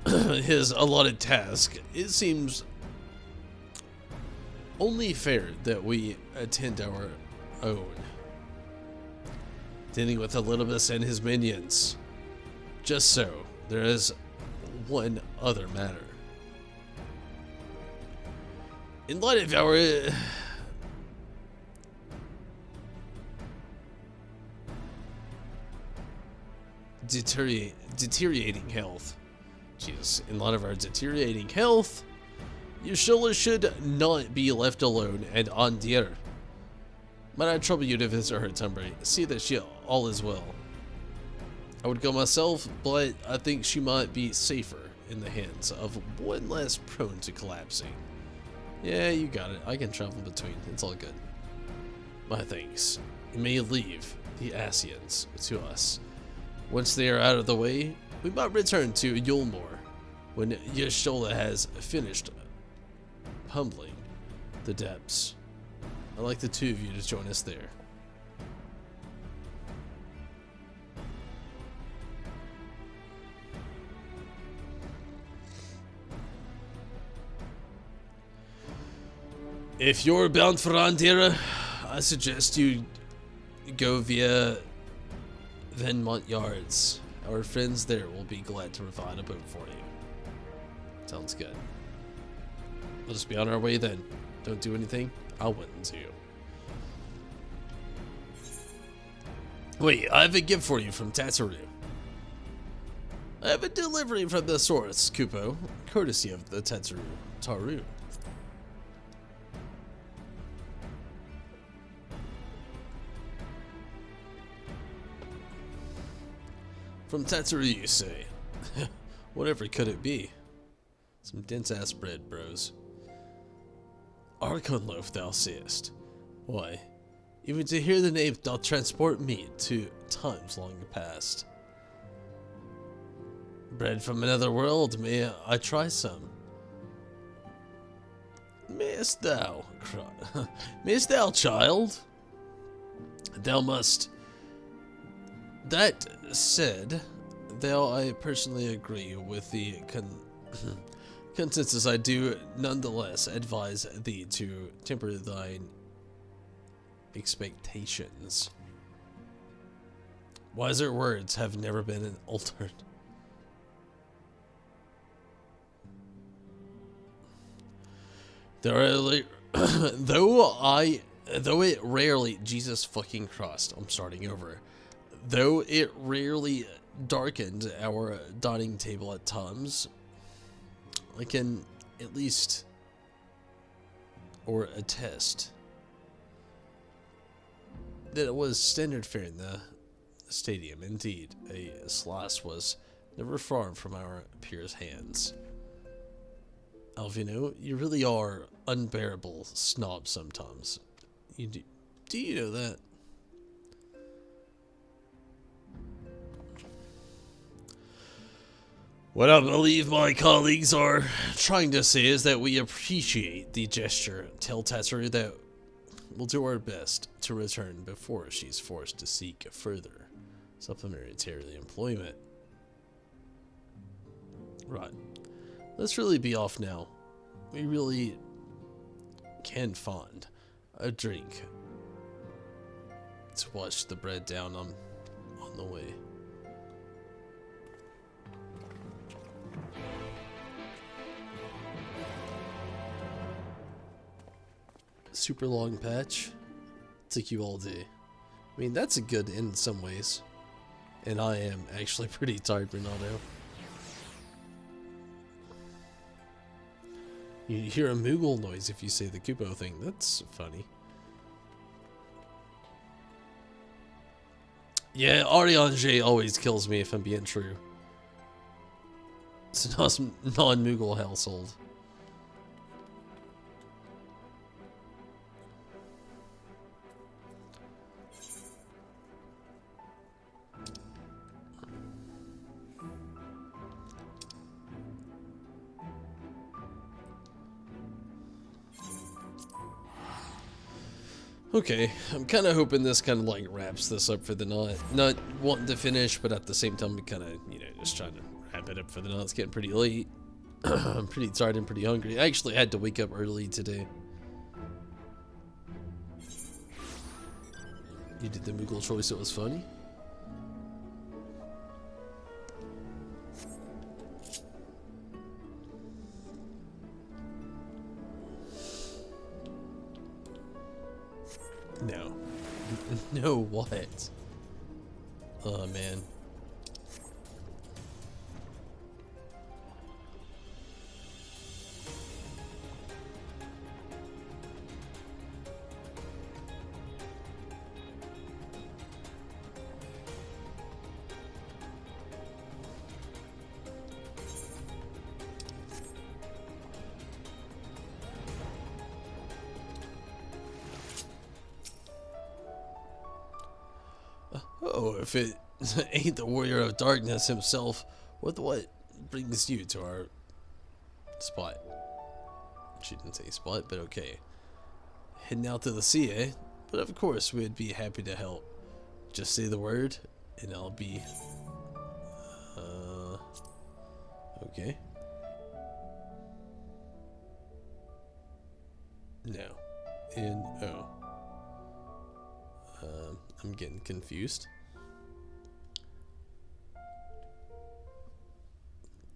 A: his allotted task, it seems only fair that we attend our own, dealing with Elidibus and his minions. Just so, there is one other matter. In light of our deteriorating health. Jesus, in light of our deteriorating health, Yashila should not be left alone and on dear. Might I trouble you to visit her temple, see that she all is well. I would go myself, but I think she might be safer in the hands of one less prone to collapsing. Yeah, you got it. I can travel between. It's all good. My thanks. You may leave the Asians to us. Once they are out of the way, we might return to Yulmore when Yashola has finished humbling the depths. I'd like the two of you to join us there. If you're bound for Andira, I suggest you go via Venmont Yards. Our friends there will be glad to provide a boat for you. Sounds good. We'll just be on our way then. Don't do anything I wouldn't do. Wait, I have a gift for you from Tatsaru. I have a delivery from the source, Kupo, courtesy of the Taru. From Tatsaru, you say? Whatever could it be? Some dense-ass bread, bros. Archon loaf, thou sayest. Why, even to hear the name doth transport me to times long past. Bread from another world, may I try some? Mayest thou, child? Thou must. That said, though I personally agree with the consensus, I do nonetheless advise thee to temper thine expectations. Wiser words have never been altered. Though it rarely, Jesus fucking Christ, I'm starting over. Though it rarely darkened our dining table at times, I can at least attest that it was standard fare in the stadium. Indeed, a slice was never far from our peers' hands. Alvino, you really are unbearable snob sometimes. Do you know that? What I believe my colleagues are trying to say is that we appreciate the gesture. Tell Tatsu that we'll do our best to return before she's forced to seek further supplementary employment. Right. Let's really be off now. We really can find a drink to wash the bread down on the way. Super long patch. Took you all day. I mean, that's a good in some ways. And I am actually pretty tired, Ronaldo. You hear a Moogle noise if you say the Kupo thing. That's funny. Yeah, Ariane always kills me if I'm being true. It's a non-Moogle household. Okay, I'm kind of hoping this kind of like wraps this up for the night. Not wanting to finish, but at the same time, we kind of, you know, just trying to wrap it up for the night. It's getting pretty late. I'm pretty tired and pretty hungry. I actually had to wake up early today. You did the Moogle choice, it was funny? No. No, what? Oh, man. Oh, if it ain't the Warrior of Darkness himself, what brings you to our spot? She didn't say spot, but okay. Heading out to the sea, eh? But of course, we'd be happy to help. Just say the word, and I'll be... okay. No. N-O. I'm getting confused.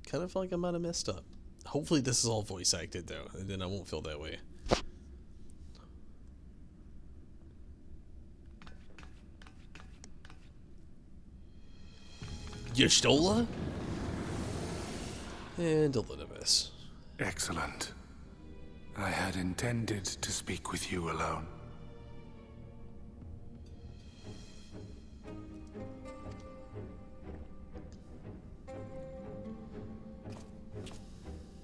A: Kind of feel like I might have messed up. Hopefully this is all voice acted though, and then I won't feel that way. Y'shtola? And Elidibus.
B: Excellent. I had intended to speak with you alone.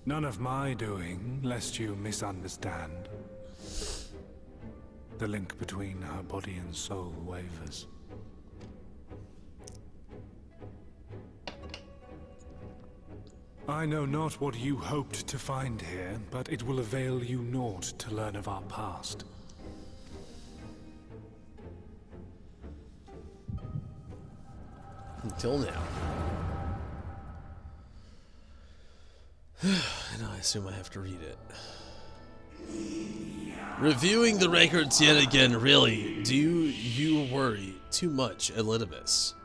B: None of my doing, lest you misunderstand. The link between her body and soul wavers. I know not what you hoped to find here, but it will avail you naught to learn of our past.
A: Until now. And I assume I have to read it. Reviewing the records yet again, really, do you worry too much, Elidibus?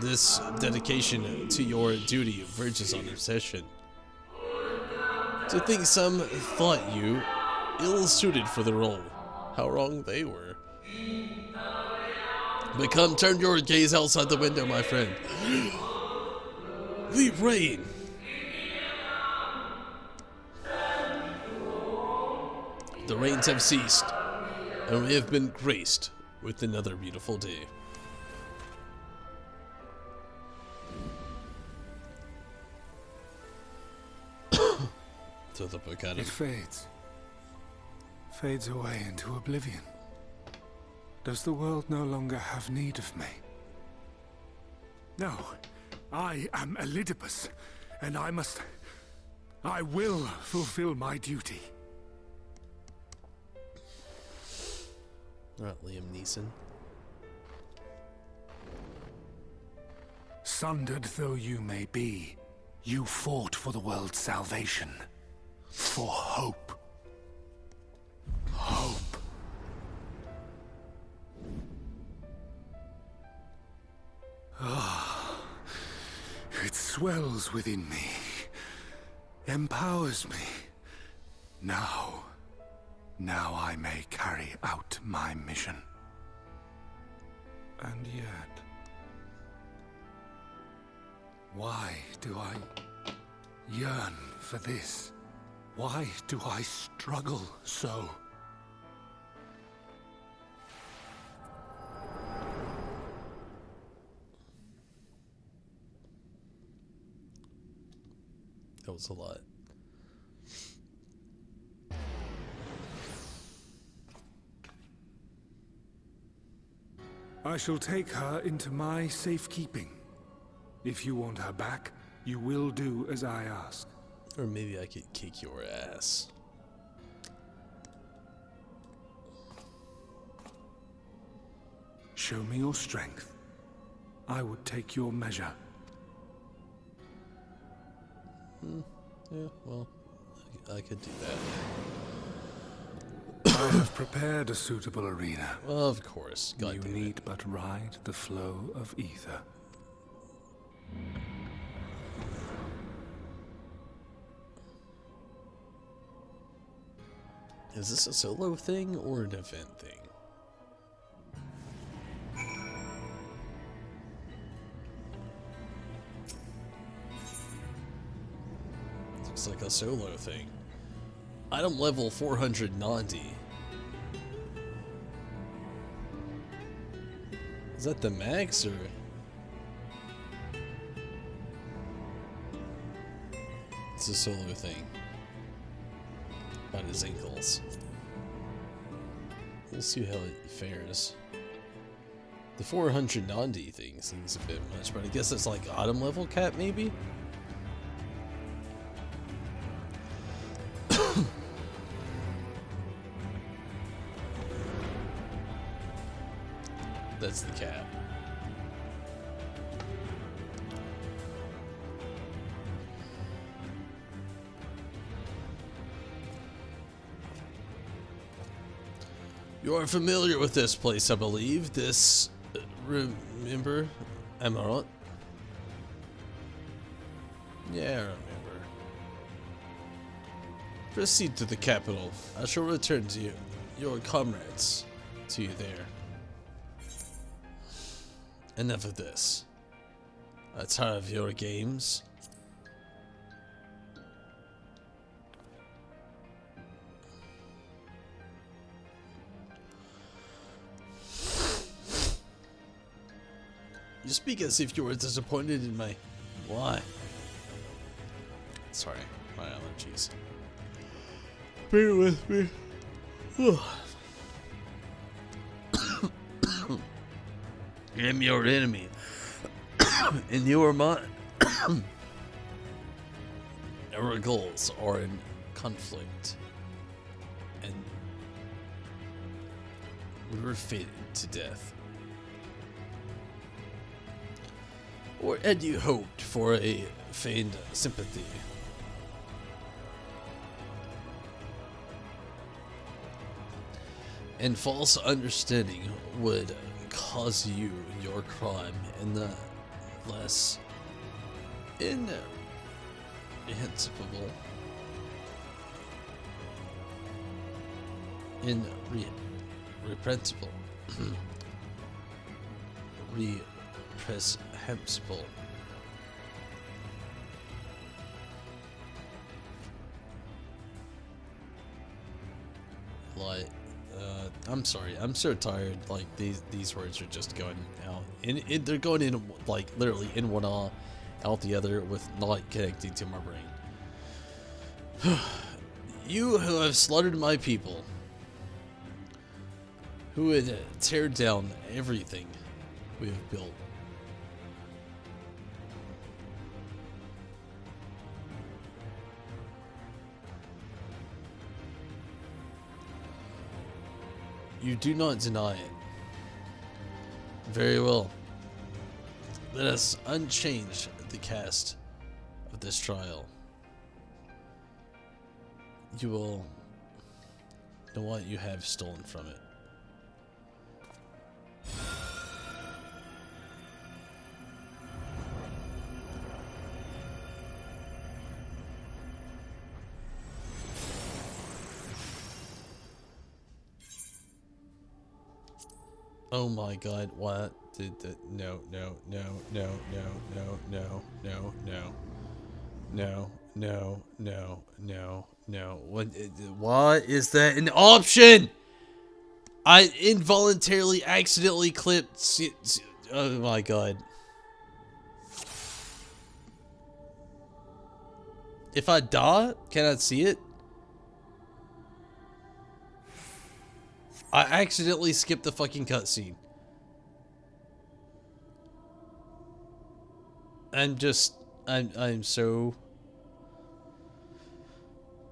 A: This dedication to your duty verges on obsession. To think some thought you ill-suited for the role. How wrong they were. But come, turn your gaze outside the window, my friend. The rain! The rains have ceased, and we have been graced with another beautiful day. Throw the book at him.
B: It fades. Fades away into oblivion. Does the world no longer have need of me? No. I am Elidipus, and I will fulfill my duty.
A: Alright, Liam Neeson.
B: Sundered though you may be, you fought for the world's salvation. For hope. Hope. Ah, it swells within me, empowers me. Now I may carry out my mission. And yet, why do I yearn for this? Why do I struggle so?
A: That was a lot.
B: I shall take her into my safekeeping. If you want her back, you will do as I ask.
A: Or maybe I could kick your ass.
B: Show me your strength. I would take your measure.
A: Yeah, well, I could do that.
B: I have prepared a suitable arena.
A: Well, of course. God
B: You
A: damn
B: need
A: it.
B: but ride the flow of ether.
A: Is this a solo thing or an event thing? Looks like a solo thing. Item level 490. Is that the max or? It's a solo thing. About his ankles. We'll see how it fares. The 490 thing seems a bit much, but I guess it's like autumn level cap maybe? That's the cap. You are familiar with this place, I believe. This... remember? Am I right? Yeah, I remember. Proceed to the capital. I shall return to you. Your comrades. To you there. Enough of this. I tire of your games. You speak as if you were disappointed in my... Why? Sorry, my allergies. Bear with me. I am your enemy, and you are mine. Our goals are in conflict, and we were fated to death. Or had you hoped for a feigned sympathy? And false understanding would cause you your crime in the less irreprehensible reprehensible reprehensible like I'm sorry, I'm so tired. Like these words are just going out, and they're going in like literally in one eye, out the other, with not connecting to my brain. You who have slaughtered my people, who would tear down everything we have built. You do not deny it. Very well. Let us unchange the cast of this trial. You will know what you have stolen from it. Oh my god, what did that? No. Why is that an option? I involuntarily accidentally clipped. Oh my god. If I die, can I see it? I accidentally skipped the fucking cutscene. I'm so...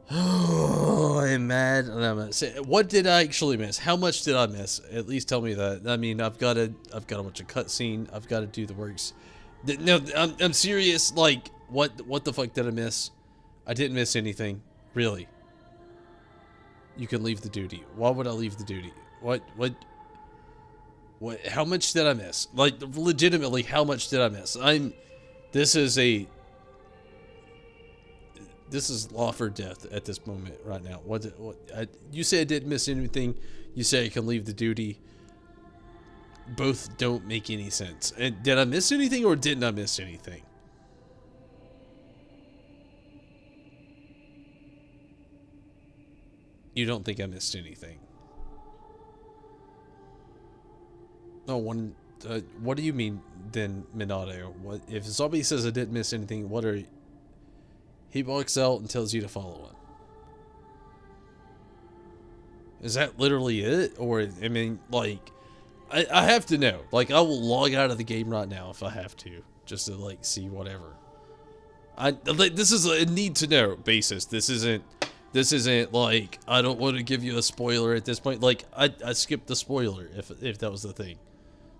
A: I'm mad and I'm upset. What did I actually miss? How much did I miss? At least tell me that. I mean, I've got a bunch of cutscene. I've got to do the works. No, I'm serious. Like, what the fuck did I miss? I didn't miss anything. Really. You can leave the duty. Why would I leave the duty? What, how much did I miss? Like, legitimately, how much did I miss? This is life or death at this moment right now. You say I didn't miss anything. You say I can leave the duty. Both don't make any sense. And did I miss anything or didn't I miss anything? You don't think I missed anything? No one. What do you mean then, Minato? What if Zombie says I didn't miss anything? What are? He walks out and tells you to follow him. Is that literally it? Or I mean, like, I have to know. Like, I will log out of the game right now if I have to, just to like see whatever. This is a need to know basis. This isn't like, I don't want to give you a spoiler at this point. Like, I skipped the spoiler if that was the thing.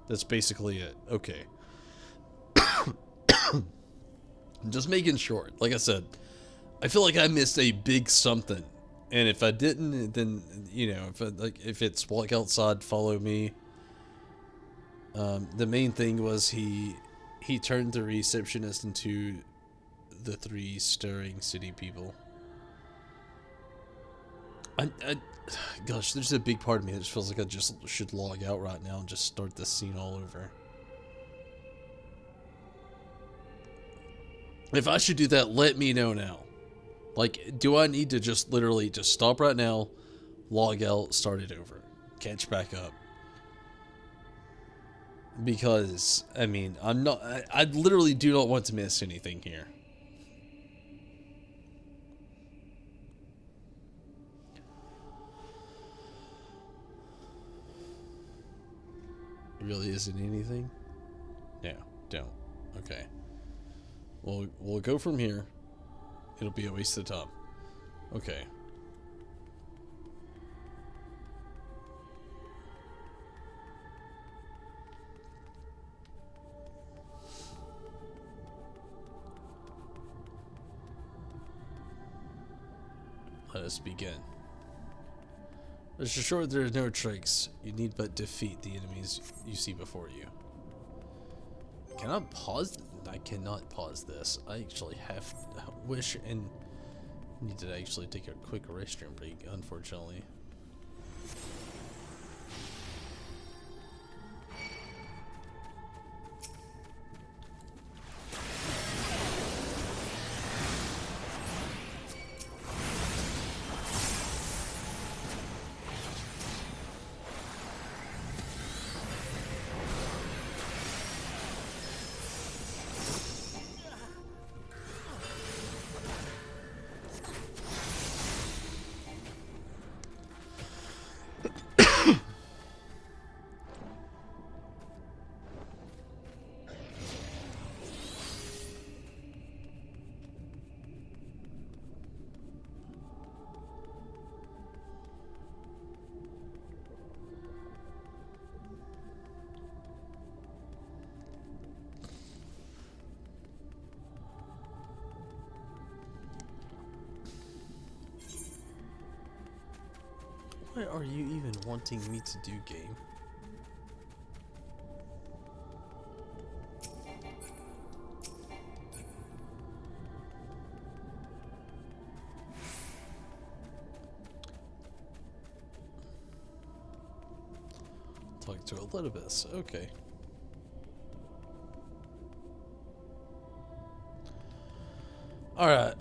A: That's basically it. Okay. Just making sure. Like I said, I feel like I missed a big something. And if I didn't, then, you know, if it's walk outside, follow me. The main thing was he turned the receptionist into the 3 stirring city people. Gosh, there's a big part of me that just feels like I just should log out right now and just start this scene all over. If I should do that, let me know now. Like, do I need to just literally just stop right now, log out, start it over, catch back up? Because, I mean, I literally do not want to miss anything here. Really isn't anything? No, don't. Okay. We'll go from here. It'll be a waste of time. Okay. Let us begin. Rest assured there are no tricks. You need but defeat the enemies you see before you. Can I pause? I cannot pause this. I actually wish and need to actually take a quick restroom break, unfortunately. What are you even wanting me to do, game? Talk to Elidibus, okay. Alright,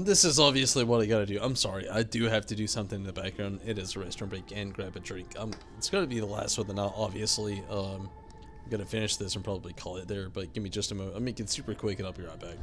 A: this is obviously what I gotta do. I'm sorry, I do have to do something in the background. It is a restaurant break and grab a drink. It's gonna be the last one, now, obviously. I'm gonna finish this and probably call it there, but give me just a moment. I'll make it super quick and I'll be right back.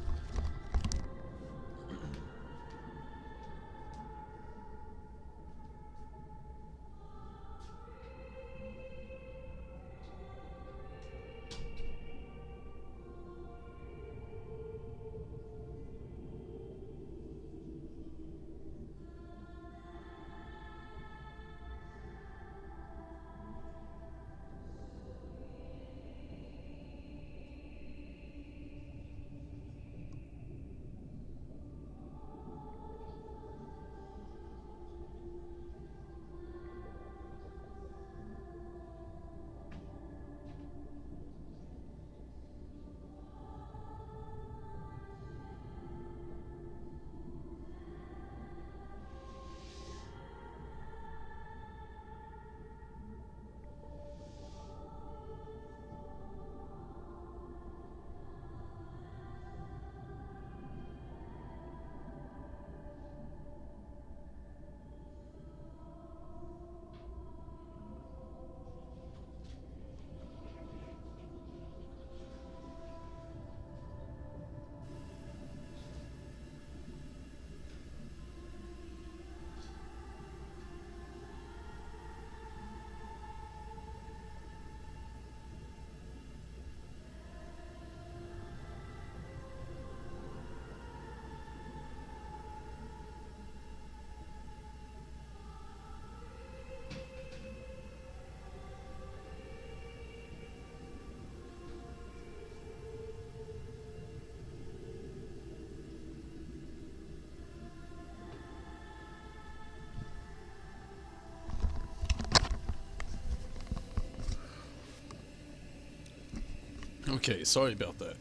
A: Okay, sorry about that.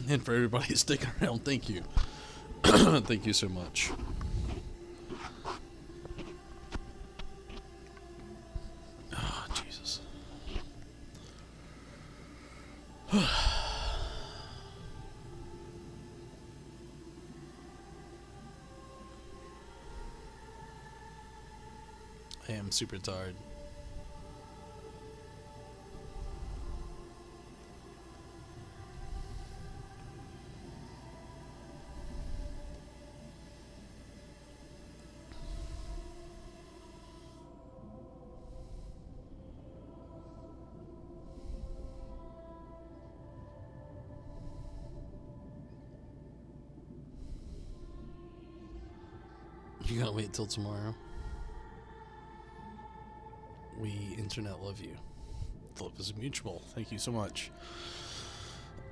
A: And for everybody sticking around, thank you. Thank you so much. Oh, Jesus. I am super tired. You gotta wait till tomorrow. We internet love you. The love is mutual. Thank you so much.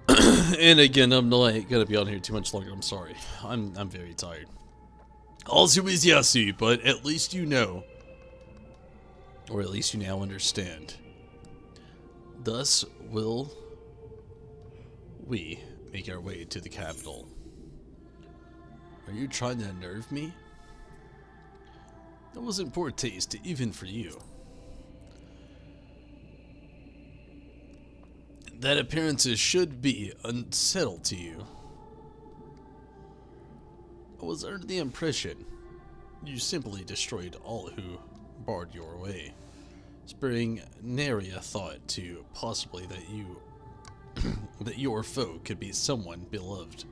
A: And again, I'm not gonna be on here too much longer. I'm sorry. I'm very tired. Also is Yasu, but at least you know, or at least you now understand. Thus will we make our way to the capital. Are you trying to unnerve me? That wasn't poor taste, even for you. That appearances should be unsettled to you. I was under the impression you simply destroyed all who barred your way, sparing nary a thought to possibly that that your foe could be someone beloved.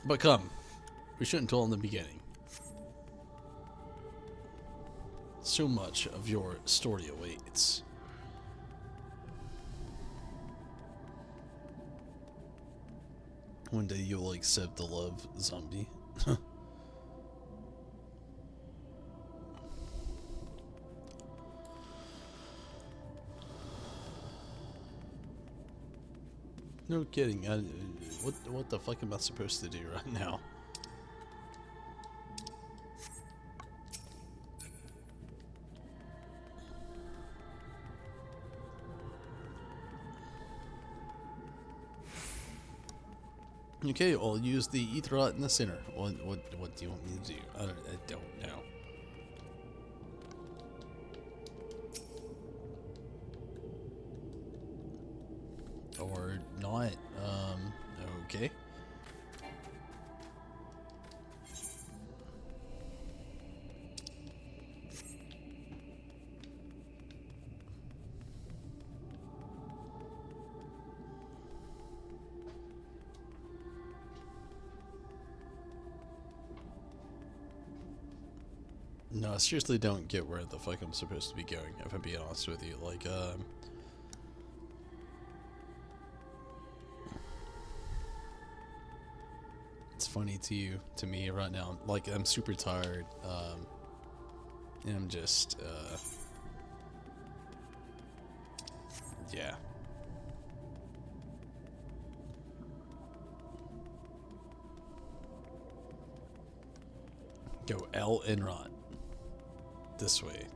A: But come. We shouldn't tell in the beginning. So much of your story awaits. One day you'll accept the love, zombie. No kidding. What the fuck am I supposed to do right now?
J: Okay, I'll use the ether rot in the center. What do you want me to do? I don't know. Or not. Okay. No, I seriously don't get where the fuck I'm supposed to be going, if I'm being honest with you. Like, it's funny to me right now. Like, I'm super tired, and I'm just, yeah. Go L and rot. This way.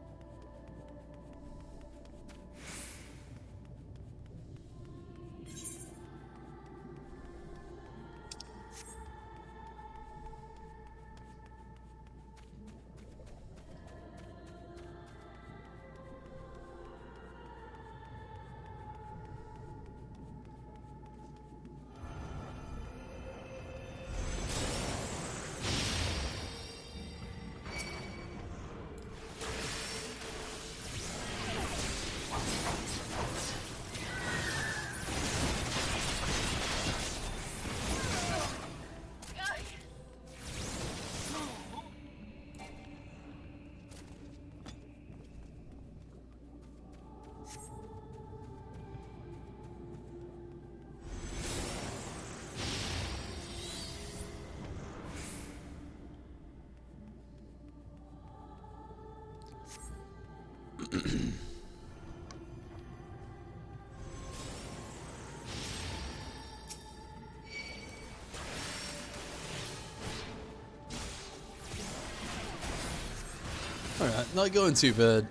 J: Alright, not going too bad.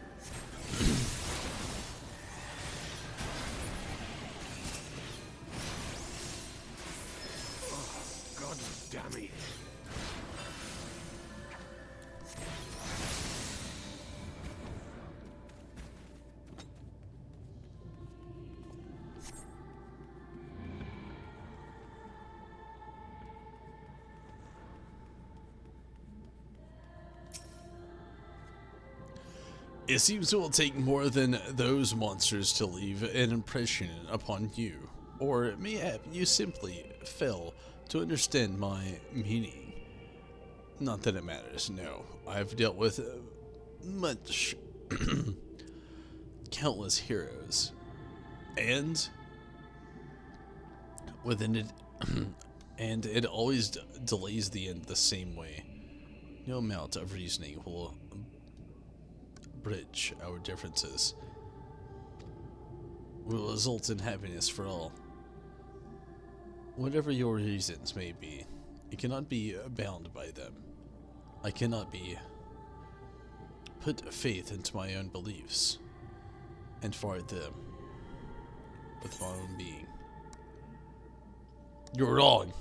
B: God damn it.
J: It seems it will take more than those monsters to leave an impression upon you, or mayhap you simply fail to understand my meaning. Not that it matters, no. I've dealt with much countless heroes, and within it, and it always delays the end the same way. No amount of reasoning will bridge our differences. Will result in happiness for all. Whatever your reasons may be, you cannot be bound by them. I cannot be put faith into my own beliefs and fart them with my own being. You're wrong.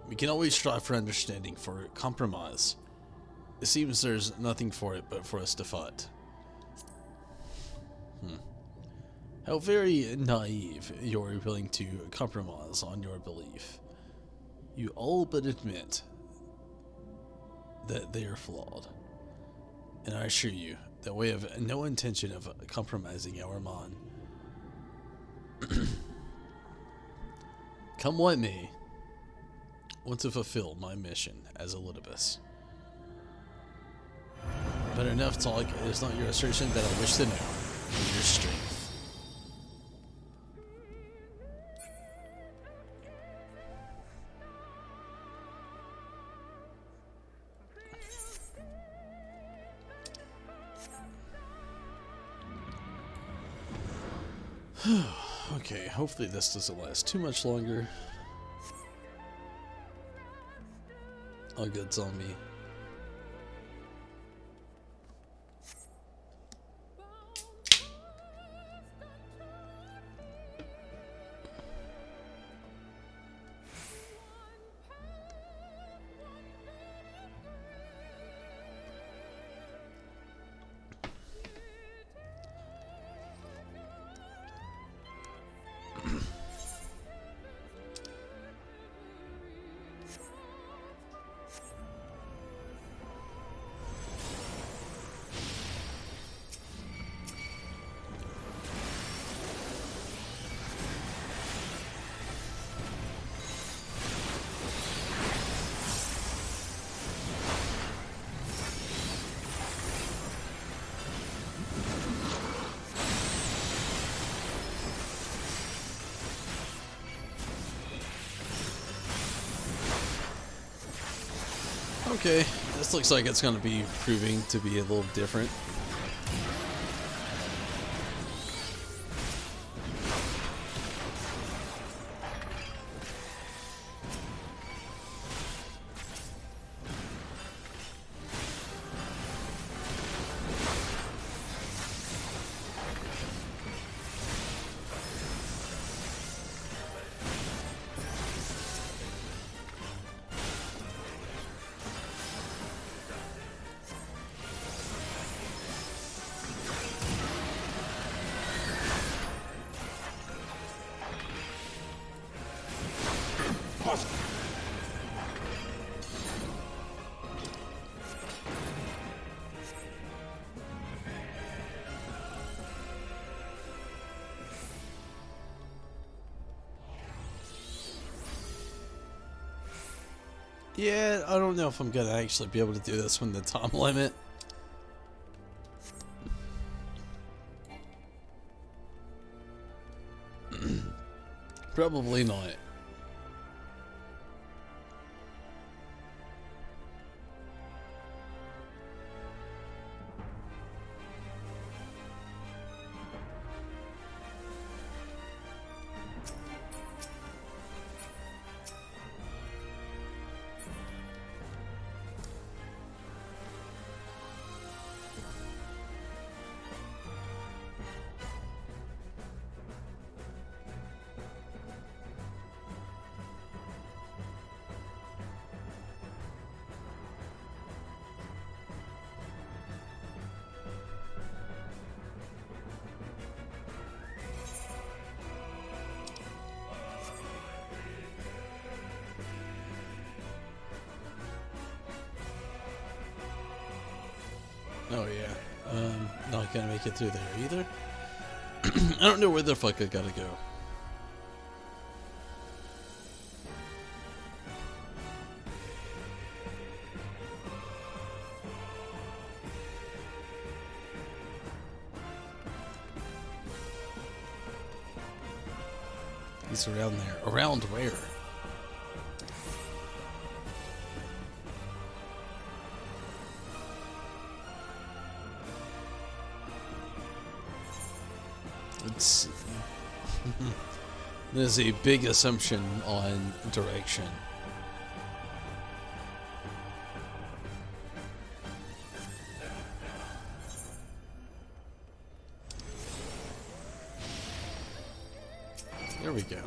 J: We can always strive for understanding, for compromise. It seems there's nothing for it but for us to fight. How very naive you're willing to compromise on your belief. You all but admit that they are flawed. And I assure you that we have no intention of compromising our mind. Come what may, I want to fulfill my mission as Elidibus. But enough talk, it is not your assertion that I wish to know, but your strength. Okay, hopefully this doesn't last too much longer. All good zombie. Okay, this looks like it's going to be proving to be a little different. Yeah, I don't know if I'm gonna actually be able to do this within the time limit. Probably not. Oh yeah, not gonna make it through there either. I don't know where the fuck I gotta go. He's around there. Around where? It's there's a big assumption on direction. There we go.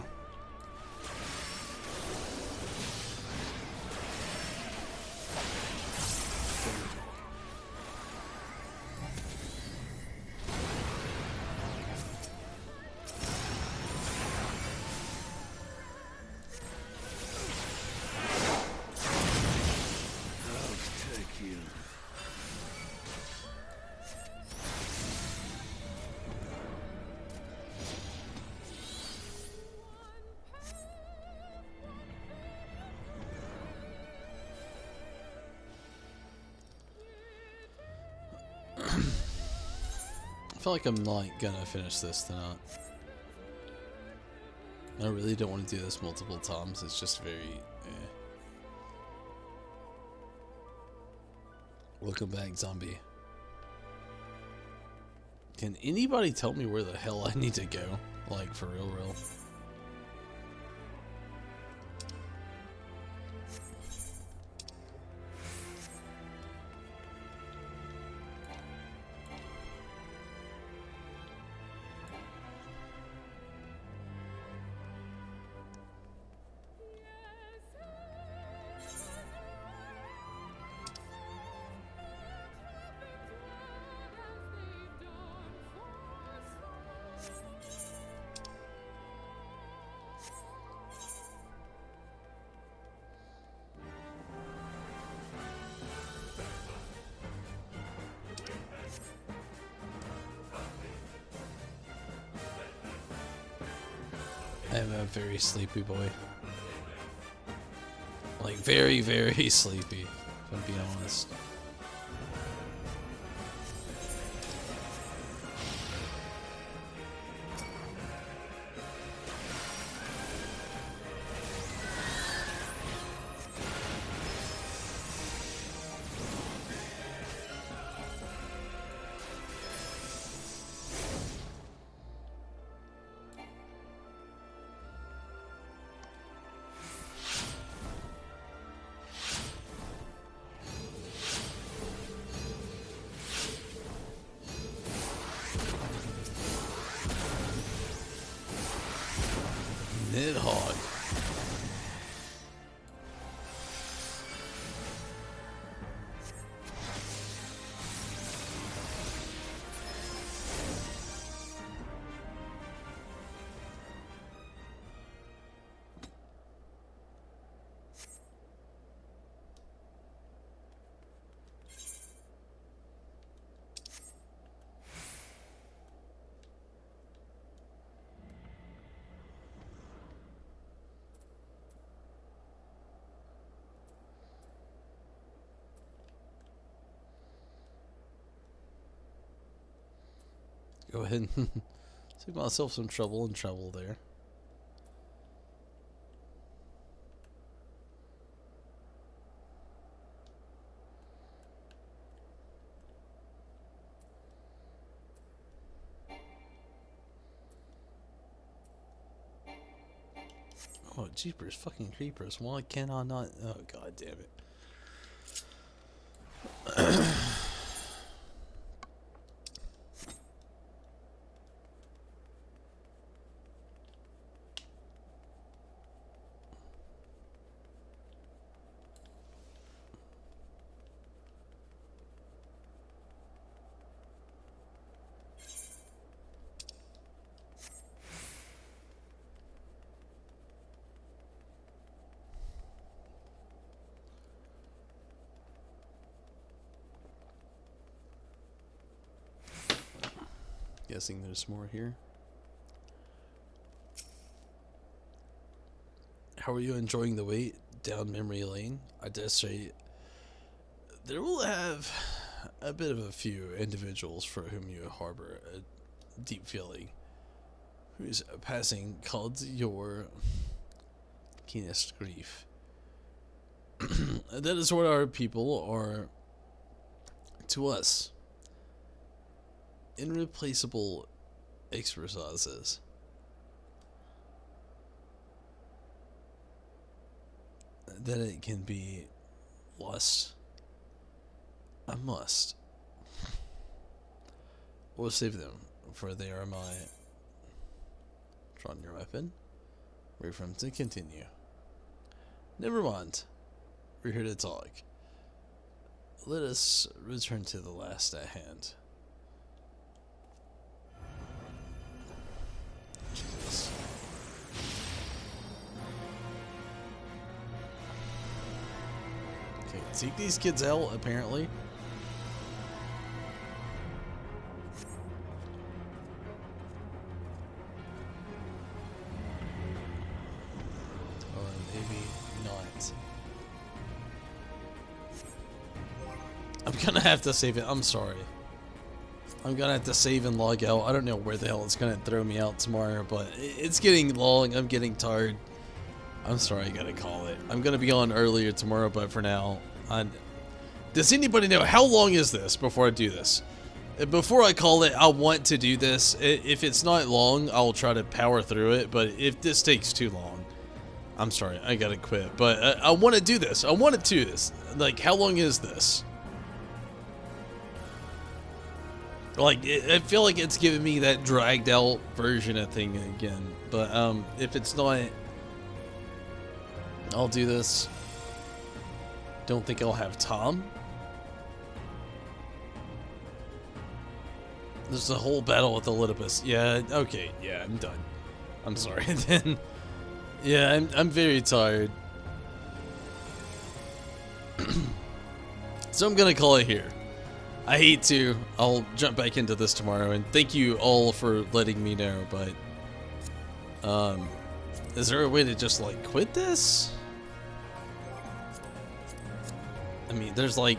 J: I feel like I'm not gonna finish this tonight. I really don't want to do this multiple times. It's just very... Welcome back, zombie. Can anybody tell me where the hell I need to go? Like, for real, real? I'm a very sleepy boy. Like, very, very sleepy, if I'm being honest. Nidhogg. Go ahead and save myself some trouble and travel there. Oh, jeepers, fucking creepers. Why can I not? Oh, god damn it. Guessing there's more here. How are you enjoying the wait down memory lane? I dare say there will have a bit of a few individuals for whom you harbor a deep feeling, whose passing caused your keenest grief. That is what our people are to us. Irreplaceable exercises. That it can be lost. I must. Or save them, for they are my. Draw your weapon. Wait for him to continue. Never mind. We're here to talk. Let us return to the last at hand. Jesus. Okay, take these kids out, apparently. Or maybe not. I'm gonna have to save it. I'm sorry. I'm gonna have to save and log out. I don't know where the hell it's gonna throw me out tomorrow, but it's getting long. I'm getting tired. I'm sorry, I gotta call it. I'm gonna be on earlier tomorrow, but for now, does anybody know how long is this before I do this? Before I call it, I want to do this. If it's not long, I'll try to power through it, but if this takes too long, I'm sorry, I gotta quit. But I want to do this. I want to do this. Like, how long is this? Like, I feel like it's giving me that dragged out version of thing again. But if it's not, I'll do this. Don't think I'll have Tom. There's a whole battle with Olympus. Yeah, okay, yeah, I'm done. I'm sorry. Then, yeah, I'm very tired. So I'm gonna call it here. I hate to. I'll jump back into this tomorrow, and thank you all for letting me know, but is there a way to just like quit this? I mean, there's like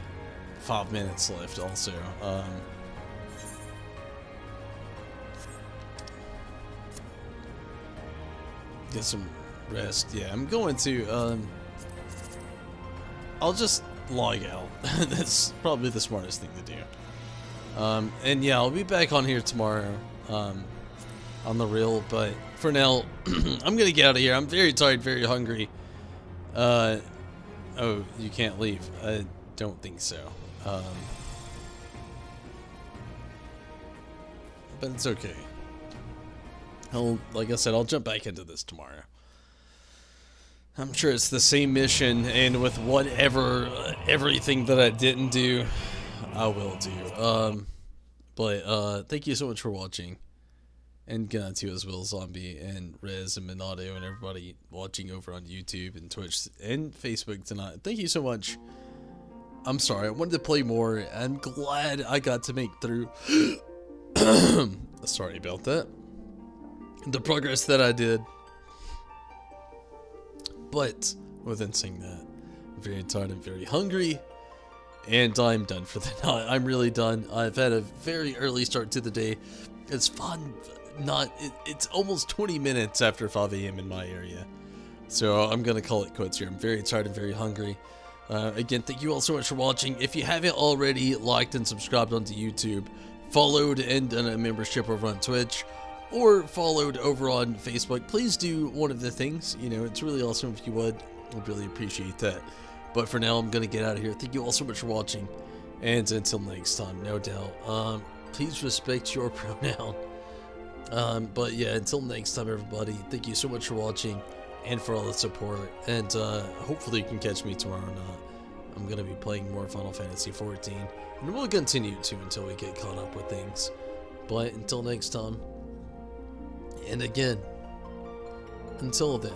J: 5 minutes left also. Get some rest. Yeah, I'm going to I'll just log out. That's probably the smartest thing to do. And yeah, I'll be back on here tomorrow on the reel, but for now I'm gonna get out of here. I'm very tired, very hungry. Oh, you can't leave. I don't think so. But it's okay. Like I said, I'll jump back into this tomorrow. I'm sure it's the same mission, and with whatever, everything that I didn't do, I will do. But thank you so much for watching. And good night to you as well, Zombie, and Rez, and Minato, and everybody watching over on YouTube, and Twitch, and Facebook tonight. Thank you so much. I'm sorry, I wanted to play more. I'm glad I got to make through. Sorry about that. The progress that I did. But, within saying that, I'm very tired and very hungry. And I'm done for the night. I'm really done. I've had a very early start to the day. It's fun. It's almost 20 minutes after 5 a.m. in my area. So I'm going to call it quits here. I'm very tired and very hungry. Again, thank you all so much for watching. If you haven't already liked and subscribed onto YouTube, followed and done a membership over on Twitch, or followed over on Facebook, please do one of the things. You know, it's really awesome if you would. I'd really appreciate that. But for now, I'm going to get out of here. Thank you all so much for watching. And until next time, no doubt, please respect your pronoun. But yeah, until next time, everybody, thank you so much for watching and for all the support. And hopefully you can catch me tomorrow night. I'm going to be playing more Final Fantasy XIV. And we'll continue to until we get caught up with things. But until next time. And again, until then,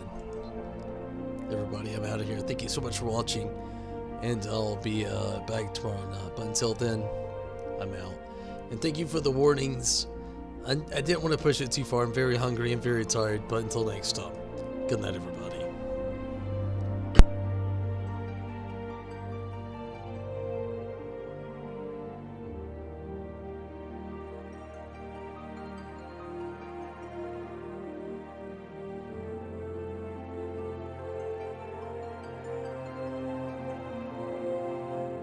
J: everybody, I'm out of here. Thank you so much for watching, and I'll be back tomorrow night. But until then, I'm out. And thank you for the warnings. I didn't want to push it too far. I'm very hungry and very tired. But until next time, good night, everybody.